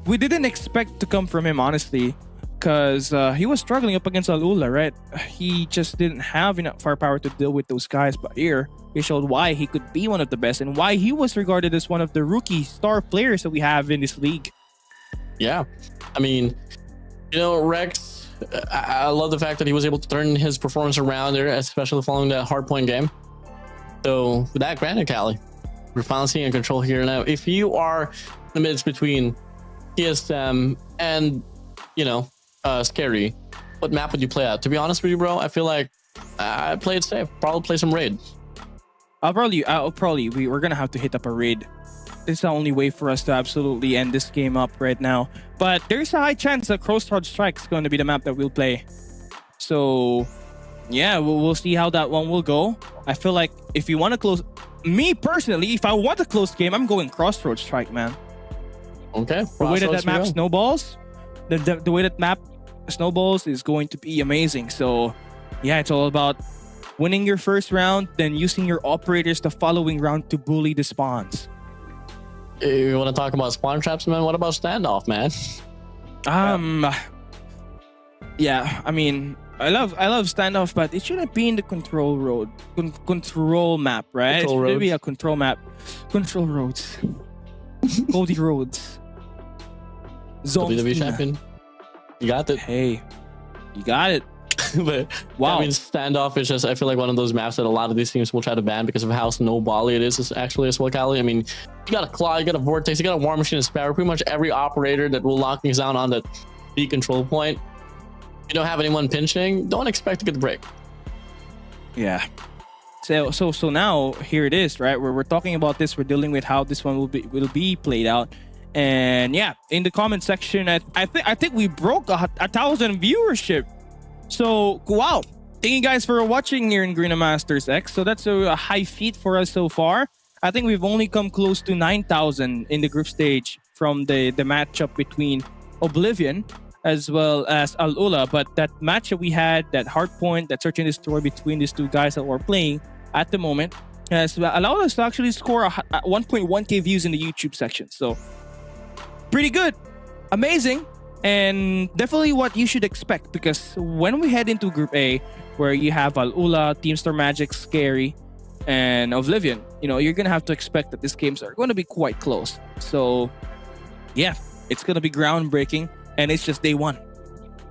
A: we didn't expect to come from him, honestly, because he was struggling up against ALULA, right? He just didn't have enough firepower to deal with those guys. But here, he showed why he could be one of the best and why he was regarded as one of the rookie star players that we have in this league. Yeah.
B: I mean, you know, Rex, I love the fact that he was able to turn his performance around there, especially following that Hardpoint game. So with that, granted, Kali, we're finally seeing control here. Now, if you are in the midst between TSM and, you know, SKAERI, what map would you play at? To be honest with you, bro, I feel like I'd play it safe. Probably play some raid.
A: We're gonna have to hit up a raid. It's the only way for us to absolutely end this game up right now. But there's a high chance that Crossroads Strike is going to be the map that we'll play. So yeah, we'll see how that one will go. I feel like if you want to close, me personally, if I want a close game, I'm going Crossroads Strike, man.
B: Okay.
A: The way that map snowballs, the way that map snowballs is going to be amazing. So yeah, it's all about winning your first round, then using your operators the following round to bully the spawns.
B: You want to talk about spawn traps, man? What about standoff, man?
A: Yeah, I mean, I love standoff, but it shouldn't be in the control road, control map, right? It should be a control map, control roads, Goldie roads, zone.
B: WWE champion, you got it.
A: Hey, you got it.
B: But
A: Wow.
B: I mean, standoff is just, I feel like one of those maps that a lot of these teams will try to ban because of how snowbally it is actually as well, Kali. I mean, you got a Claw, you got a Vortex, you got a War Machine, a Sparrow, pretty much every operator that will lock things down on that B control point. You don't have anyone pinching, don't expect to get the break.
A: Yeah. So now here it is, right? We're talking about this. We're dealing with how this one will be played out. And yeah, in the comment section, I think we broke 1,000 viewership. So wow, thank you guys for watching here in Garena Masters X. So that's a high feat for us so far. I think we've only come close to 9,000 in the group stage from the matchup between Oblivion as well as ALULA. But that match that we had, that Hardpoint, that search and destroy between these two guys that were playing at the moment, has allowed us to actually score 1.1k views in the YouTube section. So pretty good, amazing, and definitely what you should expect, because when we head into Group A, where you have ALULA, Teamstar Magic, SKAERI, and Oblivion, you know, you're gonna have to expect that these games are going to be quite close. So yeah, it's gonna be groundbreaking, and it's just day one.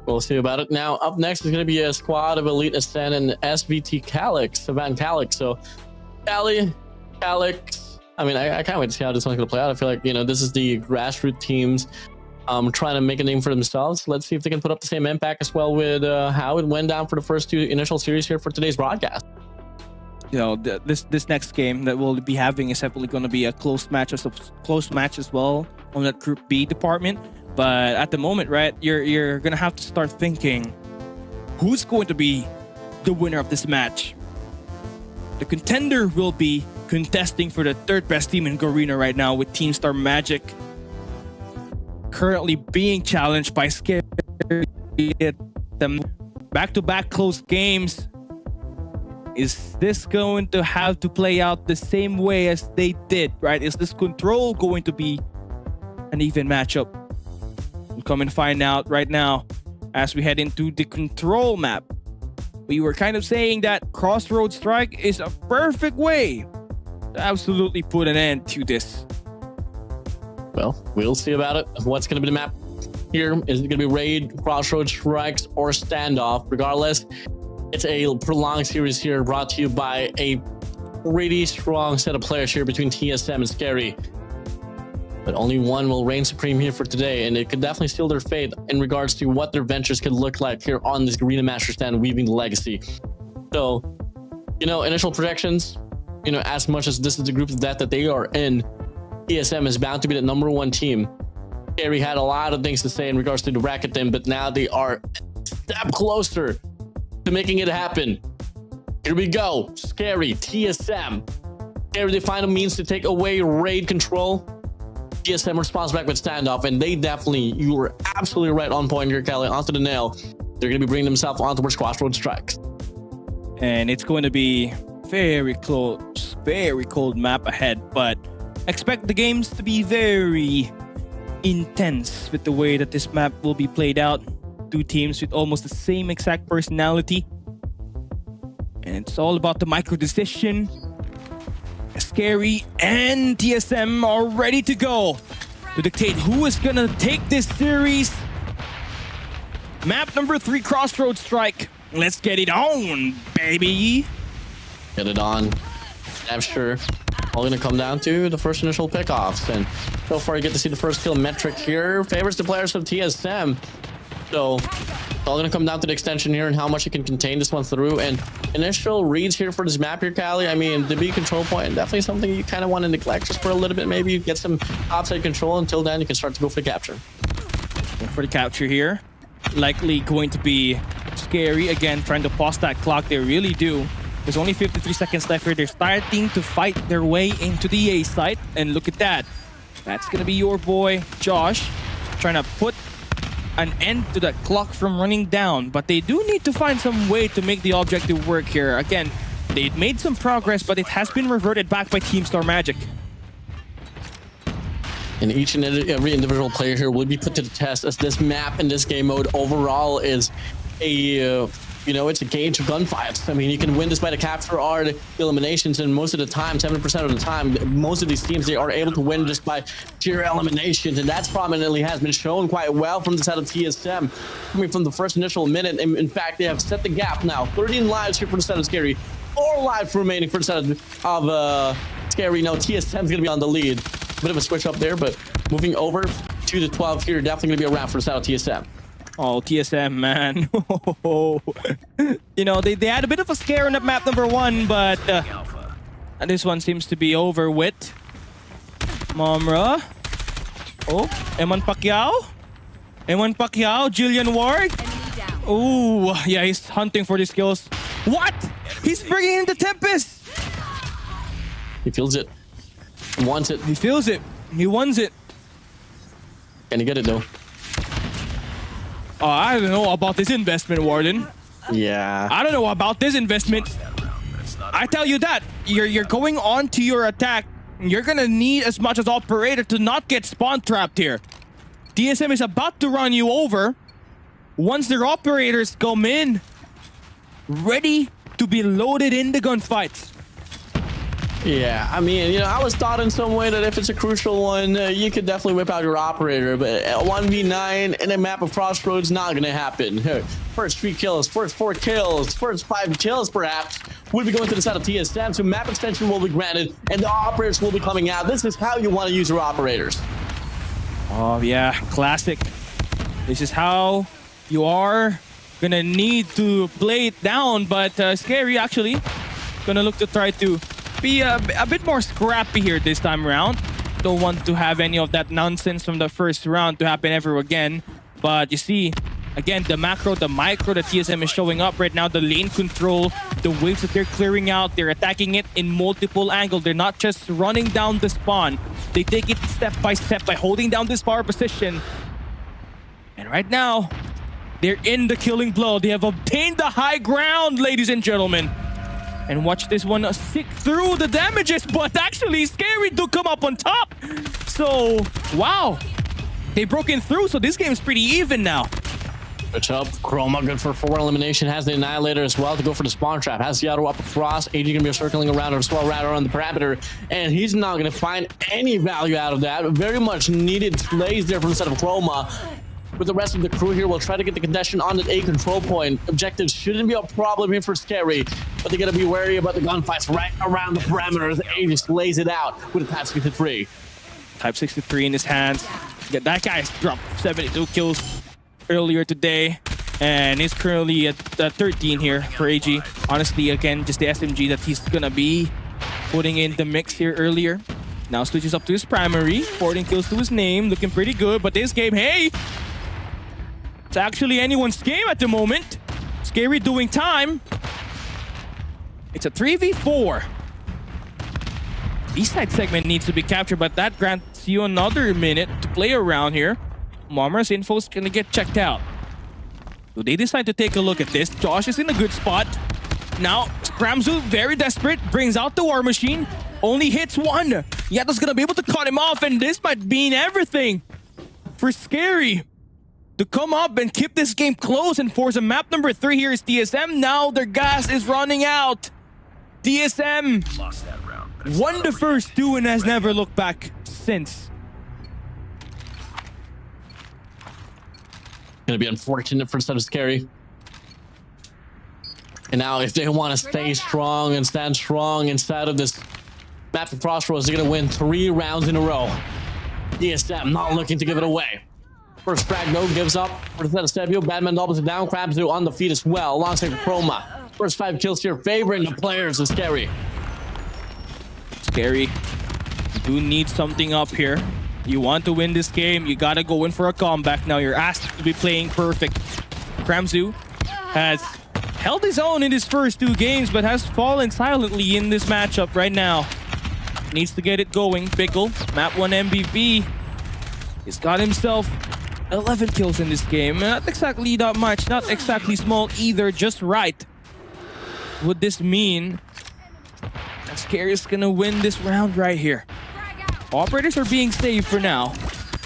B: We'll see about it. Now, up next is going to be a squad of Elite Ascend and SVT KALIX, Savannah KALIX. So, KALIX, I mean, I can't wait to see how this one's going to play out. I feel like, you know, this is the grassroots teams trying to make a name for themselves. Let's see if they can put up the same impact as well with how it went down for the first two initial series here for today's broadcast.
A: You know, this next game that we'll be having is definitely going to be a close match as well on that Group B department. But at the moment, right, you're gonna have to start thinking, who's going to be the winner of this match? The contender will be contesting for the third best team in Garena right now, with Teamstar Magic currently being challenged by SKAERI. Them back-to-back close games. Is this going to have to play out the same way as they did, right? Is this control going to be an even matchup? We'll come and find out right now as we head into the control map. We were kind of saying that Crossroads Strike is a perfect way to absolutely put an end to this.
B: Well, we'll see about it. What's going to be the map here? Is it going to be Raid, Crossroads Strikes, or Standoff? Regardless, it's a prolonged series here brought to you by a pretty strong set of players here between TSM and SKAERI. But only one will reign supreme here for today, and it could definitely seal their fate in regards to what their ventures could look like here on this Garena Master Stand, weaving the legacy. So, you know, initial projections, you know, as much as this is the group of death that they are in, TSM is bound to be the #1 team. SKAERI had a lot of things to say in regards to the bracket then, but now they are a step closer to making it happen. Here we go. SKAERI, TSM. SKAERI, they find a means to take away raid control. TSM responds back with Standoff, and they definitely, you were absolutely right on point here, Kelly, onto the nail. They're going to be bringing themselves on towards Crossroads Strikes.
A: And it's going to be very close, very cold map ahead, but expect the games to be very intense with the way that this map will be played out. Two teams with almost the same exact personality. And it's all about the micro decision. SKAERI and TSM are ready to go to dictate who is gonna take this series. Map number 3, Crossroads Strike. Let's get it on, baby.
B: Get it on. I'm sure. All gonna come down to the first initial pickoffs, and so far you get to see the first kill metric here favors the players of TSM. So it's all gonna come down to the extension here and how much you can contain this one through. And initial reads here for this map here, Kali. I mean, the B control point, definitely something you kind of want to neglect just for a little bit. Maybe you get some outside control. Until then, you can start to go for the capture.
A: For the capture here, likely going to be SKAERI again, trying to pause that clock. They really do. There's only 53 seconds left here. They're starting to fight their way into the A site, and look at that. That's gonna be your boy Josh trying to put an end to that clock from running down, but they do need to find some way to make the objective work here. Again, they made some progress, but it has been reverted back by Teamstar Magic.
B: And each and every individual player here will be put to the test, as this map and this game mode overall is a you know, it's a gauge of gunfights. I mean, you can win this by the capture or the eliminations, and most of the time, 70% of the time, most of these teams, they are able to win just by sheer eliminations, and that's prominently has been shown quite well from the side of TSM. Coming from the first initial minute, in fact, they have set the gap now. 13 lives here for the side of SKAERI, 4 lives remaining for the side of SKAERI. Now TSM's gonna be on the lead. Bit of a switch up there, but moving over to the 12 here, definitely gonna be a round for the side of TSM.
A: Oh, TSM, man. You know, they had a bit of a scare on that map number 1, but this one seems to be over with. Momra. Oh, M1 Pacquiao. M1 Pacquiao, Jillian Ward. Oh, yeah, he's hunting for these kills. What? He's bringing in the Tempest.
B: He feels it. He wants it.
A: He feels it. He wants it.
B: Can he get it though?
A: Oh, I don't know about this investment, Warden.
B: Yeah.
A: I don't know about this investment. I tell you that. You're going on to your attack. You're gonna need as much as operator to not get spawn trapped here. DSM is about to run you over. Once their operators come in, ready to be loaded in the gunfights.
B: Yeah, I mean, you know, I was thought in some way that if it's a crucial one, you could definitely whip out your operator, but 1v9 in a map of Crossroads, not gonna happen. First 3 kills, first 4 kills, first 5 kills perhaps, will be going to the side of TSM, so map extension will be granted, and the operators will be coming out. This is how you want to use your operators.
A: Oh yeah, classic. This is how you are gonna need to play it down, but SKAERI actually gonna look to try to be a bit more scrappy here this time around. Don't want to have any of that nonsense from the first round to happen ever again. But you see, again, the macro, the micro that TSM is showing up right now, the lane control, the waves that they're clearing out, they're attacking it in multiple angles. They're not just running down the spawn. They take it step by step by holding down this power position. And right now, they're in the killing blow. They have obtained the high ground, ladies and gentlemen. And watch this one stick through the damages, but actually SKAERI do come up on top. So, wow. They broke in through, so this game is pretty even now.
B: Good job. Chroma good for 4 elimination. Has the Annihilator as well to go for the spawn trap. Has the auto up across. AG gonna be circling around as well, right around the parameter. And he's not gonna find any value out of that. Very much needed plays there from the side of Chroma. With the rest of the crew here, we'll try to get the congestion on the A control point. Objectives shouldn't be a problem here for SKAERI, but they gotta be wary about the gunfights right around the perimeters. A just lays it out with a Type 63.
A: Type 63 in his hands. That guy's dropped 72 kills earlier today, and he's currently at 13 here for AG. Honestly, again, just the SMG that he's gonna be putting in the mix here earlier. Now switches up to his primary, 14 kills to his name, looking pretty good. But this game, hey, it's actually anyone's game at the moment. SKAERI doing time. It's a 3v4. East side segment needs to be captured, but that grants you another minute to play around here. Momra's info is gonna get checked out. So they decide to take a look at this. Josh is in a good spot. Now, Scramzu, very desperate, brings out the War Machine. Only hits one. Yato's gonna be able to cut him off, and this might mean everything for SKAERI to come up and keep this game close and force a map number 3 here is TSM. Now their gas is running out. TSM
C: Lost that round, but
A: won the first 2 and has never looked back since.
B: Gonna be unfortunate for the side of SKAERI. And now if they want to stay strong and stand strong inside of this map of Crossroads, they're gonna win 3 rounds in a row. DSM not looking to give it away. First frag no gives up for the set of Stebio. Badman doubles it down. Crabs on the feet as well, alongside Chroma. First 5 kills here, favoring the players of SKAERI.
A: SKAERI, you do need something up here. You want to win this game, you gotta go in for a comeback. Now you're asked to be playing perfect. Kramzu has held his own in his first 2 games, but has fallen silently in this matchup right now. Needs to get it going. Pickle, map 1 MVP. He's got himself 11 kills in this game. Not exactly that much, not exactly small either, just right. Would this mean that SKAERI is gonna win this round right here? Operators are being safe for now.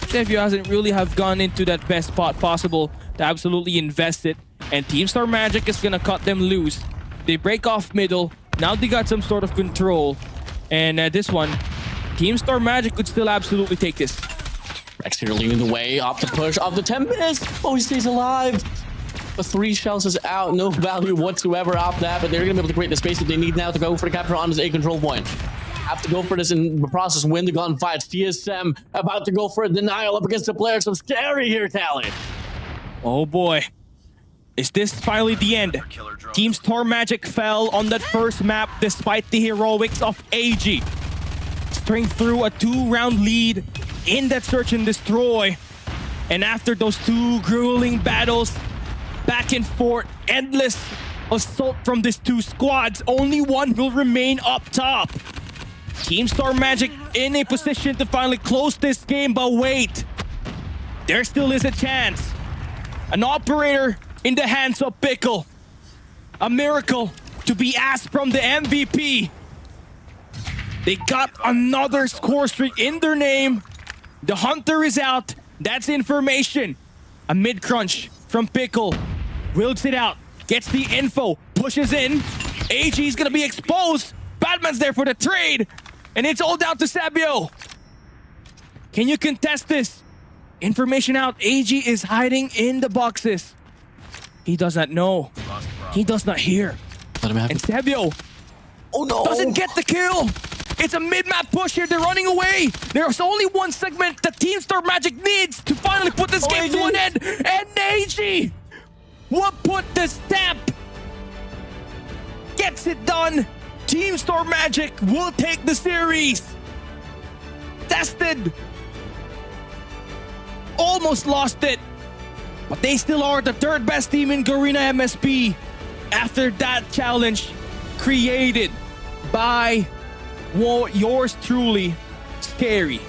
A: Stebio hasn't really have gone into that best spot possible to absolutely invest it. And Team Star Magic is gonna cut them loose. They break off middle. Now they got some sort of control. And this one, Team Star Magic could still absolutely take this.
B: Rex here leading the way, off the push, off the 10 minutes. Oh, he stays alive. The 3 shells is out, no value whatsoever off that, but they're gonna be able to create the space that they need now to go for the capture on this A control point. Have to go for this in the process, win the gunfight. TSM about to go for a denial up against the players of SKAERI here, Tally.
A: Oh boy. Is this finally the end? Team Star Magic fell on that first map despite the heroics of AG. String through a 2-round lead in that search and destroy. And after those 2 grueling battles, back and forth, endless assault from these 2 squads, only one will remain up top. Team Star Magic in a position to finally close this game, but wait. There still is a chance. An operator in the hands of Pickle. A miracle to be asked from the MVP. They got another score streak in their name. The Hunter is out. That's information. A mid-crunch from Pickle. Wilts it out. Gets the info. Pushes in. AG is going to be exposed. Batman's there for the trade. And it's all down to Sabio. Can you contest this? Information out. AG is hiding in the boxes. He does not know. He does not hear.
B: Let him have
A: And
B: it.
A: Sabio
B: Oh no!
A: doesn't get the kill. It's a mid-map push here. They're running away. There's only one segment that Team Star Magic needs to finally put this game to an end. And AG will put the stamp. Gets it done. Team Star Magic will take the series. Tested. Almost lost it. But they still are the 3rd best team in Garena MSP after that challenge created by yours truly, SKAERI.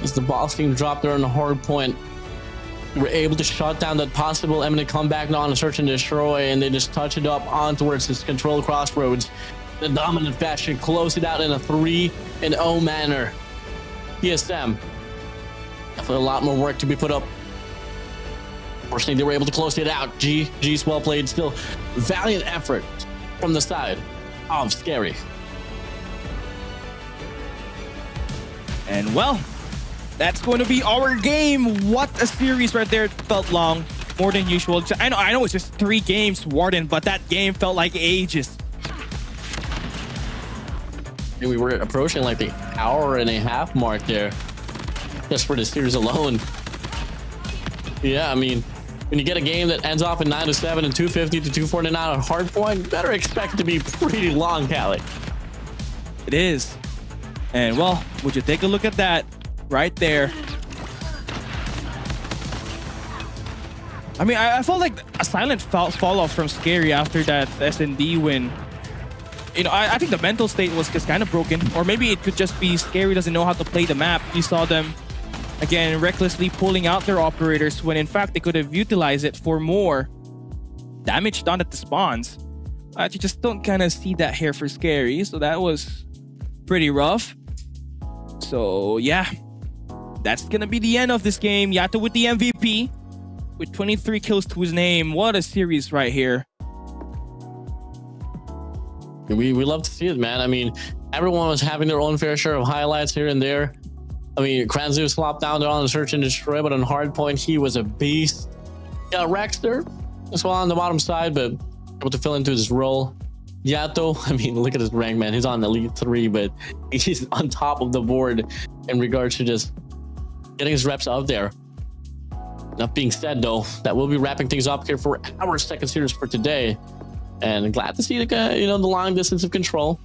B: As the boss team dropped there on the hard point, they were able to shut down that possible imminent comeback now on a search and destroy, and they just touch it up on towards this control crossroads. The dominant fashion close it out in a 3-0 manner. TSM, definitely a lot more work to be put up. Fortunately, they were able to close it out. G's well played. Still, valiant effort from the side of SKAERI.
A: And well, that's going to be our game. What a series right there. It felt long, more than usual. I know it's just 3 games, Warden, but that game felt like ages.
B: And we were approaching like the 1.5-hour mark there, just for the series alone. Yeah, I mean, when you get a game that ends off in 9-7 and 250 to 249 on Hardpoint, you better expect it to be pretty long, Kali.
A: It is. And well, would you take a look at that right there? I mean, I felt like a silent fall off from SKAERI after that SND win. You know, I think the mental state was just kind of broken, or maybe it could just be SKAERI doesn't know how to play the map. You saw them again recklessly pulling out their operators when in fact they could have utilized it for more damage done at the spawns. You just don't kind of see that here for SKAERI, so that was pretty rough. So yeah, that's gonna be the end of this game. Yato with the MVP with 23 kills to his name. What a series right here.
B: We love to see it, man. I mean, everyone was having their own fair share of highlights here and there. I mean, Kranzu slopped down there on the search and destroy, but on Hardpoint, he was a beast. Yeah, Rexter as well on the bottom side, but able to fill into his role. Yato, I mean, look at his rank, man. He's on Elite 3, but he's on top of the board in regards to just getting his reps out there. That being said, though, that will be wrapping things up here for our second series for today. And glad to see the the long distance of control.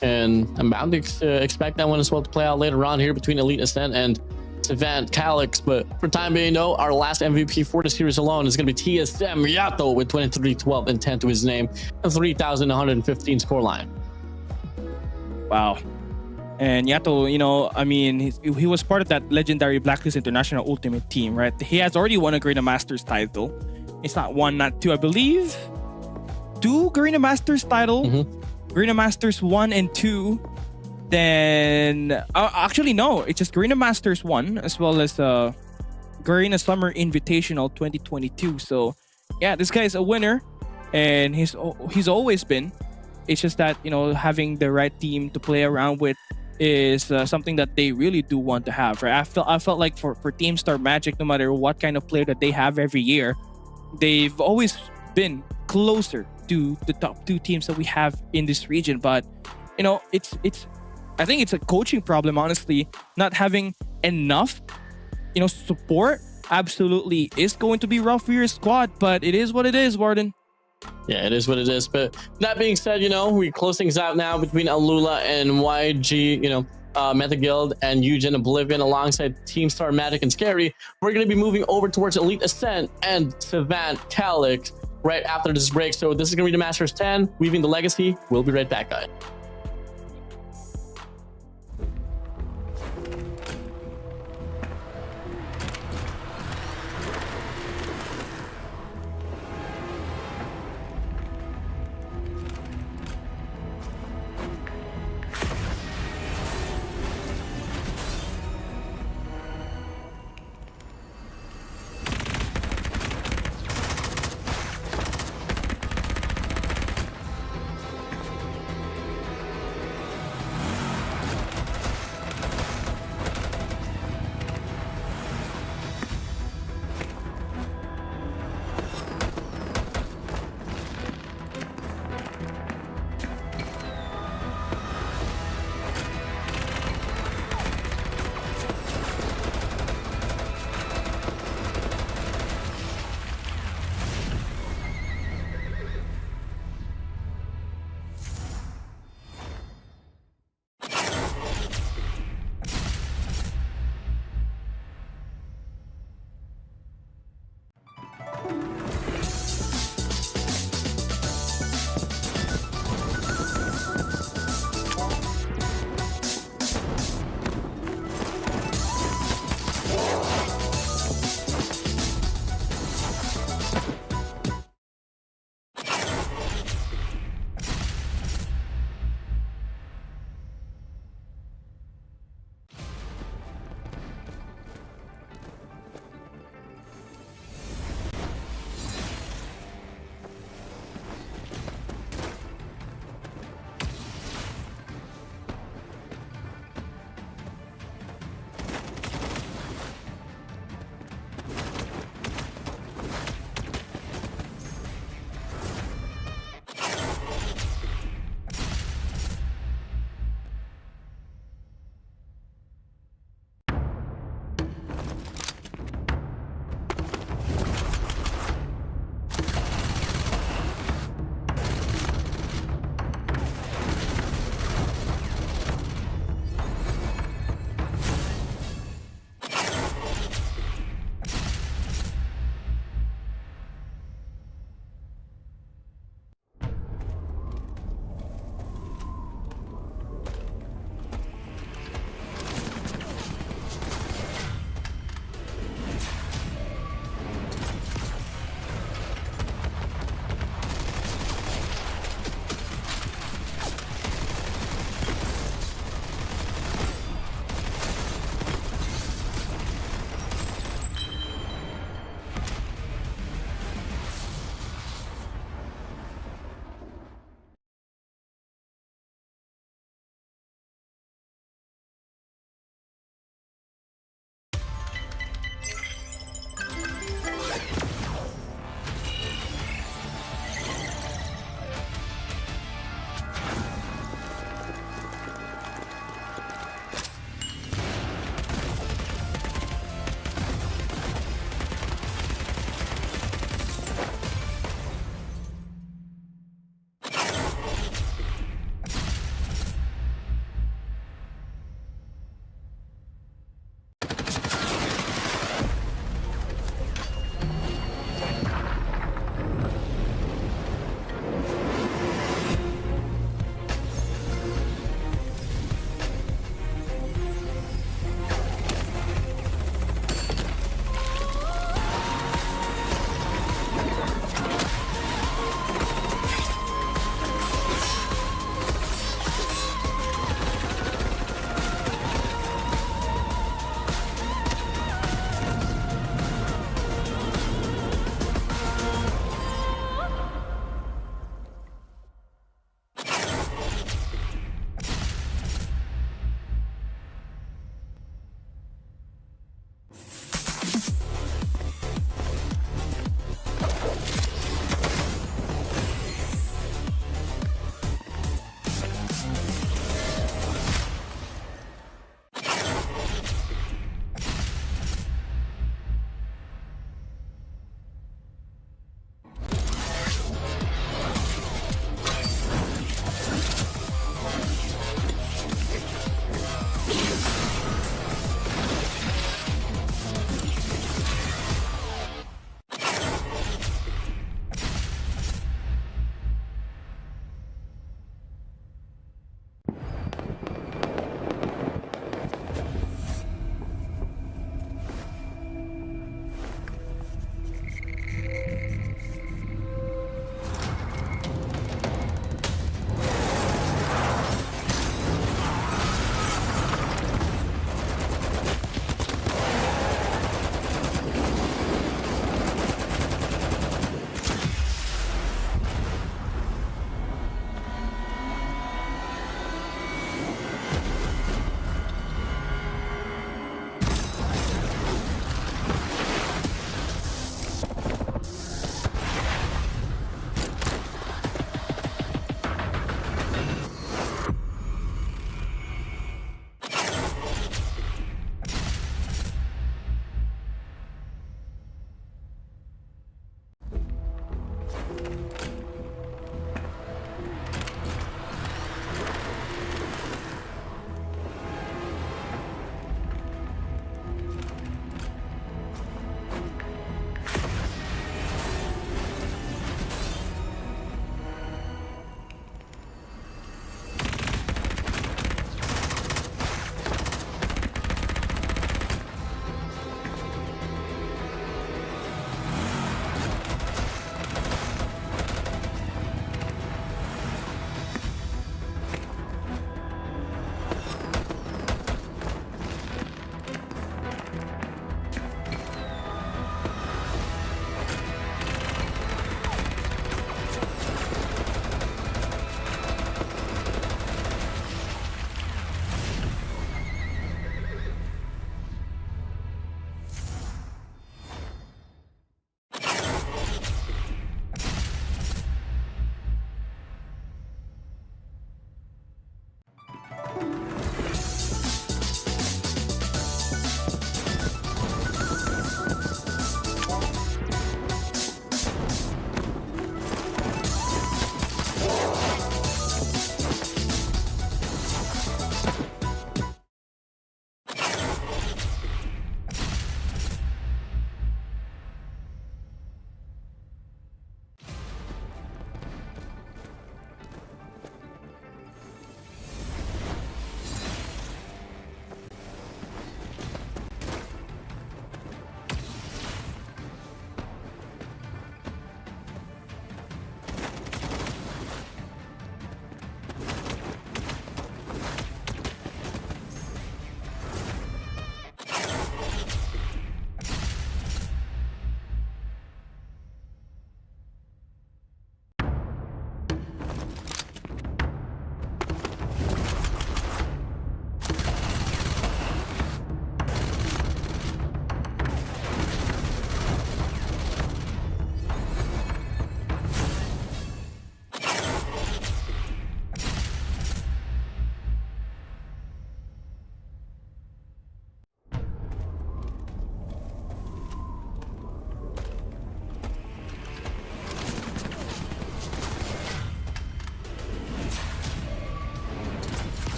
B: And I'm bound to expect that one as well to play out later on here between Elite Ascent and Savant KALIX. But for time being, though, our last MVP for the series alone is going to be TSM Yato with 23, 12, and 10 to his name, and 3,115 scoreline.
A: Wow. And Yato, you know, I mean, he was part of that legendary Blacklist International Ultimate Team, right? He has already won a Garena Masters title. It's not one, not two, I believe. 2 Garena Masters title. Garena Masters 1 and 2. Then, actually, no. It's just Garena Masters 1 as well as Garena Summer Invitational 2022. So, yeah, this guy's a winner, and he's always been. It's just that, you know, having the right team to play around with is something that they really do want to have. Right? I felt like for Team Star Magic, no matter what kind of player that they have every year, they've always been closer to the top two teams that we have in this region. But you know, I think it's a coaching problem, honestly. Not having enough, you know, support absolutely is going to be rough for your squad, but it is what it is, Warden.
B: Yeah, it is what it is. But that being said, you know, we close things out now between ALULA and YG, you know, Meta Guild and GSI Oblivion alongside Team Star Magic and SKAERI. We're going to be moving over towards Elite Ascent and Savant KALIX right after this break. So this is going to be the Masters 10, Weaving the Legacy. We'll be right back, guys.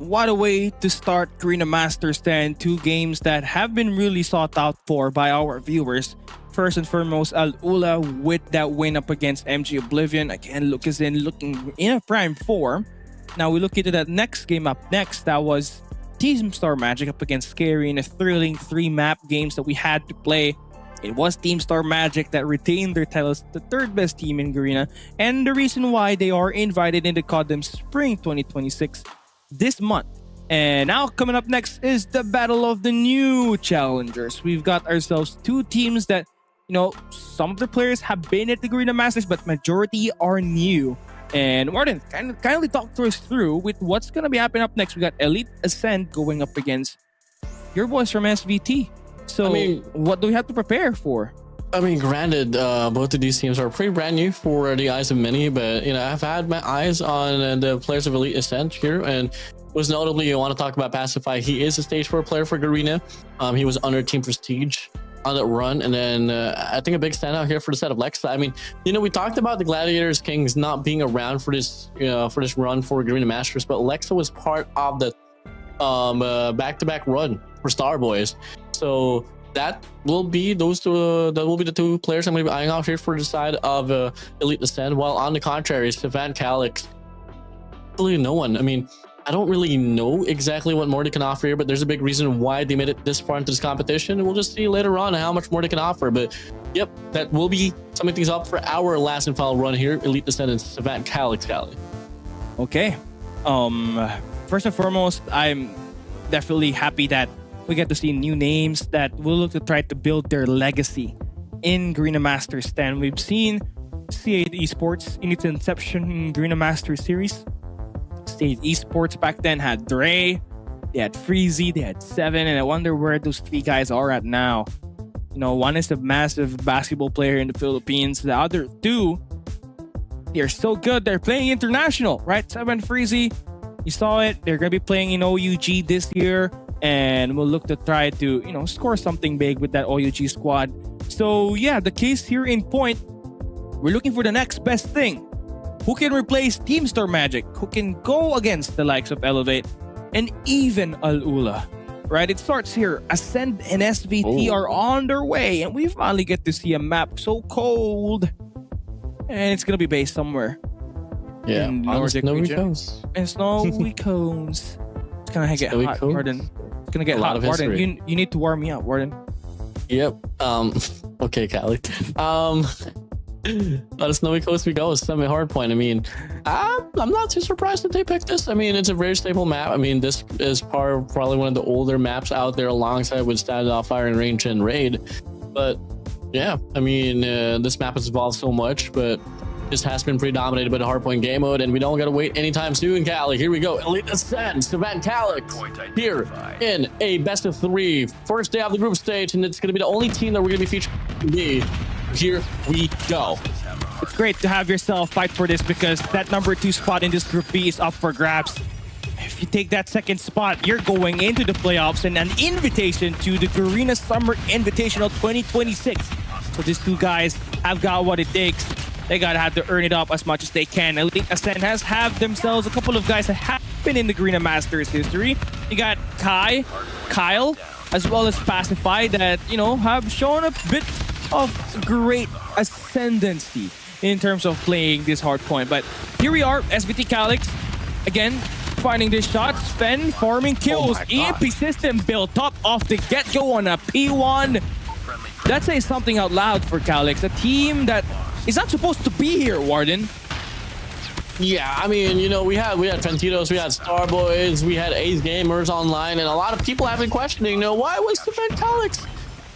A: what a way to start Garena Masters 10. Two games that have been really sought out for by our viewers. First and foremost, ALULA with that win up against MG.YGN. Again, looking in a prime form. Now we look into that next game up next. That was Team Star Magic up against SKAERI in a thrilling 3-map games that we had to play. It was Team Star Magic that retained their title as the third best team in Garena, and the reason why they are invited into COD Spring 2026 this month. And now coming up next is the battle of the new challengers. We've got ourselves two teams that, you know, some of the players have been at the Garena Masters, but majority are new. And Martin, kindly talk to us through with what's going to be happening up next. We got Elite Ascent going up against your boys from SVT. So, what do we have to prepare for?
B: I mean, granted, both of these teams are pretty brand new for the eyes of many, but, you know, I've had my eyes on the players of Elite Ascent here, and most notably, you want to talk about Pacify. He is a stage 4 player for Garena. He was under Team Prestige on that run, and then I think a big standout here for the set of Lexa. I mean, you know, we talked about the Gladiators Kings not being around for this, for this run for Garena Masters, but Lexa was part of the back-to-back run for Starboys. So that will be those two. That will be the two players I'm going to be eyeing out here for the side of Elite Ascent. While on the contrary, Stefan KALIX, absolutely no one. I mean, I don't really know exactly what more they can offer here, but there's a big reason why they made it this far into this competition, and we'll just see later on how much more they can offer. But yep, that will be summing things up for our last and final run here, Elite Ascent and Stefan KALIX.
A: Okay. First and foremost, I'm definitely happy that we get to see new names that will look to try to build their legacy in Garena Masters 10. We've seen C8 Esports in its inception in Garena Masters series. C8 Esports back then had Dre, they had Freezy, they had Seven, and I wonder where those three guys are at now. You know, one is a massive basketball player in the Philippines. The other two, they're so good, they're playing international, right? Seven, Freezy, you saw it. They're going to be playing in OUG this year, and we'll look to try to, you know, score something big with that OUG squad. So yeah, the case here in point, we're looking for the next best thing. Who can replace Team Star Magic? Who can go against the likes of Elevate and even ALULA? Right? It starts here. Ascend and SVT are on their way, and we finally get to see a map so cold. And it's going to be based somewhere.
B: Yeah,
A: in
B: on
A: Nordic
B: snowy
A: region.
B: cones.
A: And snowy cones. It's going to get
B: Snowy
A: hot,
B: cones.
A: Warden. It's going to get hot, Warden. You need to warm me up, Warden.
B: Yep. Okay, Callie. On a snowy coast we go. Semi Hardpoint. I mean, I'm not too surprised that they picked this. I mean, it's a very stable map. I mean, this is probably one of the older maps out there, alongside with Standoff, Fire and Range, and Raid. But yeah, I mean, this map has evolved so much, but this has been predominated by the Hardpoint game mode, and we don't gotta wait anytime soon, Callie. Here we go. Elite Ascent, Stefan KALIX here in a best of 3, first day of the group stage, and it's gonna be the only team that we're gonna be featuring. Here we go.
A: It's great to have yourself fight for this, because that number 2 spot in this group B is up for grabs. If you take that second spot, you're going into the playoffs and an invitation to the Garena Summer Invitational 2026. So these two guys have got what it takes. They gotta have to earn it up as much as they can. Elite Ascent has have themselves a couple of guys that have been in the Garena Masters history. You got Kyle, as well as Pacify, that, you know, have shown a bit of great ascendancy in terms of playing this Hardpoint. But here we are, SVT KALIX again finding this shot. Sven farming kills. EMP system built up off the get-go on a P1. That says something out loud for KALIX, a team that is not supposed to be here, Warden.
B: Yeah, I mean, you know, we had Fentitos, we had Starboys, we had Ace Gamers online, and a lot of people have been questioning, you know, why was Stefan KALIX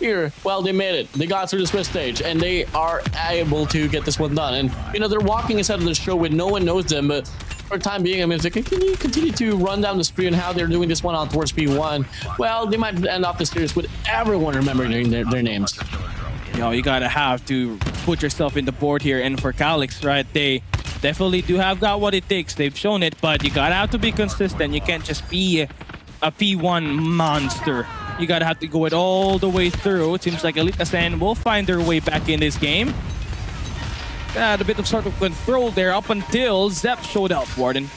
B: here? Well, they made it. They got through the Swiss stage, and they are able to get this one done. And, you know, they're walking inside of the show with no one knows them, but for the time being, I mean, if they continue to run down the spree and how they're doing this one on towards P1, well, they might end off the series with everyone remembering their names.
A: You know, you gotta have to put yourself in the board here, and for KALIX, right, they definitely do have got what it takes. They've shown it, but you gotta have to be consistent. You can't just be a P1 monster. You gotta have to go it all the way through. It seems like Elite Ascent will find their way back in this game. Got a bit of sort of control there up until Zep showed up, Warden.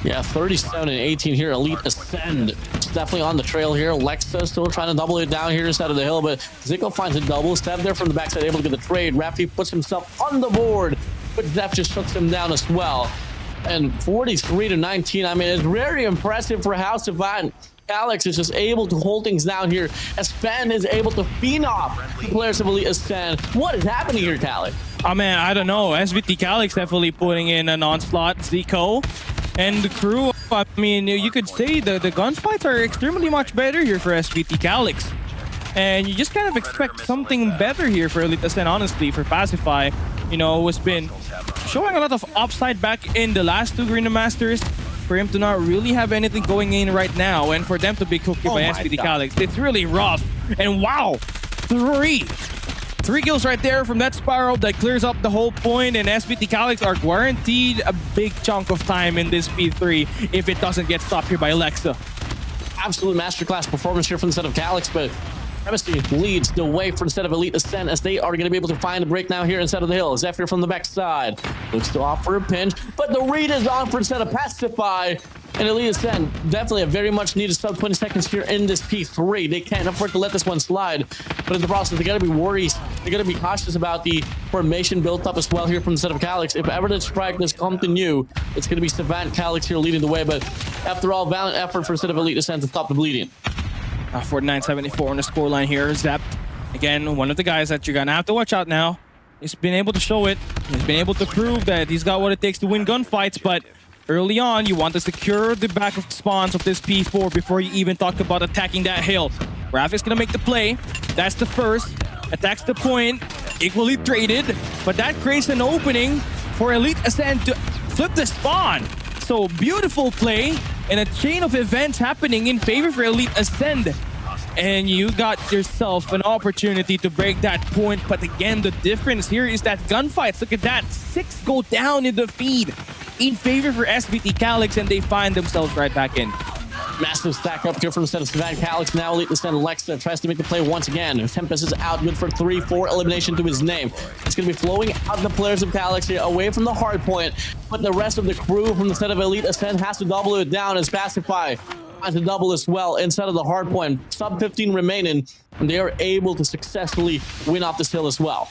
B: Yeah, 37 and 18 here. Elite Ascend. It's definitely on the trail here. Lexa still trying to double it down here inside of the hill, but Zico finds a double step there from the backside, able to get the trade. Rafi puts himself on the board, but Zeph just shuts him down as well. And 43 to 19. I mean, it's very impressive for how Savant KALIX is just able to hold things down here as Fan is able to feed off the players of Elite Ascend. What is happening here, KALIX?
A: Oh man, I don't know. SVT KALIX definitely putting in an onslaught. Zico and the crew, I mean, you could say the gunfights are extremely much better here for SVT KALIX. And you just kind of expect something better here for Elite Ascend, honestly, for Pacify. You know, who's been showing a lot of upside back in the last two Garena Masters. For him to not really have anything going in right now, and for them to be cooked by SVT KALIX, it's really rough. And wow, three kills right there from that spiral that clears up the whole point, and SVT KALIX are guaranteed a big chunk of time in this P3 if it doesn't get stopped here by Lexa.
B: Absolute masterclass performance here from the set of KALIX, but Chemistry leads the way for the set of Elite Ascend as they are going to be able to find a break now here inside of the hill. Zephyr from the backside looks to offer a pinch, but the read is on for the set of Pacify. And Elite Ascend, definitely a very much needed sub 20 seconds here in this P3. They can't afford to let this one slide, but in the process, they got to be worried. They got to be cautious about the formation built up as well here from the set of KALIX. If ever the strike does come to new, it's going to be Savant KALIX here leading the way. But after all, valiant effort for the set of Elite Ascend to stop the bleeding.
A: 49-74 on the scoreline here. Zep, again, one of the guys that you're going to have to watch out now. He's been able to show it. He's been able to prove that he's got what it takes to win gunfights, but early on, you want to secure the back of spawns of this P4 before you even talk about attacking that hill. Rafik's going to make the play. That's the first. Attacks the point. Equally traded, but that creates an opening for Elite Ascend to flip the spawn. So beautiful play and a chain of events happening in favor for Elite Ascend. And you got yourself an opportunity to break that point. But again, the difference here is that gunfights, look at that, 6 go down in the feed in favor for SVT KALIX, and they find themselves right back in.
B: Massive stack up here from the set of Savant KALIX. Now Elite Ascend. Lexa tries to make the play once again. Tempest is out, good for 3-4 elimination to his name. It's going to be flowing out the players of KALIX here away from the hard point, but the rest of the crew from the set of Elite Ascend has to double it down as Pacify finds a double as well inside of the hard point. Sub 15 remaining, and they are able to successfully win off this hill as well.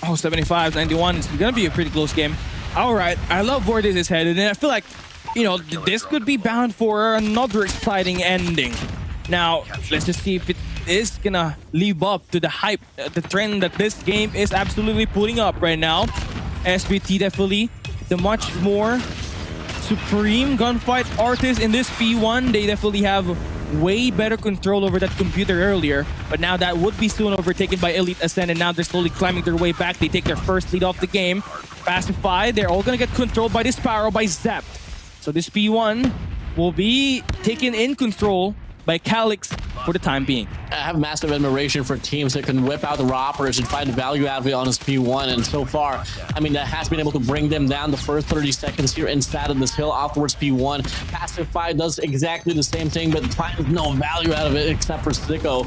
A: Oh, 75-91. It's going to be a pretty close game. All right, I love where this is headed, and I feel like, you know, this could be bound for another exciting ending. Now, let's just see if it is gonna live up to the hype, the trend that this game is absolutely putting up right now. SVT definitely the much more supreme gunfight artist in this P1. They definitely have way better control over that computer earlier, but now that would be soon overtaken by Elite Ascend, and now they're slowly climbing their way back. They take their first lead off the game. Pacify, they're all gonna get controlled by this Sparrow, by Zep. So this P1 will be taken in control by KALIX for the time being.
B: I have massive admiration for teams that can whip out the raw operators and find the value out of it on this P1. And so far, I mean, that has been able to bring them down the first 30 seconds here inside of this hill afterwards P1. Pacify does exactly the same thing, but finds no value out of it except for Zico.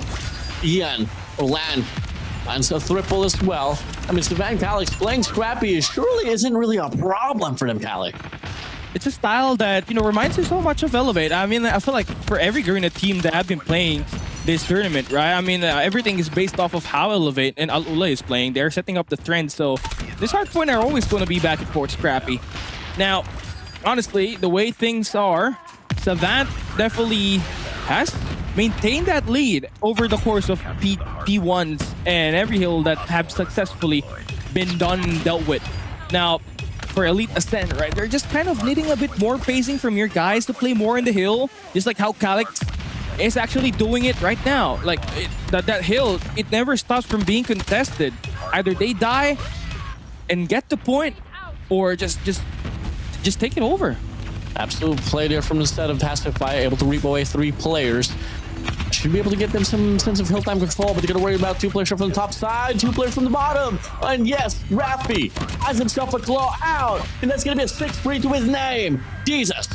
B: Ian, Orlan, and so triple as well. I mean, Savant KALIX playing scrappy surely isn't really a problem for them, KALIX.
A: It's a style that, you know, reminds me so much of Elevate. I mean, I feel like for every Garena team that have been playing this tournament, right? I mean, everything is based off of how Elevate and ALULA is playing. They're setting up the trend, so this Hardpoint are always going to be back and forth scrappy. Now, honestly, the way things are, Savant definitely has maintained that lead over the course of P1s and every hill that have successfully been done and dealt with. Now, for Elite Ascend, right? They're just kind of needing a bit more pacing from your guys to play more in the hill, just like how KALIX is actually doing it right now. Like that hill, it never stops from being contested. Either they die and get the point, or just take it over.
B: Absolute play there from the set of Pacify, able to reap away 3 players. Should be able to get them some sense of hill time control, but they're going to worry about 2 players from the top side, 2 players from the bottom. And yes, Rafi has himself a claw out, and that's going to be a 6-3 to his name. Jesus.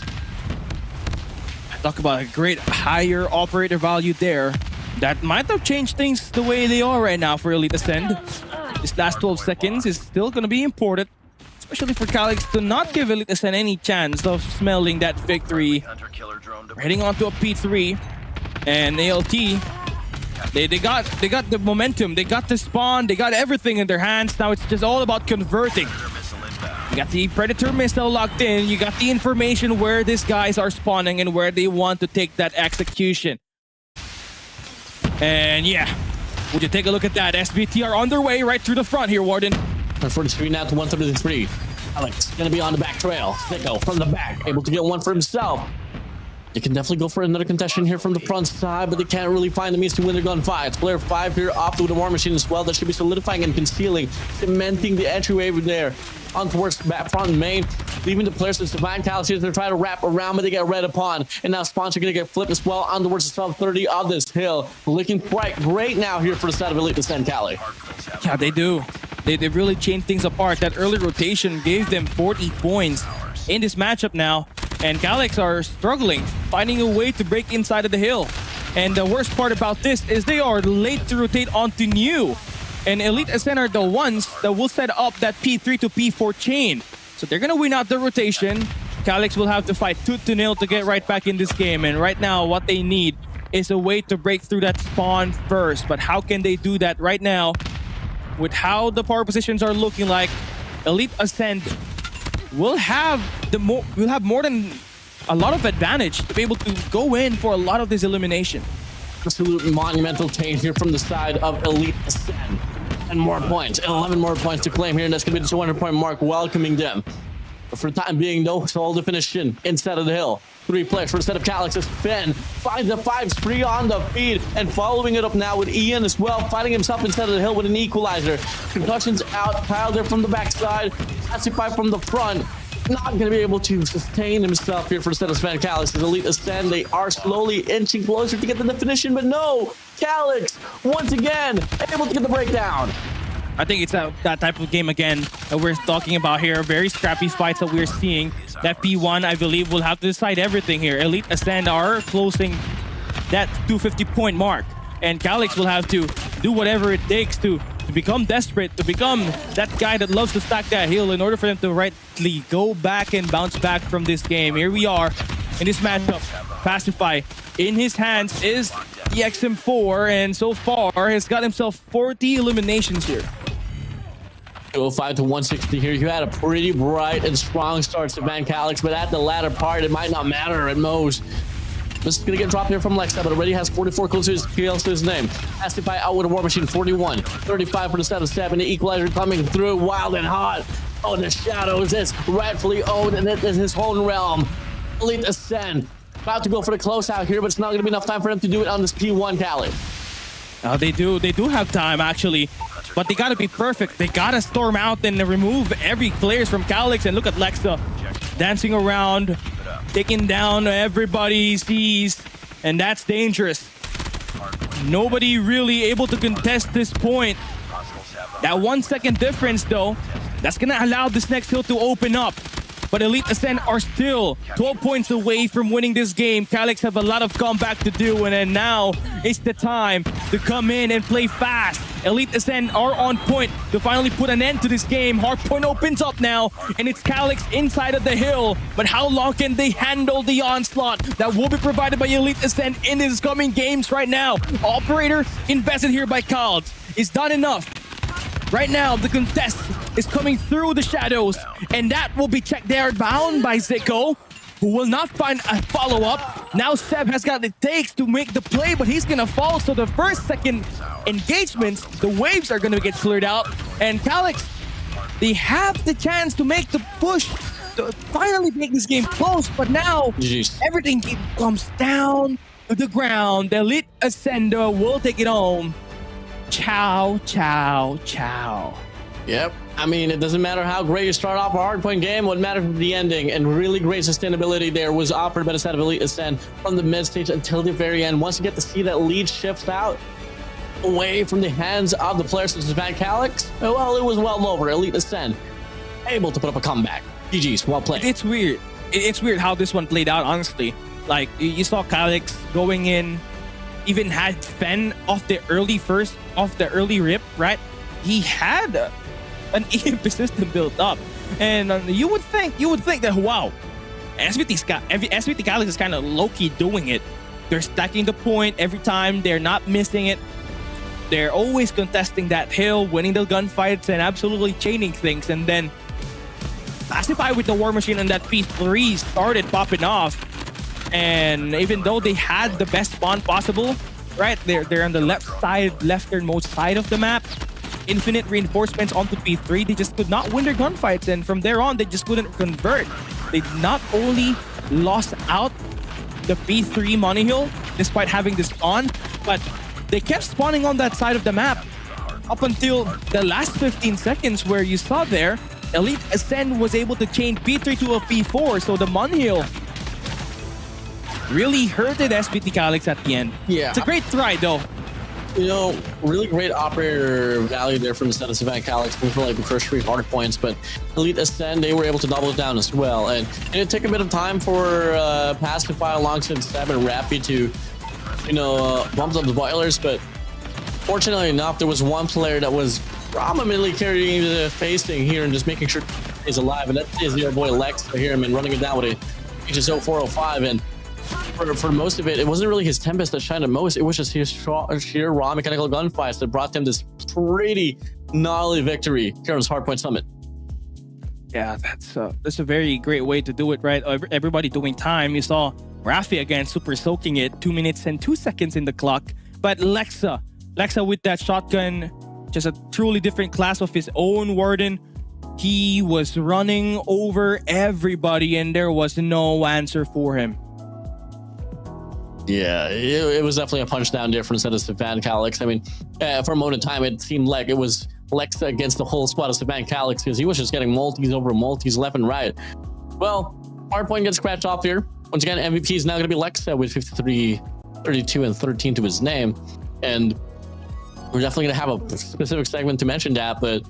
A: Talk about a great higher operator value there. That might have changed things the way they are right now for Elite Ascend. This last 12 seconds is still going to be important, especially for KALIX to not give Elite Ascent any chance of smelling that victory.
C: Hunter-killer drone
A: We're heading on to a P3, and ALT, they got the momentum, they got the spawn, they got everything in their hands. Now it's just all about converting.
C: missile inbound.
A: You got the Predator missile locked in. You got the information where these guys are spawning and where they want to take that execution. And yeah, would you take a look at that? SBT are on their way right through the front here, Warden.
B: 143 now to 133. Alex gonna be on the back trail. Sicko from the back, able to get one for himself. They can definitely go for another contestation here from the front side, but they can't really find the means to win their gunfights. Player 5 here off with the war machine as well. That should be solidifying and concealing, cementing the entryway over there on towards back front main, leaving the players of Divine KALIX here to try to wrap around, but they get read upon. And now spawns are going to get flipped as well on towards the sub 30 of this hill. Looking quite great now here for the side of Elite Ascent KALIX.
A: Yeah, they do. They really changed things apart. That early rotation gave them 40 points in this matchup now. And KALIX are struggling, finding a way to break inside of the hill. And the worst part about this is they are late to rotate onto new. And Elite Ascent are the ones that will set up that P3 to P4 chain. So they're going to win out the rotation. KALIX will have to fight tooth to nail to get right back in this game. And right now, what they need is a way to break through that spawn first. But how can they do that right now? With how the power positions are looking like, Elite Ascent will have more than a lot of advantage to be able to go in for a lot of this elimination.
B: Absolute monumental change here from the side of Elite Ascent. And more points, 11 more points to claim here, and that's going to be the 200-point mark welcoming them. But for the time being, no sole definition inside of the hill. 3 players for the set of KALIX as Finn finds the 5s free on the feed, and following it up now with Ian as well, fighting himself inside of the hill with an equalizer. Concussions out, Kyle there from the backside, Classify from the front. Not going to be able to sustain himself here for the set of KALIX. As Elite Ascent, they are slowly inching closer to get the definition, but no! KALIX, once again, able to get the breakdown.
A: I think it's that type of game again that we're talking about here. Very scrappy fights that we're seeing. That P1, I believe, will have to decide everything here. Elite Ascent are closing that 250-point mark. And KALIX will have to do whatever it takes to become desperate, to become that guy that loves to stack that hill in order for them to rightly go back and bounce back from this game. Here we are in this matchup. Pacify in his hands is the XM4, and so far has got himself 40 eliminations here.
B: 205 to 160 here. You had a pretty bright and strong start to Van KALIX, but at the latter part, it might not matter at most. This is going to get dropped here from Lexa, but already has 44 close to his name. Pacify out with a war machine, 41. 35 for the set of 7. The equalizer coming through wild and hot. Oh, the shadows is rightfully owned, and it is his own realm. Elite Ascent about to go for the closeout here, but it's not going to be enough time for them to do it on this P1 KALIX.
A: They do have time actually, but they gotta be perfect. They gotta storm out and remove every players from KALIX. And look at Lexa dancing around, taking down everybody he sees, and that's dangerous. Nobody really able to contest this point. That 1 second difference though, that's gonna allow this next hill to open up. But Elite Ascent are still 12 points away from winning this game. KALIX have a lot of comeback to do, and then now is the time to come in and play fast. Elite Ascent are on point to finally put an end to this game. Hardpoint opens up now, and it's KALIX inside of the hill. But how long can they handle the onslaught that will be provided by Elite Ascent in these coming games right now? Operator invested here by KALIX is done enough. Right now, the contest is coming through the shadows, and that will be checked there bound by Zico, who will not find a follow-up. Now Seb has got it takes to make the play, but he's gonna fall. So the first, second engagements, the waves are gonna get cleared out, and KALIX, they have the chance to make the push to finally make this game close, but now everything comes down to the ground. The Elite Ascender will take it home. Ciao, ciao, ciao.
B: Yep. I mean, it doesn't matter how great you start off a hardpoint game. What matters is the ending, and really great sustainability there was offered by the side of Elite Ascent from the mid stage until the very end. Once you get to see that lead shifts out away from the hands of the players such as Van KALIX, well, it was well over. Elite Ascent able to put up a comeback. GG's, well played.
A: It's weird. It's weird how this one played out, honestly. Like, you saw KALIX going in, even had Fen off the early rip, right? He had an EMP system built up. And you would think that, wow, SVT KALIX is kind of low-key doing it. They're stacking the point every time. They're not missing it. They're always contesting that hill, winning the gunfights, and absolutely chaining things. And then Pacify with the War Machine on that P3 started popping off. And even though they had the best spawn possible, right, they're on the lefternmost side of the map. Infinite reinforcements onto P3. They just could not win their gunfights, and from there on, they just couldn't convert. They not only lost out the P3 money hill despite having this spawn, but they kept spawning on that side of the map up until the last 15 seconds, where you saw there, Elite Ascend was able to chain P3 to a P4, so the money hill really hurted SVT KALIX at the end.
B: Yeah.
A: It's a great try, though.
B: You know, really great operator value there from the Senate of KALIX for like the first 3 hard points, but Elite Ascend, they were able to double it down as well. And it took a bit of time for Pacify alongside 7 Rappy to, you know, bump up the boilers, but fortunately enough, there was one player that was prominently carrying the facing here and just making sure he's alive, and that is your boy Lex here, and running it down with a HSO 405. And for most of it, it wasn't really his Tempest that shined the most. It was just his sheer raw mechanical gunfights that brought him this pretty gnarly victory here on his Hardpoint Summit.
A: Yeah, that's a very great way to do it, right? Everybody doing time. You saw Rafi again super soaking it, 2 minutes and 2 seconds in the clock. But Lexa with that shotgun, just a truly different class of his own, Warden. He was running over everybody, and there was no answer for him.
B: Yeah, it was definitely a punch down difference at Stefan KALIX. I mean, for a moment in time, it seemed like it was Lexa against the whole squad of Stefan KALIX, because he was just getting multis over multis left and right. Well, Hardpoint gets scratched off here. Once again, MVP is now going to be Lexa with 53, 32, and 13 to his name. And we're definitely going to have a specific segment to mention that. But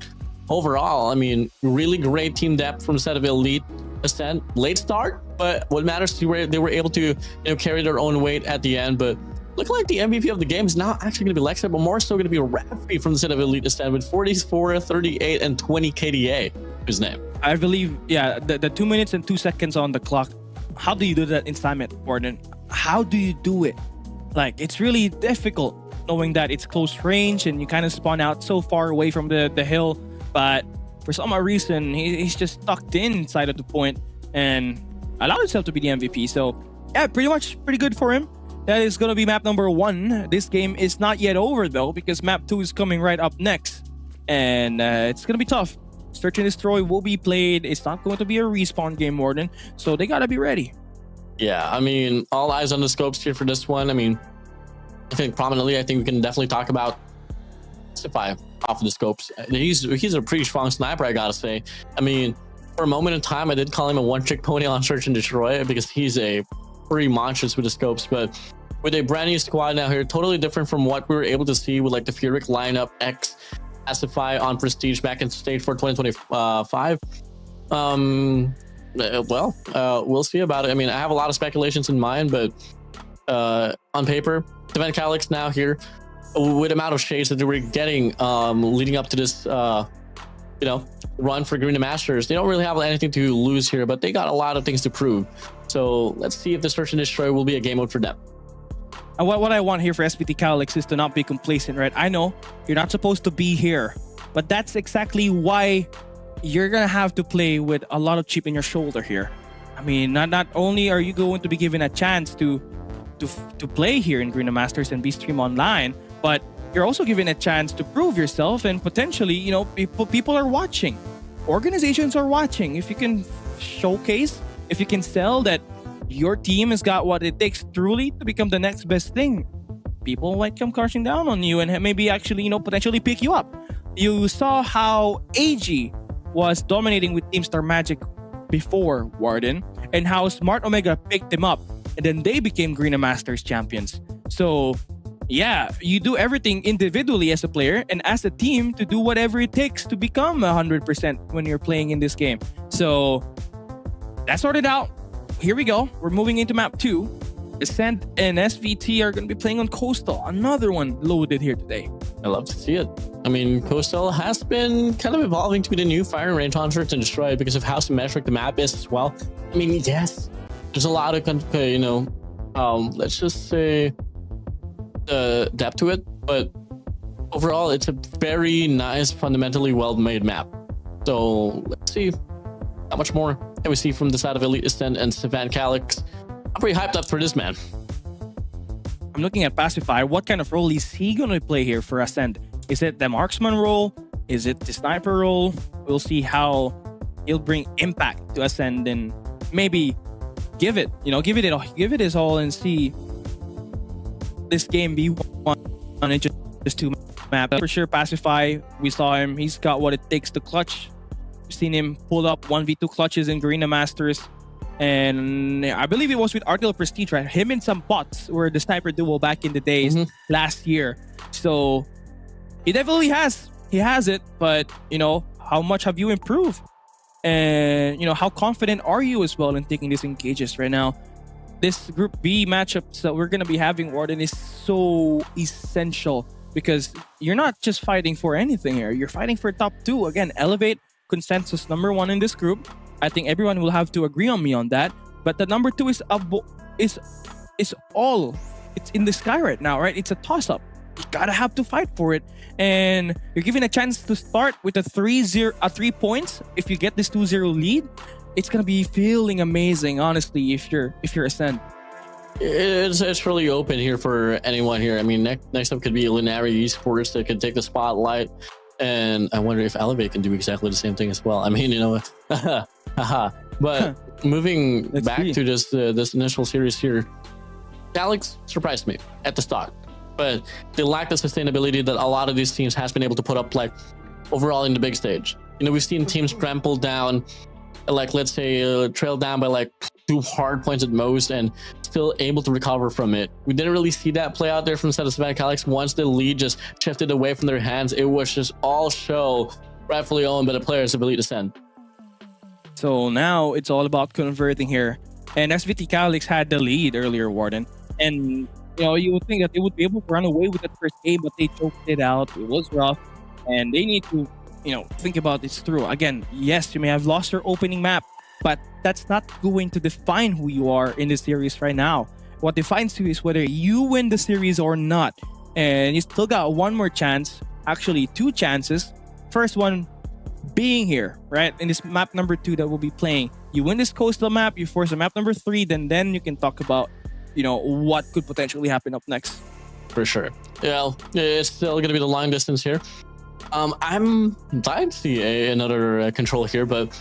B: overall, I mean, really great team depth from the set of Elite Ascend. Late start, but what matters is they were able to, you know, carry their own weight at the end. But looking like the MVP of the game is not actually going to be Lexa, but more so going to be Rafi from the set of Elite Ascend with 44, 38, and 20 KDA to his name.
A: I believe, yeah, the 2 minutes and 2 seconds on the clock. How do you do that in Summit, Warden? How do you do it? Like, it's really difficult knowing that it's close range and you kind of spawn out so far away from the hill. But for some reason, he's just tucked inside of the point and allowed himself to be the MVP. So, yeah, pretty good for him. That is going to be map number 1. This game is not yet over, though, because map 2 is coming right up next. And it's going to be tough. Search and Destroy will be played. It's not going to be a respawn game, Warden. So they got to be ready.
B: Yeah, I mean, all eyes on the scopes here for this one. I mean, I think prominently, I think we can definitely talk about Pacify off of the scopes. He's a pretty strong sniper, I gotta say. I mean, for a moment in time, I did call him a one-trick pony on Search and Destroy because he's a pretty monstrous with the scopes. But with a brand new squad now here, totally different from what we were able to see with like the Furyk lineup X Pacify on Prestige back in Stage 4 2025. We'll see about it. I mean, I have a lot of speculations in mind, but on paper, Stefan KALIX now here with the amount of shades that they were getting leading up to this run for Garena Masters, they don't really have anything to lose here, but they got a lot of things to prove. So let's see if the Search and Destroy will be a game mode for them.
A: And what I want here for SVT KALIX is to not be complacent, right? I know you're not supposed to be here, but that's exactly why you're gonna have to play with a lot of chip in your shoulder here. I mean, not only are you going to be given a chance to play here in Garena Masters and be stream online, but you're also given a chance to prove yourself, and potentially, you know, people are watching, organizations are watching. If you can showcase, if you can sell that your team has got what it takes truly to become the next best thing, people might come crashing down on you and maybe actually, you know, potentially pick you up. You saw how AG was dominating with Team Star Magic before, Warden, and how Smart Omega picked them up, and then they became Garena Masters champions. So yeah, you do everything individually as a player and as a team to do whatever it takes to become 100% when you're playing in this game. So that's sorted out. Here we go. We're moving into map 2. Ascent and SVT are going to be playing on Coastal. Another one loaded here today.
B: I love to see it. I mean, Coastal has been kind of evolving to be the new firing range on Search and Destroy because of how symmetric the map is as well. I mean, yes, there's a lot of, you know, let's just say depth to it, but overall, it's a very nice, fundamentally well-made map. So let's see how much more can we see from the side of Elite Ascend and KALIX. I'm pretty hyped up for this, man.
A: I'm looking at Pacify. What kind of role is he going to play here for Ascend? Is it the marksman role? Is it the sniper role? We'll see how he'll bring impact to Ascend and maybe give it his all and see this game be won on just two maps. For sure, Pacify, we saw him. He's got what it takes to clutch. We've seen him pull up 1v2 clutches in Garena Masters. And I believe it was with Artillery Prestige, right? Him and some bots were the sniper duo back in the days last year. So he definitely has. He has it, but you know, how much have you improved? And you know, how confident are you as well in taking these engages right now? This Group B matchups that we're gonna be having, Warden, is so essential because you're not just fighting for anything here. You're fighting for top 2. Again, Elevate consensus #1 in this group. I think everyone will have to agree on me on that. But the number 2 is all. It's in the sky right now, right? It's a toss-up. You gotta have to fight for it, and you're given a chance to start with a 3 points. If you get this 2-0 lead, it's gonna be feeling amazing, honestly. If you're Ascend,
B: it's really open here for anyone here. I mean, next up could be Linari Esports that could take the spotlight. And I wonder if Elevate can do exactly the same thing as well. I mean, you know, but moving back to just this initial series here, KALIX surprised me at the start, but they lack the sustainability that a lot of these teams has been able to put up, like overall in the big stage. You know, we've seen teams trample down, like let's say trail down by like 2 hard points at most, and still able to recover from it. We didn't really see that play out there from the side of KALIX. Once the lead just shifted away from their hands, it was just all show rightfully owned by the players of Elite Ascend.
A: So now it's all about converting here. And SVT KALIX had the lead earlier, Warden. And you know, you would think that they would be able to run away with that first game, but they choked it out. It was rough, and they need to, you know, think about this through. Again, yes, you may have lost your opening map, but that's not going to define who you are in this series right now. What defines you is whether you win the series or not. And you still got one more chance, actually 2 chances. First one being here, right? In this map number 2 that we'll be playing. You win this coastal map, you force a map number 3, then you can talk about, you know, what could potentially happen up next.
B: For sure. Yeah, it's still going to be the long distance here. I'm dying to see another control here, but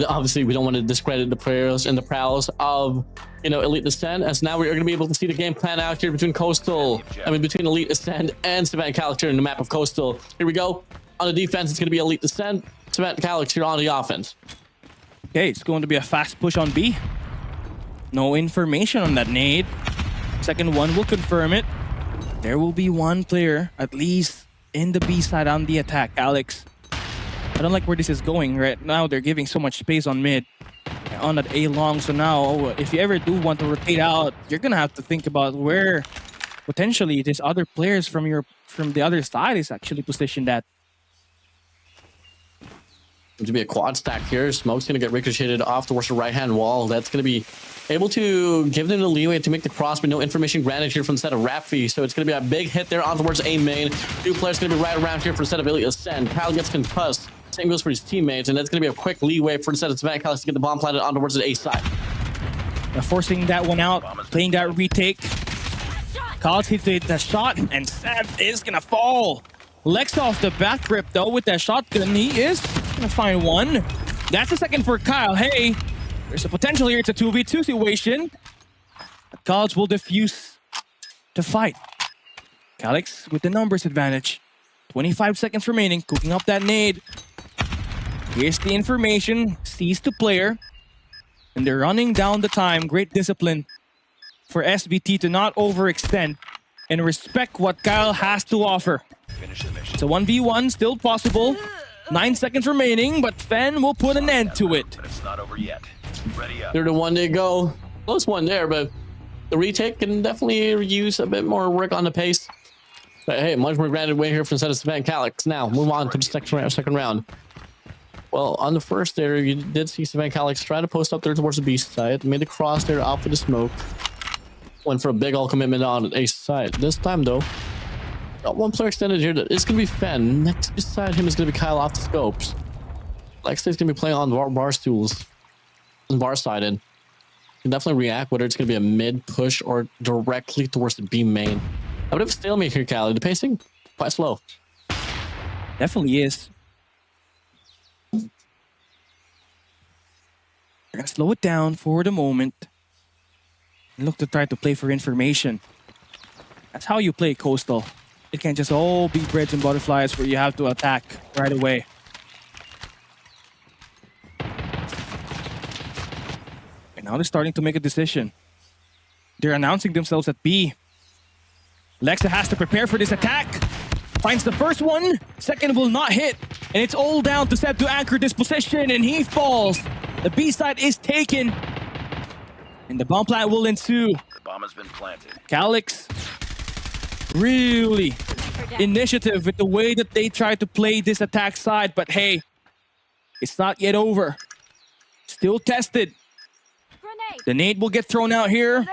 B: obviously we don't want to discredit the players and the prowess of, you know, Elite Ascend, as now we're going to be able to see the game plan out here between between Elite Ascend and KALIX here in the map of Coastal. Here we go. On the defense, it's going to be Elite Ascend, KALIX here on the offense.
A: Okay, it's going to be a fast push on B. No information on that nade. Second one will confirm it. There will be one player, at least, in the B side on the attack, KALIX. I don't like where this is going right now. They're giving so much space on mid, on that A long. So now, if you ever do want to rotate out, you're gonna have to think about where potentially these other players from the other side is actually positioned at.
B: Going to be a quad stack here. Smoke's going to get ricocheted off towards the right-hand wall. That's going to be able to give them the leeway to make the cross, but no information granted here from the set of Rapfi. So it's going to be a big hit there on towards A main. 2 players going to be right around here for the set of Elite Ascend. Kyle gets concussed. Same goes for his teammates, and that's going to be a quick leeway for the set of KALIX to get the bomb planted on towards the A side.
A: Forcing that one out, playing that retake. KALIX hits the shot, and Sam is going to fall. Lex off the back grip, though, with that shotgun. He is going to find one. That's a second for Kyle. Hey, there's a potential here. It's a 2v2 situation. KALIX will defuse to fight. KALIX with the numbers advantage. 25 seconds remaining, cooking up that nade. Here's the information. Sees the player. And they're running down the time. Great discipline for SVT to not overextend and respect what Kyle has to offer. It's a 1v1, still possible. 9 seconds remaining, but Fen will put an end to it.
C: But it's not over yet. Ready up.
B: They're the one to go. Close one there, but the retake can definitely use a bit more work on the pace. But hey, much more granted way here from the set of Savannah KALIX. Now, move on to the second round. Well, on the first there, you did see Savannah KALIX try to post up there towards the B side. Made the cross there out for the smoke. Went for a big all commitment on A side. This time, though, got one player extended here that is going to be Fen. Next beside him is going to be Kyle off the scopes. Lex is going to be playing on bar stools. Bar side in. Can definitely react whether it's going to be a mid push or directly towards the B main. A bit of a stalemate here, Callie. The pacing quite slow.
A: Definitely is. We're gonna slow it down for the moment and look to try to play for information. That's how you play Coastal. It can't just all be breads and butterflies where you have to attack right away. Now they're starting to make a decision. They're announcing themselves at B. Lexa has to prepare for this attack. Finds the first one. Second will not hit. And it's all down to Seb to anchor this position. And he falls. The B side is taken. And the bomb plant will ensue.
C: The bomb has been planted.
A: KALIX really initiative with the way that they try to play this attack side. But hey, it's not yet over. Still tested. The nade will get thrown out here.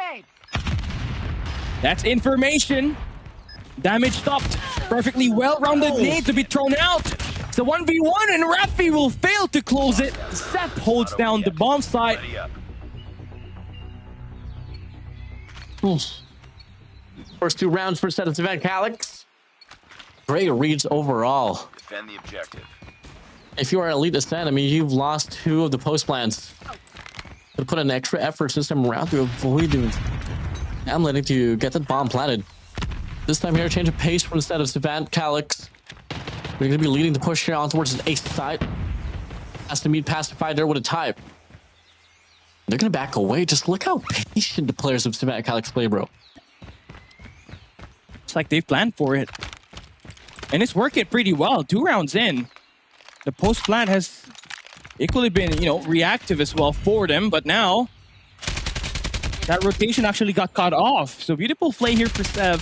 A: That's information. Damage stopped. Perfectly well-rounded nade to be thrown out. It's a 1v1 and Rafi will fail to close it. Seth holds down the bomb site.
C: Ready up.
B: First 2 rounds for set of Savannah KALIX. Great reads overall.
C: Defend the objective.
B: If you are Elite Ascent, I mean, you've lost 2 of the post plans. To put an extra effort this time around to avoid doing. I'm letting to get that bomb planted. This time here, change of pace from the set of Savannah KALIX. We're going to be leading the push here on towards the ace side. Has to meet Pacified there with a type. They're going to back away. Just look how patient the players of Savannah KALIX play, bro.
A: It's like they've planned for it. And it's working pretty well. 2 rounds in. The post plan has equally been, reactive as well for them. But now, that rotation actually got cut off. So beautiful play here for Sev.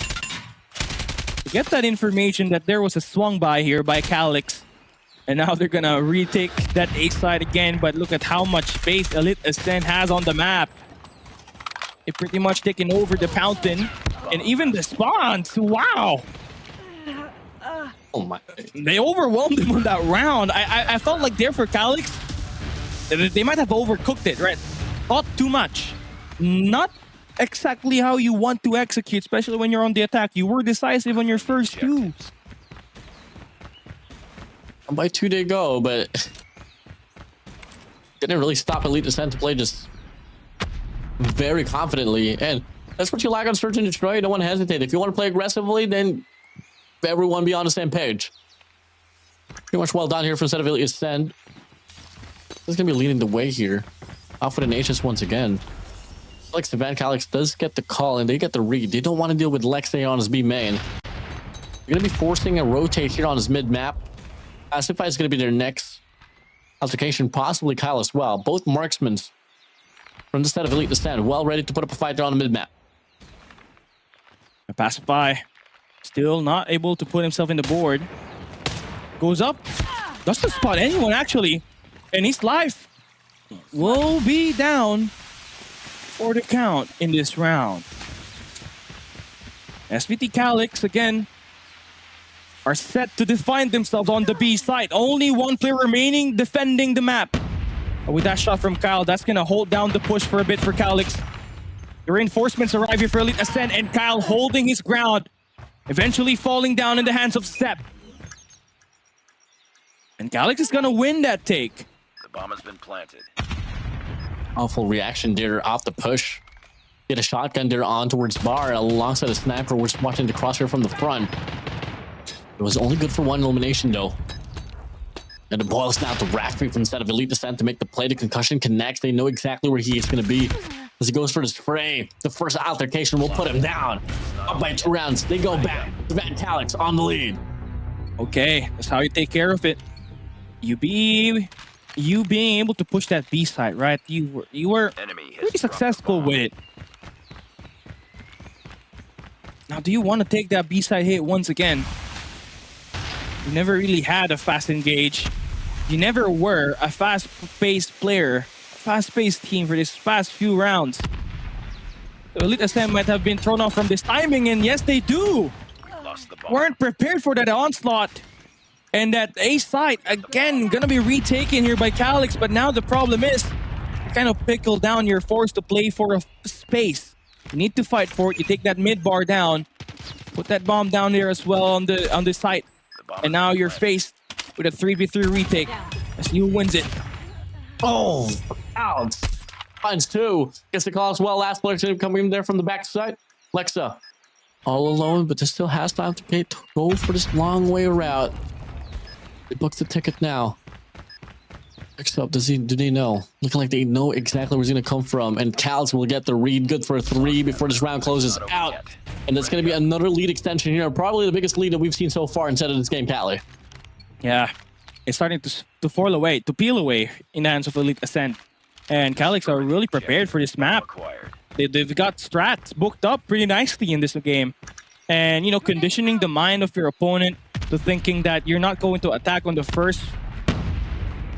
A: To get that information that there was a swung by here by KALIX. And now they're going to retake that A side again. But look at how much space Elite Ascent has on the map. They've pretty much taken over the fountain. And even the spawns. Wow.
B: Oh my.
A: They overwhelmed them on that round. I felt like there for KALIX, they might have overcooked it, right? Thought too much. Not exactly how you want to execute, especially when you're on the attack. You were decisive on your first 2.
B: By 2 they go, but didn't really stop Elite Ascent to play just very confidently. And that's what you like on Search and Destroy. You don't want to hesitate. If you want to play aggressively, then everyone be on the same page. Pretty much well done here from the set of Elite Ascent. This is going to be leading the way here. Off with an Aegis once again. Like Savannah KALIX does get the call and they get the read. They don't want to deal with Lexi on his B main. They're going to be forcing a rotate here on his mid map. Pacify is going to be their next altercation. Possibly Kyle as well. Both marksmen from the set of Elite Ascent. Well ready to put up a fight there on the mid map.
A: Pacify still not able to put himself in the board. Goes up. Doesn't spot anyone actually. And his life will be down for the count in this round. SVT KALIX again are set to define themselves on the B side. Only 1 player remaining defending the map. But with that shot from Kyle, that's gonna hold down the push for a bit for KALIX. The reinforcements arrive here for Elite Ascent and Kyle holding his ground. Eventually falling down in the hands of Sep. And KALIX is gonna win that take.
C: The bomb has been planted.
B: Awful reaction there off the push. Get a shotgun there on towards bar alongside a sniper. We're just watching the crosshair from the front. It was only good for 1 elimination though. And it boils down to Rafi from the set of Elite Ascent to make the play. The concussion connects. They know exactly where he is going to be as he goes for the spray. The first altercation will put him down. Up by 2 rounds. They go back. Savannah KALIX on the lead.
A: Okay, that's how you take care of it. You being able to push that B side, right? You were
C: Enemy has
A: pretty
C: dropped the
A: successful
C: bomb.
A: with it. Now, do you want to take that B-side hit once again? You never really had a fast engage. You never were a fast-paced player, fast-paced team for this past few rounds. So Elite Ascent might have been thrown off from this timing, and yes, they do.
C: Lost the bomb.
A: Weren't prepared for that onslaught. And that A site, again, gonna be retaken here by KALIX, but now the problem is, you kind of pickle down, you're forced to play for a space. You need to fight for it, you take that mid bar down, put that bomb down there as well on the site, and now you're faced with a 3v3 retake as New wins it.
B: Oh, out. Finds two. Gets the call as well. Last player coming in there from the backside. Lexa, all alone, but just still has time to go for this long way route. They booked the ticket now. Next up, do they know? Looking like they know exactly where he's going to come from. And KALIX will get the read. Good for a 3 before this round closes out. And that's going to be another lead extension here. Probably the biggest lead that we've seen so far inside of this game, Callie.
A: Yeah, it's starting to fall away, to peel away in the hands of Elite Ascent. And KALIX are really prepared for this map. They've got strats booked up pretty nicely in this game. And, you know, conditioning the mind of your opponent to thinking that you're not going to attack on the first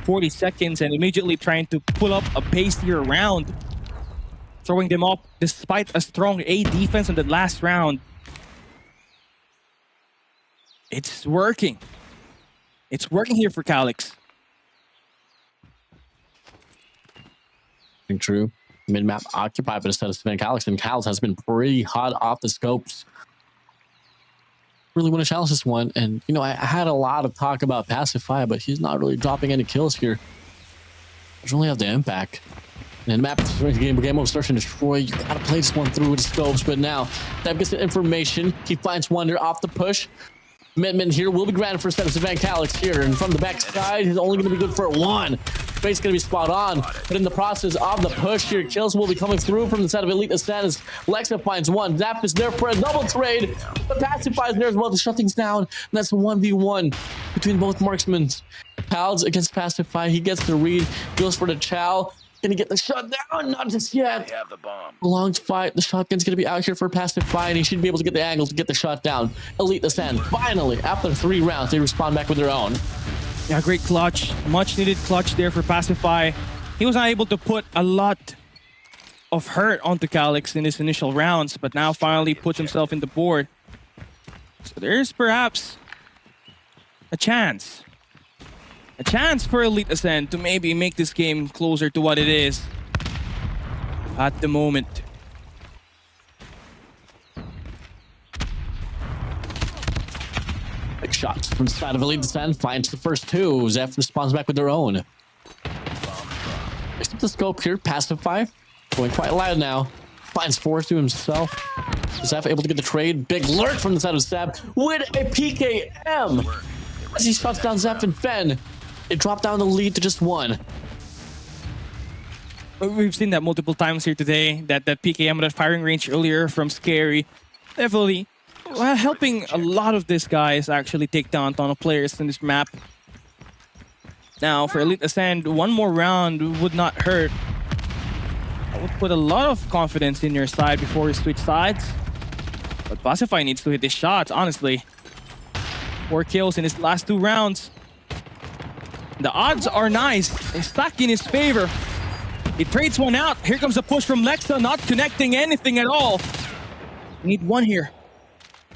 A: 40 seconds and immediately trying to pull up a pacier round, throwing them up despite a strong A defense in the last round. It's working. It's working here for KALIX.
B: True. Mid-map occupied, but instead of KALIX, and KALIX has been pretty hot off the scopes. Really want to challenge this one, and you know, I had a lot of talk about Pacify, but he's not really dropping any kills here. Doesn't really have the impact. And the map game mode starts to destroy. You gotta play this one through with the scopes, but now Deb gets the information. He finds Wonder off the push. Commitment here will be granted for a set of KALIX here, and from the backside, he's only going to be good for 1. Space going to be spot on, but in the process of the push here, kills will be coming through from the set of Elite Ascent as Lexa finds 1. Zap is there for a double trade, but Pacify is there as well to shut things down, and that's a 1v1 between both marksmen. KALIX against Pacify, he gets the read, goes for the chow. Gonna get the shot down, not just yet.
C: They have the bomb.
B: Long fight. The shotgun's gonna be out here for Pacify, and he should be able to get the angle to get the shot down. Elite Ascent, finally, after 3 rounds, they respond back with their own.
A: Yeah, great clutch. Much needed clutch there for Pacify. He was not able to put a lot of hurt onto KALIX in his initial rounds, but now finally puts himself in the board. So there's perhaps a chance. A chance for Elite Ascent to maybe make this game closer to what it is at the moment.
B: Big shots from the side of Elite Ascent, finds the first 2. Zeph responds back with their own. Next up the scope here, Pacify, going quite loud now. Finds 4 to himself. Zeph able to get the trade. Big lurk from the side of Zeph with a PKM. As he shuts down Zeph and Fen, it dropped down the lead to just 1.
A: We've seen that multiple times here today, that PKM at firing range earlier from SKAERI. Definitely helping a lot of these guys actually take down ton of players in this map. Now, for Elite Ascent, 1 more round would not hurt. I would put a lot of confidence in your side before you switch sides. But Pacify needs to hit his shots, honestly. 4 kills in his last 2 rounds. The odds are nice. They're stacked in his favor. He trades 1 out. Here comes a push from Lexa, not connecting anything at all. You need 1 here.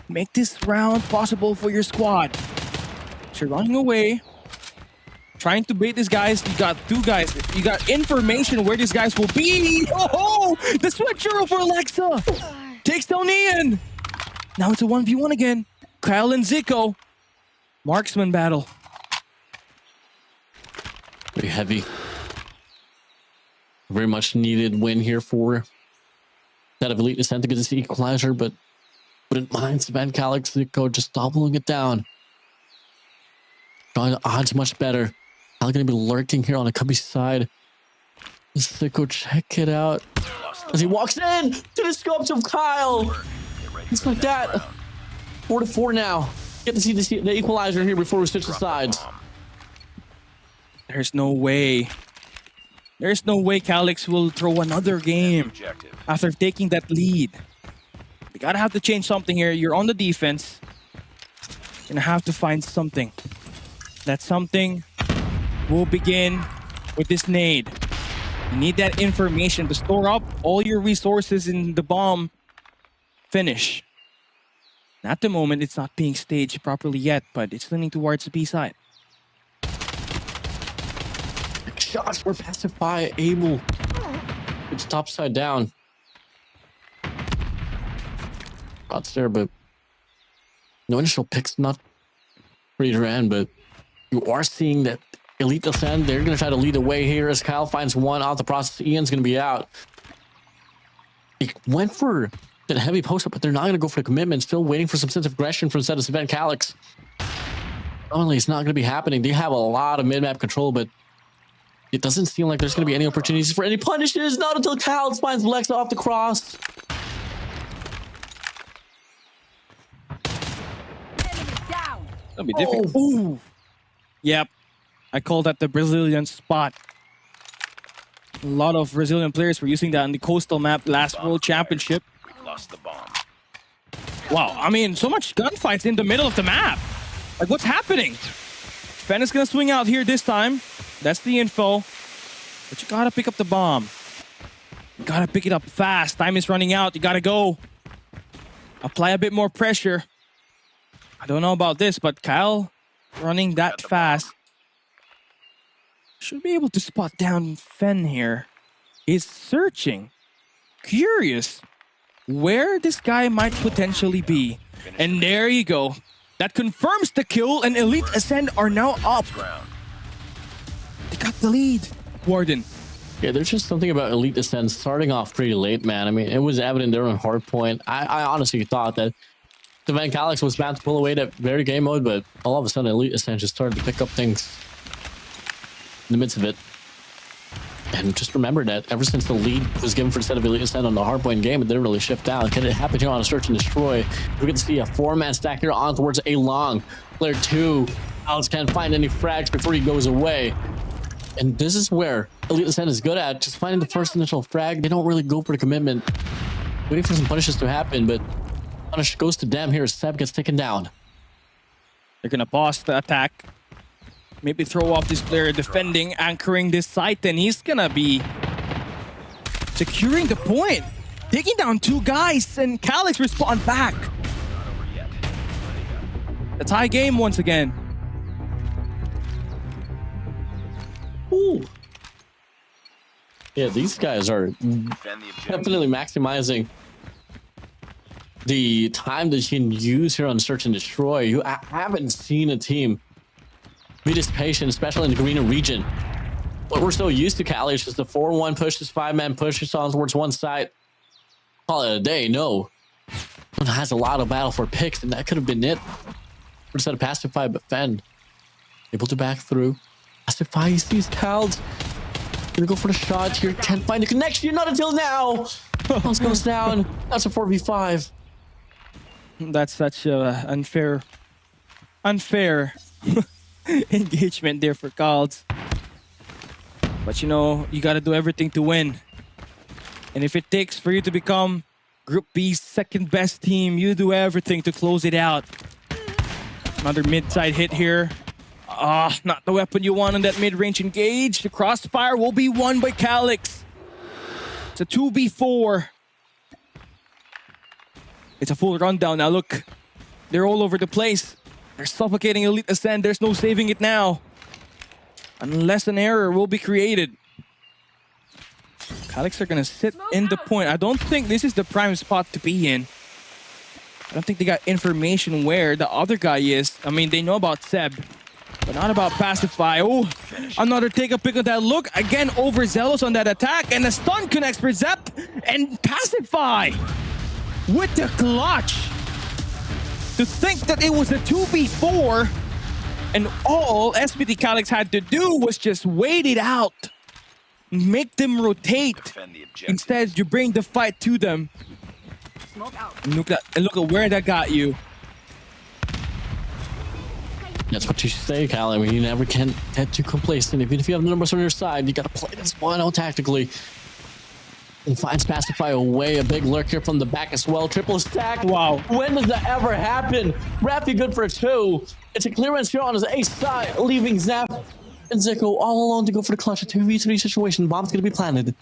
A: Make this round possible for your squad. So you're running away. Trying to bait these guys. You got 2 guys. You got information where these guys will be. Oh, the switcher for Lexa. Takes down Ian. Now it's a 1v1 again. Kyle and Zico. Marksman battle.
B: Very heavy. Very much needed win here for that of Elite Ascent to get this equalizer, but wouldn't mind KALIX Zico just doubling it down. Drawing the odds much better. Kyle gonna be lurking here on the Cubby side. Zico, check it out. As he walks in to the scopes of Kyle. It's like that. 4-4 now. Get to see the equalizer here before we switch the sides.
A: There's no way. There's no way KALIX will throw another game after taking that lead. You gotta have to change something here. You're on the defense. You're gonna have to find something. That something will begin with this nade. You need that information to store up all your resources in the bomb finish. At the moment, it's not being staged properly yet, but it's leaning towards the B side.
B: Shots were Pacify able. It's topside down. Shots there, but no initial picks, not for either end, but you are seeing that Elite Ascend, they're going to try to lead the way here as Kyle finds one out the process. Ian's going to be out. He went for that heavy post-up, but they're not going to go for the commitment. Still waiting for some sense of aggression from Zetus event KALIX. Normally, it's not going to be happening. They have a lot of mid-map control, but it doesn't seem like there's going to be any opportunities for any punishes. Not until KALIX finds Lex off the cross.
A: That'll be difficult. Oh. Ooh. Yep. I call that the Brazilian spot. A lot of Brazilian players were using that on the coastal map last World Championship.
C: We lost the bomb.
A: Wow, I mean, so much gunfights in the middle of the map. Like, what's happening? Fen is gonna swing out here this time. That's the info. But you gotta pick up the bomb. You gotta pick it up fast. Time is running out. You gotta go. Apply a bit more pressure. I don't know about this, but Kyle running that fast should be able to spot down Fen here. He's searching. Curious where this guy might potentially be. And there you go. That confirms the kill, and Elite Ascend are now up. They got the lead, Warden.
B: Yeah, there's just something about Elite Ascend starting off pretty late, man. I mean, it was evident there on Hardpoint. I honestly thought that the Van KALIX was bound to pull away that very game mode, but all of a sudden Elite Ascend just started to pick up things in the midst of it. And just remember that ever since the lead was given for the set of Elite Ascend on the Hardpoint game, it didn't really shift down. Can it happen here on a search and destroy? We get to see a 4-man stack here on towards A long. Player 2, Alex can't find any frags before he goes away. And this is where Elite Ascend is good at, just finding the first initial frag. They don't really go for the commitment. Waiting for some punishes to happen, but punish goes to them here. Seb gets taken down.
A: They're gonna pause the attack. Maybe throw off this player defending, anchoring this site, and he's gonna be securing the point. Taking down 2 guys, and KALIX respond back. A tie game once again.
B: Ooh. Yeah, these guys are definitely maximizing the time that you can use here on Search and Destroy. I haven't seen a team be this patient, especially in the Garena region. What we're so used to, KALIX, is the 4-1 pushes, 5-man pushes on towards one side. Call it a day. No. One has a lot of battle for picks, and that could have been it. Instead of Pacify, but Fen able to back through. Pacify, he sees KALIX. Gonna go for the shot here. Can't find the connection. Not until now. House goes down. That's a 4v5.
A: That's such a unfair engagement there for KALIX. But you know, you gotta do everything to win. And if it takes for you to become Group B's second best team, you do everything to close it out. Another mid-side hit here. Not the weapon you want on that mid-range engage. The crossfire will be won by KALIX. It's a 2v4. It's a full rundown. Now look, they're all over the place. They're suffocating Elite Ascend. There's no saving it now. Unless an error will be created. KALIX are going to sit in the point. I don't think this is the prime spot to be in. I don't think they got information where the other guy is. I mean, they know about Seb, but not about Pacify. Oh, another take a pick of that look. Again, overzealous on that attack. And a stun connects for Zep. And Pacify with the clutch. To think that it was a 2v4 and all SBT KALIX had to do was just wait it out. Make them rotate. Instead, you bring the fight to them. And look at where that got you.
B: That's what you say, Cal. I mean, you never can get too complacent. Even if you have the numbers on your side, you got to play this one out tactically. He finds Pacify away. A big lurk here from the back as well. Triple stack.
A: Wow.
B: When does that ever happen? Rafi good for a 2. It's a clearance here on his ace side, leaving Zap and Zico all alone to go for the clutch. A 2v3 situation. Bomb's going to be planted.
C: The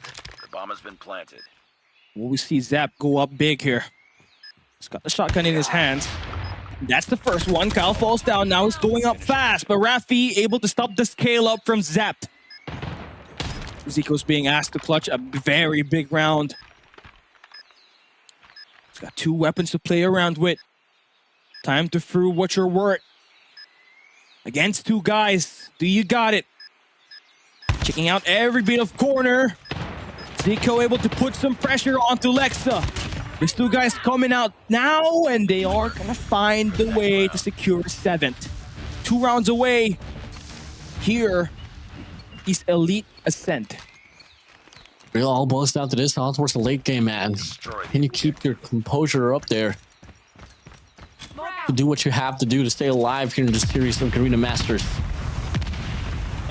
C: bomb has been planted.
A: Well, we see Zap go up big here. He's got the shotgun in his hands. That's the first one. Kyle falls down. Now he's going up fast, but Rafi able to stop the scale up from Zap. Zico's being asked to clutch a very big round. He's got 2 weapons to play around with. Time to prove what you're worth. Against 2 guys. Do you got it? Checking out every bit of corner. Zico able to put some pressure onto Lexa. There's 2 guys coming out now, and they are gonna find the way to secure 7th. 2 rounds away. Here is Elite Ascent.
B: It all boils down to this on towards the late game, man. Can you keep your composure up there to do what you have to do to stay alive here in this series of Garena Masters?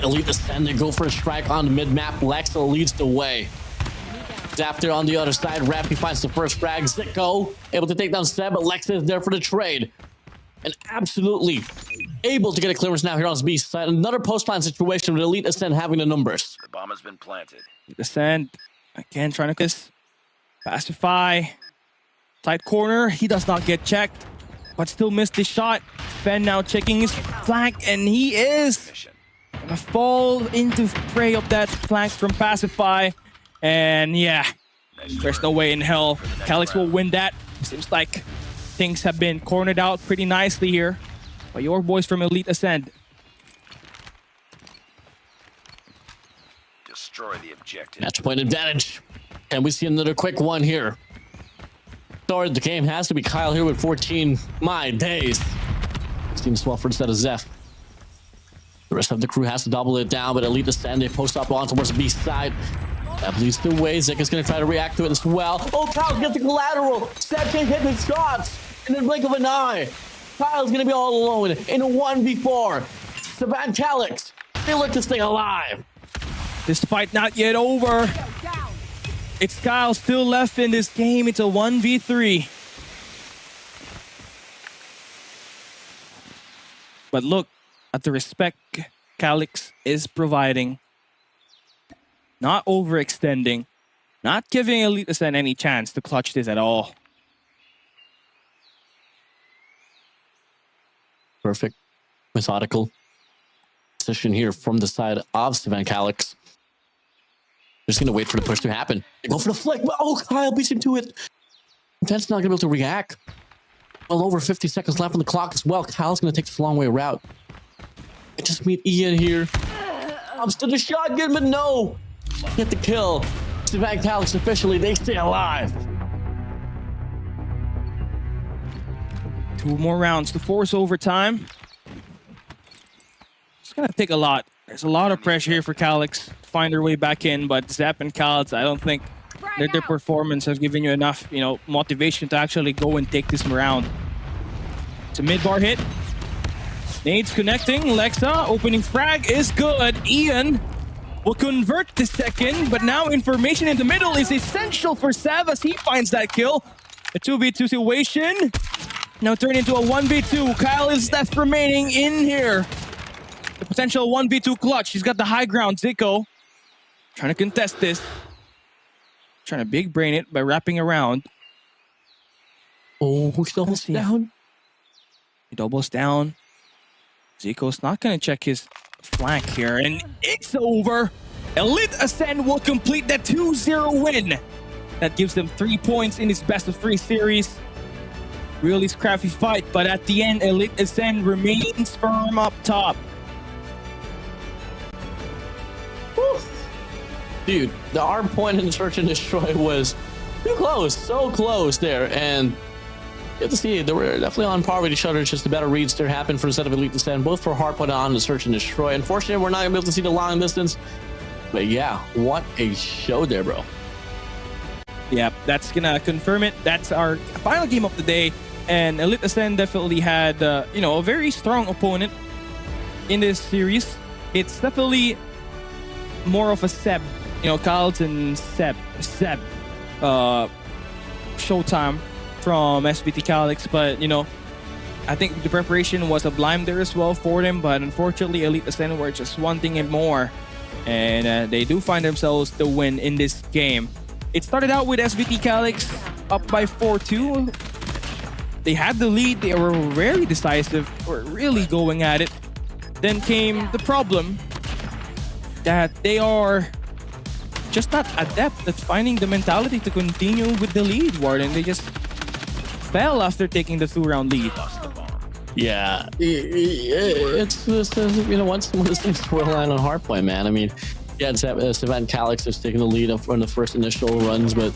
B: Elite Ascent, they go for a strike on the mid-map. Lexa leads the way. Zap there on the other side. Rafi finds the first frag. Zico able to take down Seb, but Lexa is there for the trade. And absolutely able to get a clearance now here on his B side. Another post-line situation with Elite Ascent having the numbers.
C: The bomb has been planted.
A: Ascent again trying to kiss. Pacify. Tight corner. He does not get checked, but still missed his shot. Fen now checking his flank, and he is gonna fall into prey of that flank from Pacify. And yeah, there's no way in hell KALIX will win that. Seems like things have been cornered out pretty nicely here by your boys from Elite Ascent.
C: Destroy the objective.
B: Match point advantage. And we see another quick one here. Start of the game has to be Kyle here with 14. My days. Team Swelford instead of Zeph. The rest of the crew has to double it down, but Elite Ascent, they post up on towards the B side. That leads the way. Zik is going to try to react to it as well. Oh, Kyle gets the collateral. Seb can't hit his shots in the blink of an eye. Kyle's going to be all alone in a 1v4. Savan KALIX, they look this thing alive.
A: This fight not yet over. It's Kyle still left in this game. It's a 1v3. But look at the respect KALIX is providing. Not overextending. Not giving Elite Ascent any chance to clutch this at all.
B: Perfect. Methodical position here from the side of Savan KALIX. Just going to wait for the push to happen. They go for the flick. Oh, Kyle beats him to it. Defense not going to be able to react. Well over 50 seconds left on the clock as well. Kyle's going to take this long way route. I just meet Ian here. I'm still the shotgun, but no. Get the kill. Savan KALIX officially, they stay alive.
A: 2 more rounds to force overtime. It's going to take a lot. There's a lot of pressure here for KALIX to find their way back in, but Zap and KALIX, I don't think their performance has given you enough, motivation to actually go and take this round. It's a mid-bar hit. Nades connecting. Lexa opening frag is good. Ian will convert the second, but now information in the middle is essential for Sav as he finds that kill. A 2v2 situation. Now turned into a 1v2. Kyle is left remaining in here. The potential 1v2 clutch. He's got the high ground. Zico trying to contest this. Trying to big brain it by wrapping around.
B: Oh, he doubles down.
A: He doubles down. Zico's not going to check his flank here, and it's over. Elite Ascent will complete that 2-0 win. That gives them 3 points in this best-of-3 series. Really scrappy fight, but at the end, Elite Ascent remains firm up top.
B: Woo. Dude, the Hardpoint and the Search and Destroy was too close, so close there, and you have to see they were definitely on par with each other. It's just a better reads there happened for the set of Elite Ascent, both for Hardpoint and on the Search and Destroy. Unfortunately, we're not gonna be able to see the long distance, but yeah, what a show there, bro.
A: Yeah, that's gonna confirm it. That's our final game of the day, and Elite Ascent definitely had a very strong opponent in this series. It's definitely more of a Seb, KALIX and Seb showtime from SBT KALIX, but I think the preparation was sublime there as well for them, but unfortunately Elite Ascent were just wanting it more, and they do find themselves the win in this game. It started out with SBT KALIX up by 4-2. They had the lead, they were very decisive, were really going at it. Then came the problem that they are just not adept at finding the mentality to continue with the lead, Warden. They just fell after taking the 2-round lead.
B: Yeah, it's once this thing's storyline on Hardpoint, man. I mean, yeah, Savant KALIX is taking the lead on the first initial runs, but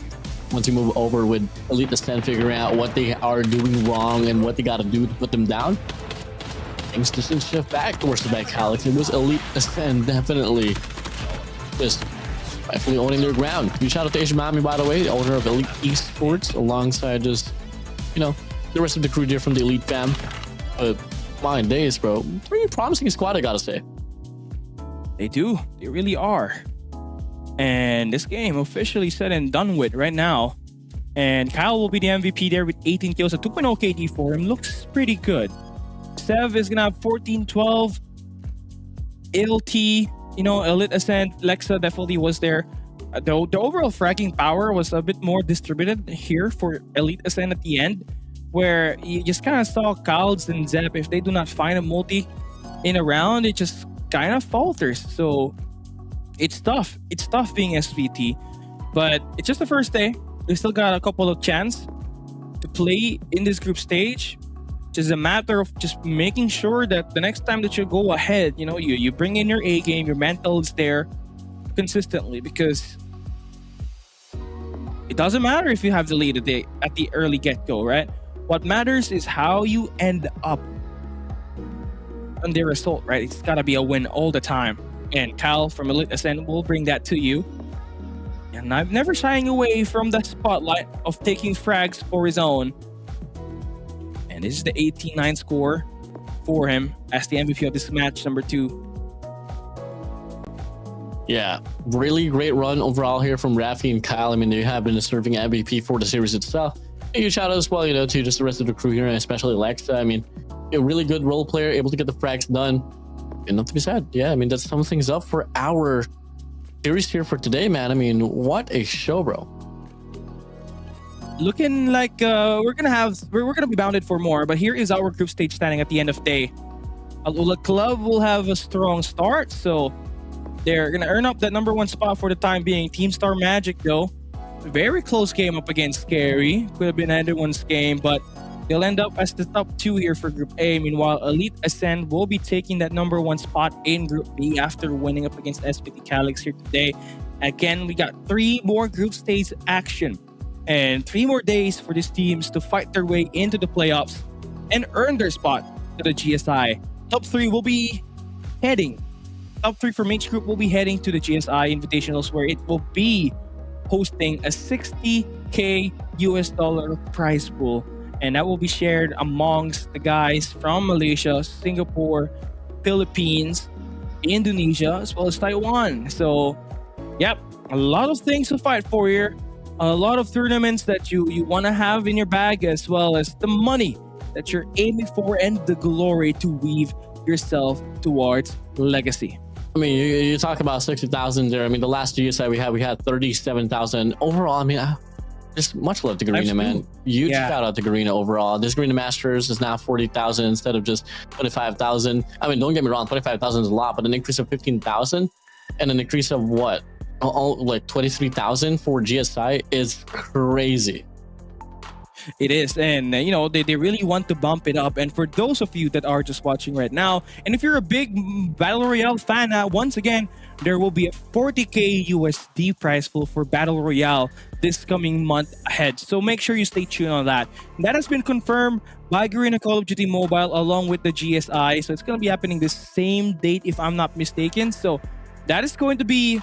B: once you move over with Elite Ascent figuring out what they are doing wrong and what they got to do to put them down, things just didn't shift back towards Savant KALIX. It was Elite Ascent definitely just rightfully owning their ground. Huge shout out to Ishimami, by the way, the owner of Elite Esports, alongside just the rest of the crew here from the Elite fam. But my days, bro, pretty promising squad, I gotta say.
A: They do. They really are. And this game officially said and done with right now. And Kyle will be the MVP there with 18 kills. A 2.0 KD for him. Looks pretty good. Sev is gonna have 14-12. LT, Elite Ascent, Lexa definitely was there. The overall fragging power was a bit more distributed here for Elite Ascent at the end, where you just kind of saw Kalds and Zep, if they do not find a multi in a round, it just kind of falters. So it's tough. It's tough being SVT, but it's just the first day. They still got a couple of chances to play in this group stage. Just a matter of just making sure that the next time that you go ahead, you bring in your A game, your mental is there consistently, because it doesn't matter if you have the lead at the early get-go, right? What matters is how you end up on the result, right? It's got to be a win all the time. And Cal from Elite Ascent will bring that to you. And I'm never shying away from the spotlight of taking frags for his own. And this is the 18-9 score for him as the MVP of this match, number 2.
B: Yeah, really great run overall here from Rafi and Kyle. I mean, they have been serving MVP for the series itself. A huge shout out as well, to just the rest of the crew here, and especially Lexa. I mean, a really good role player, able to get the frags done. And not to be said, yeah, I mean, that sums things up for our series here for today, man. I mean, what a show, bro.
A: Looking like we're gonna be bounded for more, but here is our group stage standing at the end of day. ALULA Club will have a strong start, so they're gonna earn up that number 1 spot for the time being. Team Star Magic, though, very close game up against SKAERI. Could have been anyone's game, but they'll end up as the top 2 here for Group A. Meanwhile, Elite Ascent will be taking that number 1 spot in Group B after winning up against SBT KALIX here today. Again, we got 3 more group stage action and 3 more days for these teams to fight their way into the playoffs and earn their spot to the GSI. Top 3 will be heading. Top 3 from each group will be heading to the GSI Invitationals, where it will be hosting a $60K prize pool. And that will be shared amongst the guys from Malaysia, Singapore, Philippines, Indonesia, as well as Taiwan. So, yep, a lot of things to fight for here. A lot of tournaments that you want to have in your bag, as well as the money that you're aiming for and the glory to weave yourself towards legacy.
B: I mean, you talk about 60,000 there. I mean, the last GSI we had 37,000 overall. I mean, just much love to Garena, man. Huge shout out to Garena overall. This Garena Masters is now 40,000 instead of just 25,000. I mean, don't get me wrong, 25,000 is a lot, but an increase of 15,000 and an increase of what? Like 23,000 for GSI is crazy.
A: It is, and they really want to bump it up. And for those of you that are just watching right now, and if you're a big Battle Royale fan, once again, there will be a 40K USD prize pool for Battle Royale this coming month ahead. So make sure you stay tuned on that. And that has been confirmed by Garena Call of Duty Mobile along with the GSI. So it's going to be happening the same date, if I'm not mistaken. So that is going to be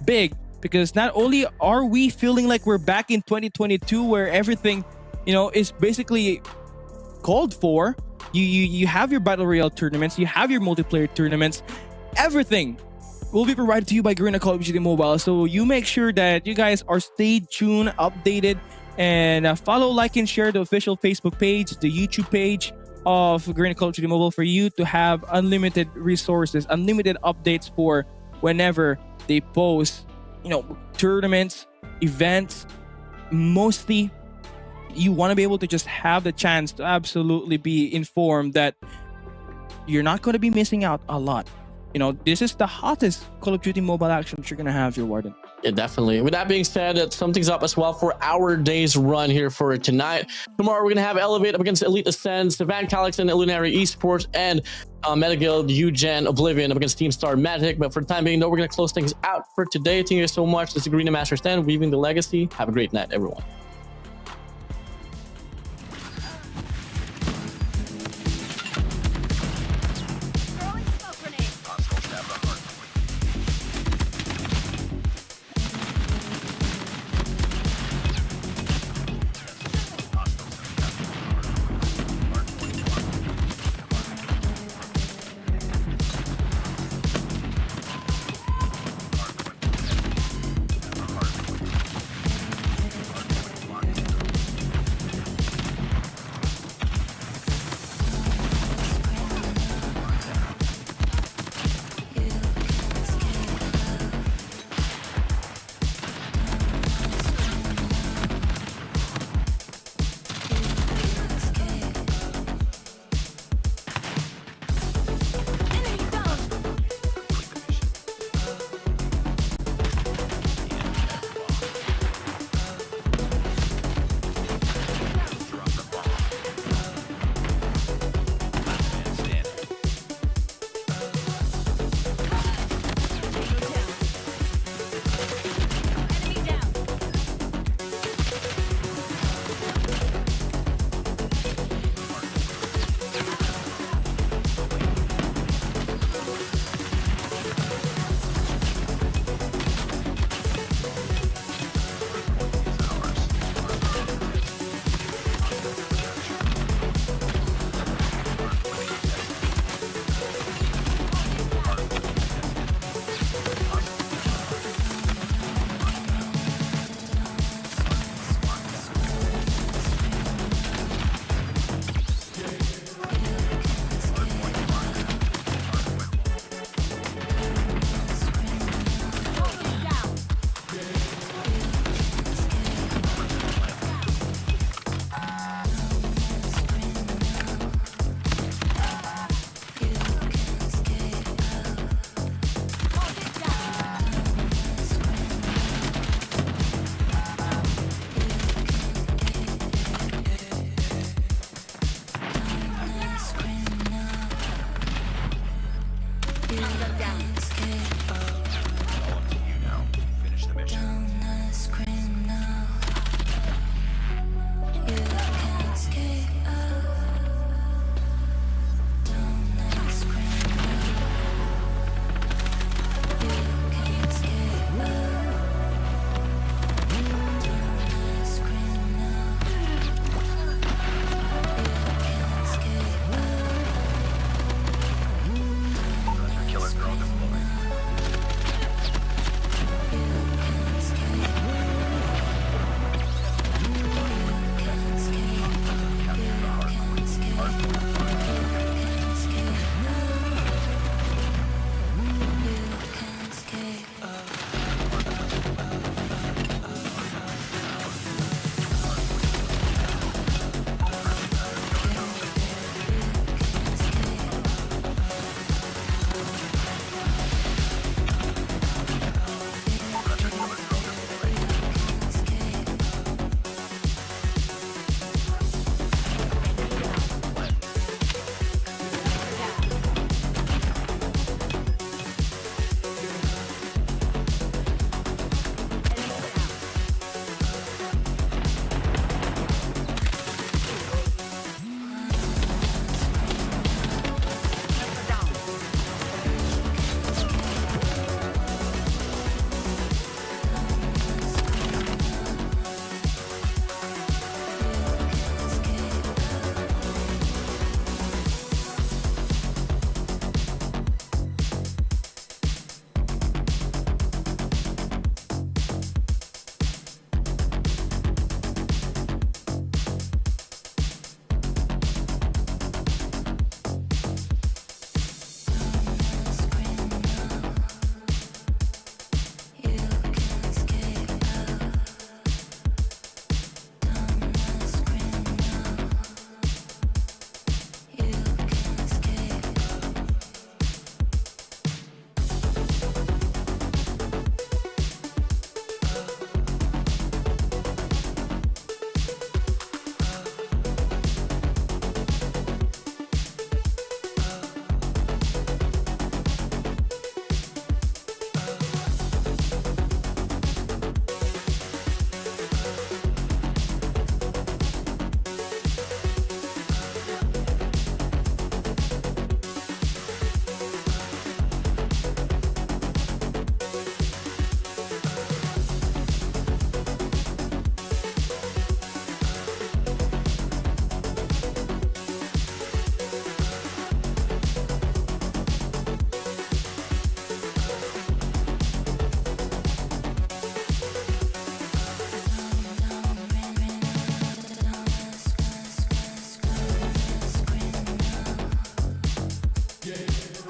A: big, because not only are we feeling like we're back in 2022 where everything is basically called for. You have your Battle Royale tournaments, you have your multiplayer tournaments, everything will be provided to you by Garena Call of Duty Mobile. So you make sure that you guys are stayed tuned, updated, and follow, like, and share the official Facebook page, the YouTube page of Garena Call of Duty Mobile for you to have unlimited resources, unlimited updates for whenever they post, tournaments, events. Mostly, you want to be able to just have the chance to absolutely be informed that you're not going to be missing out a lot. This is the hottest Call of Duty mobile action that you're going to have here, Warden.
B: Yeah, definitely. With that being said, something's up as well for our day's run here for tonight. Tomorrow, we're going to have Elevate up against Elite Ascend, Savan, KALIX, and Luminary Esports, and MetaGuild, Oblivion up against Team Star Magic. But for the time being, though, we're going to close things out for today. Thank you guys so much. This is Garena Master Stan, Weaving the Legacy. Have a great night, everyone.